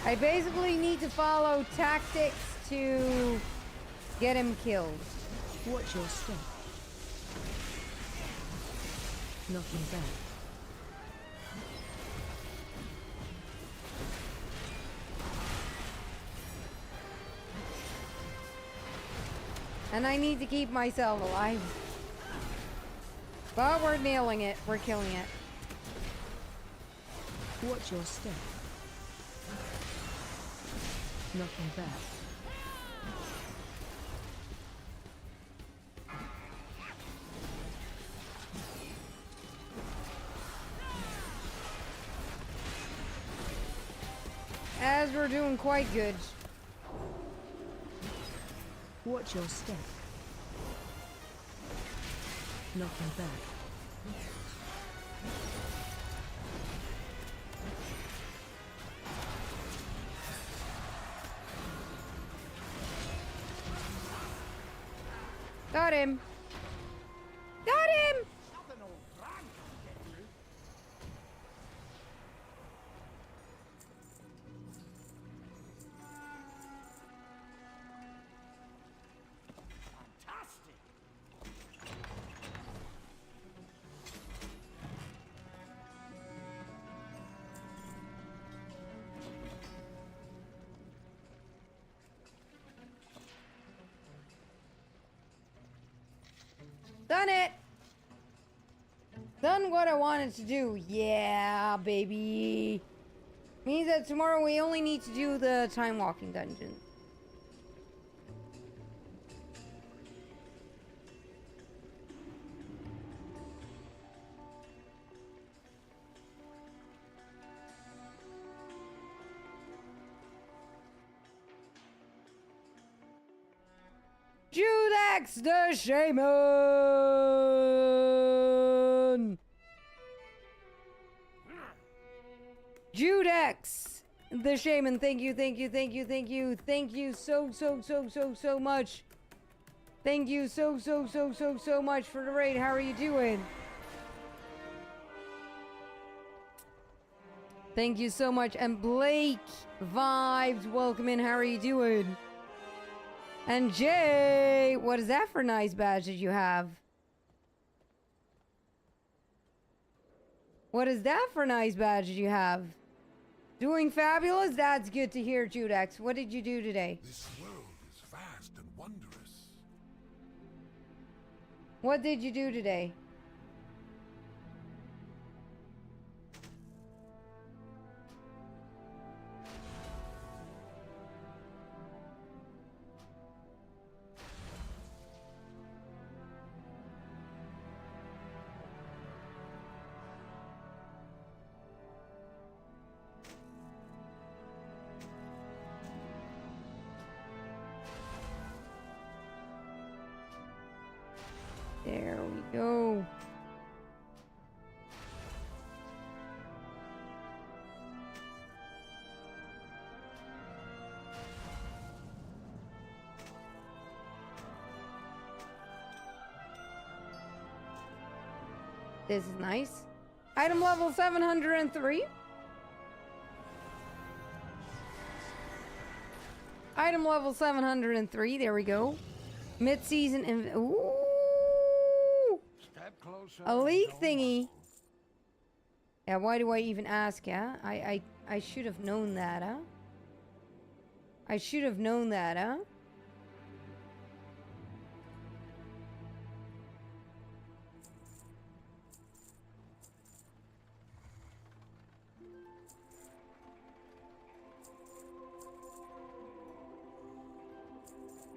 I basically need to follow tactics to get him killed. Watch your step. Knocking back. And I need to keep myself alive. But we're nailing it. We're killing it. Watch your step. Knocking back. As we're doing quite good. Watch your step. Knocking back. Got him. Got him. Done it! Done what I wanted to do. Yeah, baby. Means that tomorrow we only need to do the time walking dungeon. Judex the Shaman! Judex the Shaman, thank you, thank you, thank you, thank you, thank you so much. Thank you so much for the raid. How are you doing? Thank you so much. And Blake Vibes, welcome in. How are you doing? And Jay, what is that for nice badge that you have? What is that for nice badge that you have? Doing fabulous? That's good to hear, Judex. What did you do today? This world is vast and wondrous. What did you do today? There we go. This is nice. Item level 703. Item level 703. There we go. Mid-season. Ooh. Step closer. A leak thingy. Yeah, why do I even ask, yeah? I should have known that, huh? I should have known that, huh?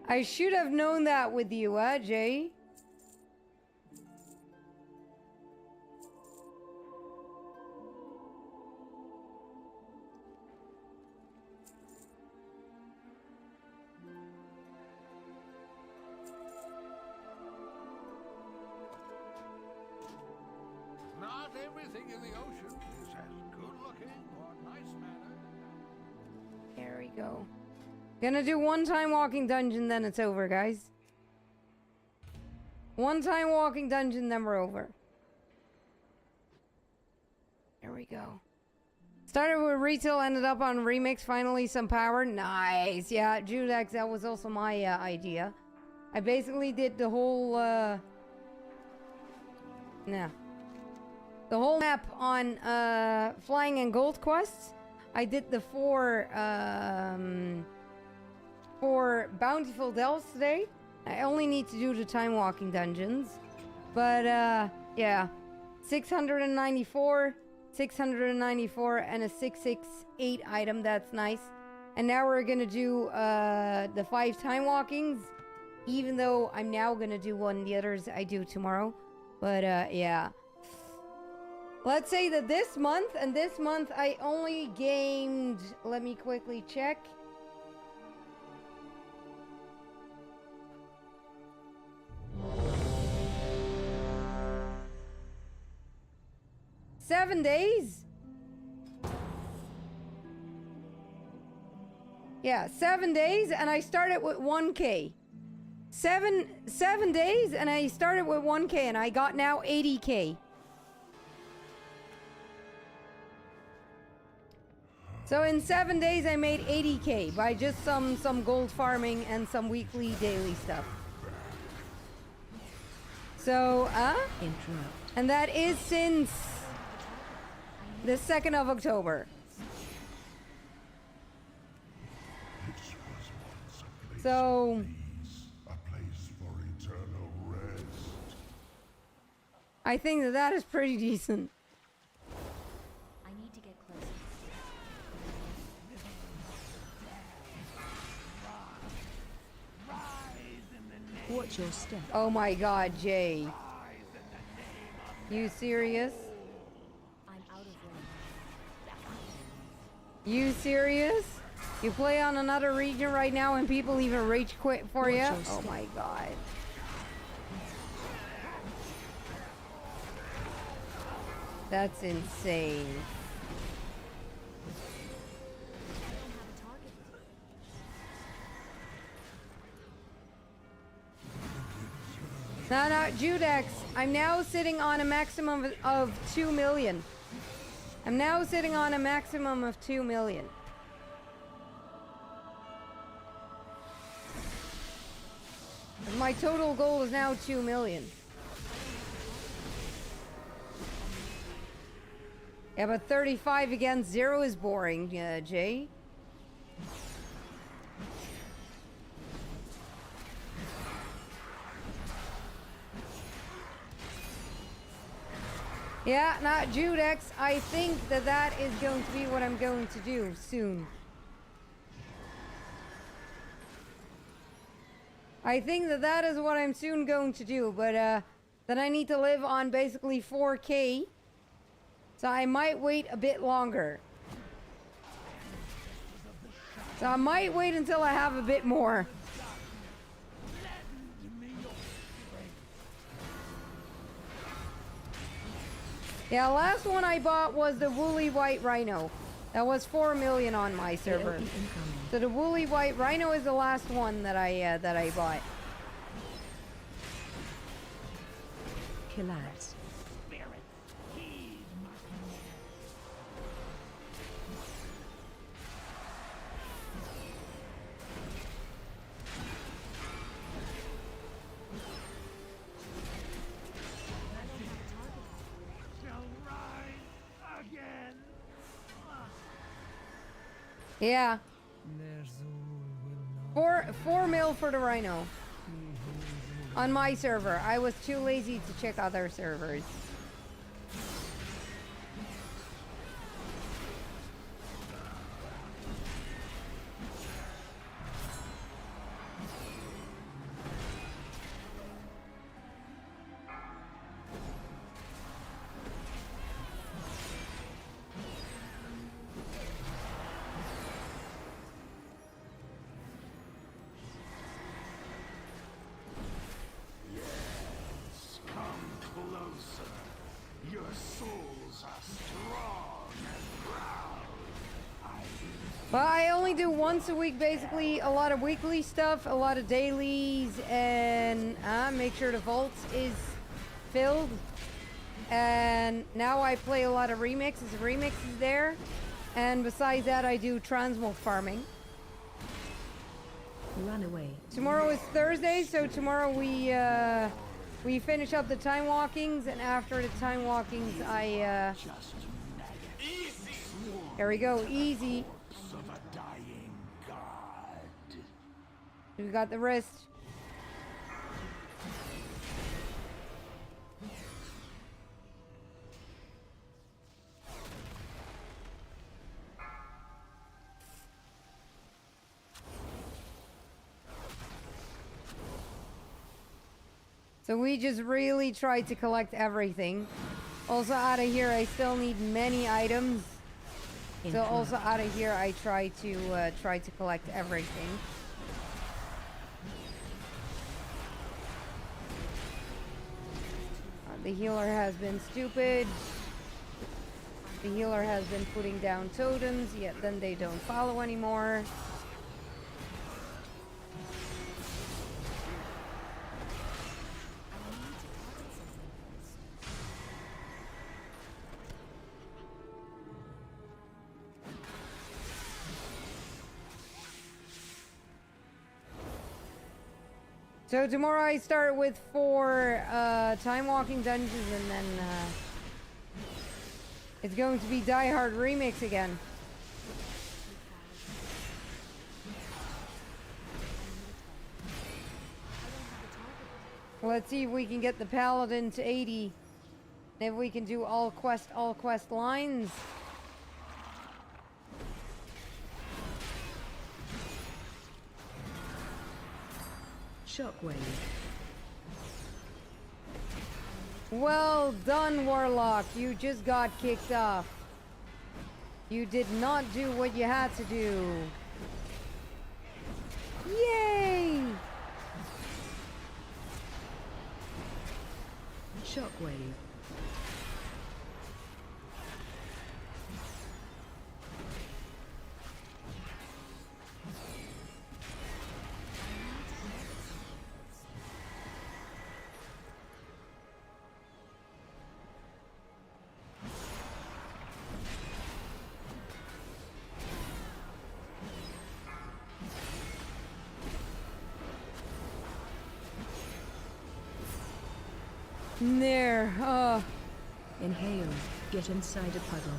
I should have known that with you, Jay? Not everything in the ocean is as good looking or nice mannered. There we go. Gonna do one time walking dungeon, then it's over, guys. One time walking dungeon, then we're over. There we go. Started with retail, ended up on remix. Finally, some power. Nice. Yeah, Judex, that was also my idea. I basically did the whole, the whole map on flying and gold quests. I did the four bountiful delves today. I only need to do the time walking dungeons. But yeah, 694, 694, and a 668 item. That's nice. And now we're gonna do the 5 time walkings. Even though I'm now gonna do one, the others I do tomorrow. But yeah. Let's say that this month I only gained, let me quickly check. Seven days? Yeah, 7 days, and I started with 1K. Seven days, and I started with 1K, and I got now 80K. So in 7 days, I made 80K by just some gold farming and some weekly, daily stuff. So, and that is since the 2nd of October. So, a place for eternal rest. I think that that is pretty decent. I need to get closer. Watch your step. Oh my god, Jay. You serious? I'm out of range. You serious? You play on another region right now and people even rage quit for you? Oh my god. That's insane. No, Judex, I'm now sitting on a maximum of 2 million. I'm now sitting on a maximum of 2 million. My total goal is now 2 million. Yeah, but 35 against 0 is boring, Jay. Yeah, not Judex. I think that that is going to be what I'm going to do soon. I think that that is what I'm soon going to do, but then I need to live on basically 4K. So I might wait a bit longer. So I might wait until I have a bit more. Yeah, last one I bought was the woolly white rhino. That was 4 million on my server. So the woolly white rhino is the last one that I bought. Killers. Yeah. 4 mil for the rhino. On my server. I was too lazy to check other servers. Well, I only do once a week, basically. A lot of weekly stuff, a lot of dailies, and make sure the vault is filled. And now I play a lot of remixes. Remixes there. And besides that, I do transmog farming. Run away. Tomorrow is Thursday, so tomorrow we finish up the time walkings, and after the time walkings, there we go, easy. We got the wrist. So we just really tried to collect everything. Also out of here, I still need many items. So also out of here, I try to collect everything. The healer has been stupid. The healer has been putting down totems, yet then they don't follow anymore. So tomorrow I start with 4 time walking dungeons, and then it's going to be Die Hard Remix again. Let's see if we can get the Paladin to 80. And if we can do all quest lines. Shockwave. Well done, Warlock. You just got kicked off. You did not do what you had to do. Yay! Shockwave. There. Inhale. Get inside a puddle.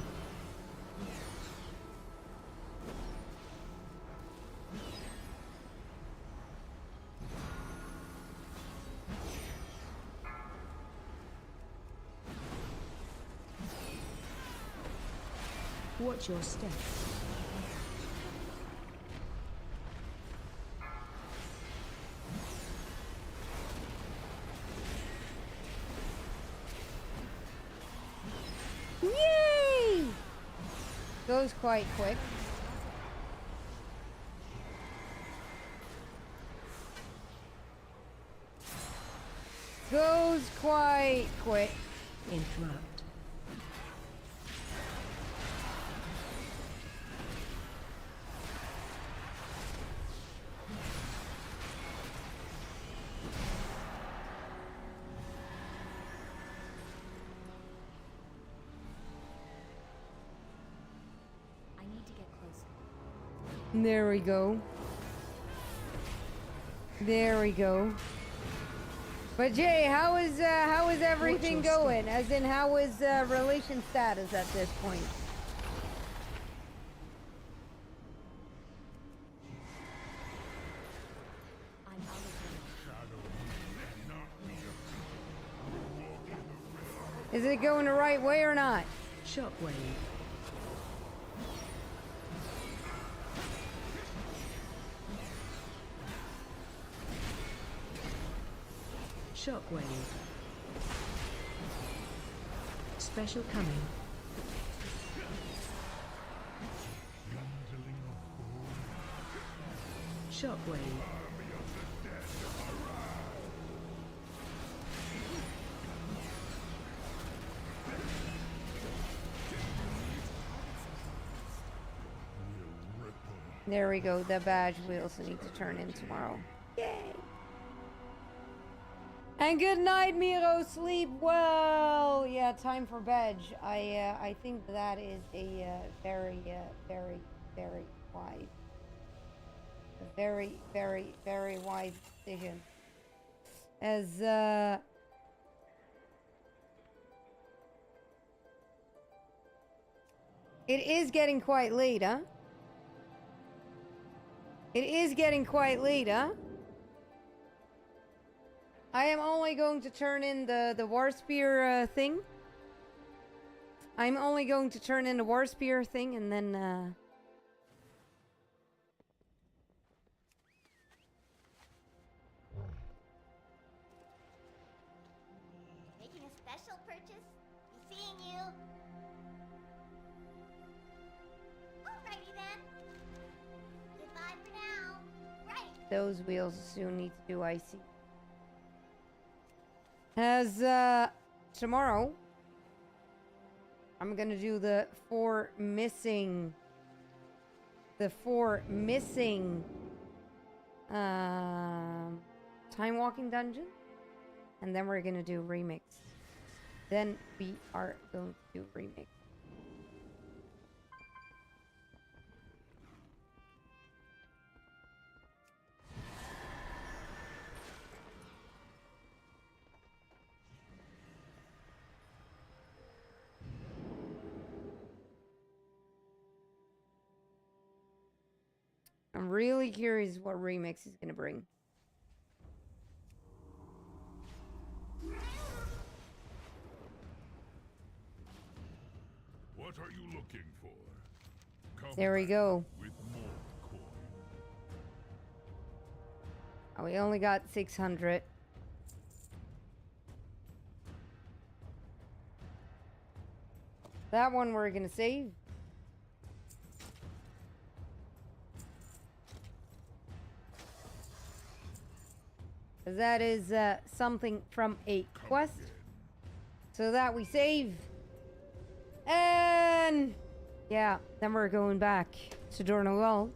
Watch your steps. Yay! Goes quite quick. Goes quite quick. Interrupt. There we go. There we go. But Jay, how is everything going? As in, how is relation status at this point? Is it going the right way or not? Shockwave. Shockwave. Special coming. Shockwave. There we go. The badge we also need to turn in tomorrow. Yay! And good night, Miro. Sleep well. Yeah, time for bed. I think that is a very, very wise, very wise decision. As it is getting quite late, huh? It is getting quite late, huh? I am only going to turn in the war spear thing. I'm only going to turn in the war spear thing and then Making a special purchase? Be seeing you. Alrighty then. Goodbye for now. Right. those wheels soon need to do icy. As tomorrow I'm gonna do the four missing time walking dungeon, and then we're gonna do remix. Then we are going to do remix. I'm really curious what remix is gonna bring. What are you looking for? Come There we go. with more coin. Oh, we only got 600. That one we're gonna save. That is something from a quest. So that we save. And yeah, then we're going back to Dornoel.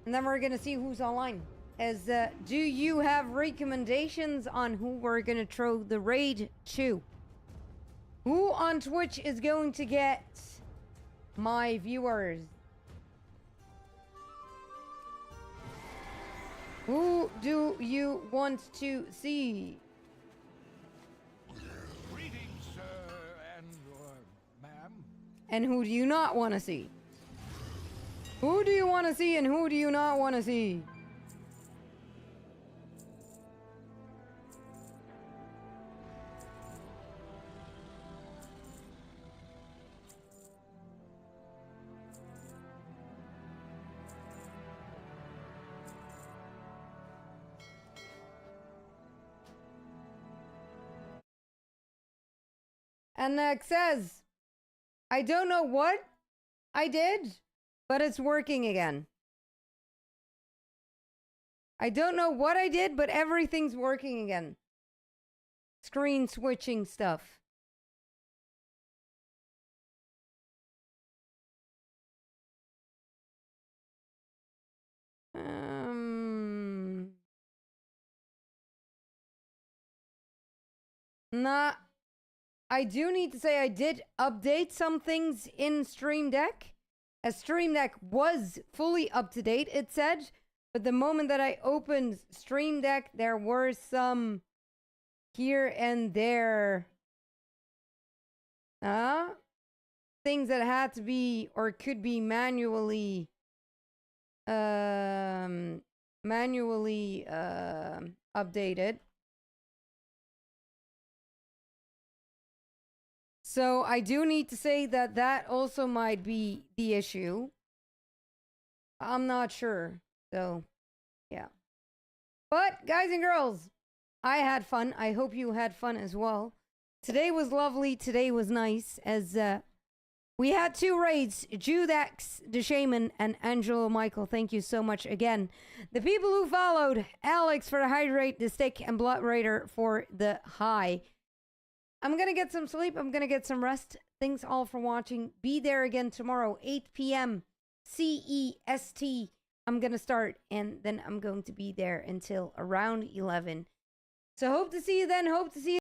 And then we're gonna see who's online. As do you have recommendations on who we're gonna throw the raid to? Who on Twitch is going to get my viewers? Who do you want to see? Greetings, sir, and ma'am. And who do you not want to see? Who do you want to see and who do you not want to see? And next says, I don't know what I did, but it's working again. I don't know what I did, but everything's working again. Screen switching stuff. Nah. I do need to say I did update some things in Stream Deck, a Stream Deck was fully up to date, it said. But the moment that I opened Stream Deck, there were some here and there things that had to be or could be manually updated. So I do need to say that that also might be the issue. I'm not sure. So, yeah. But, guys and girls, I had fun. I hope you had fun as well. Today was lovely. Today was nice. As we had 2 raids. Judex, the Shaman, and Angelo Michael. Thank you so much again. The people who followed. Alex for the hydrate, the stick, and Blood Raider for the high. I'm going to get some sleep. I'm going to get some rest. Thanks all for watching. Be there again tomorrow, 8 p.m. CEST. I'm going to start, and then I'm going to be there until around 11. So hope to see you then. Hope to see you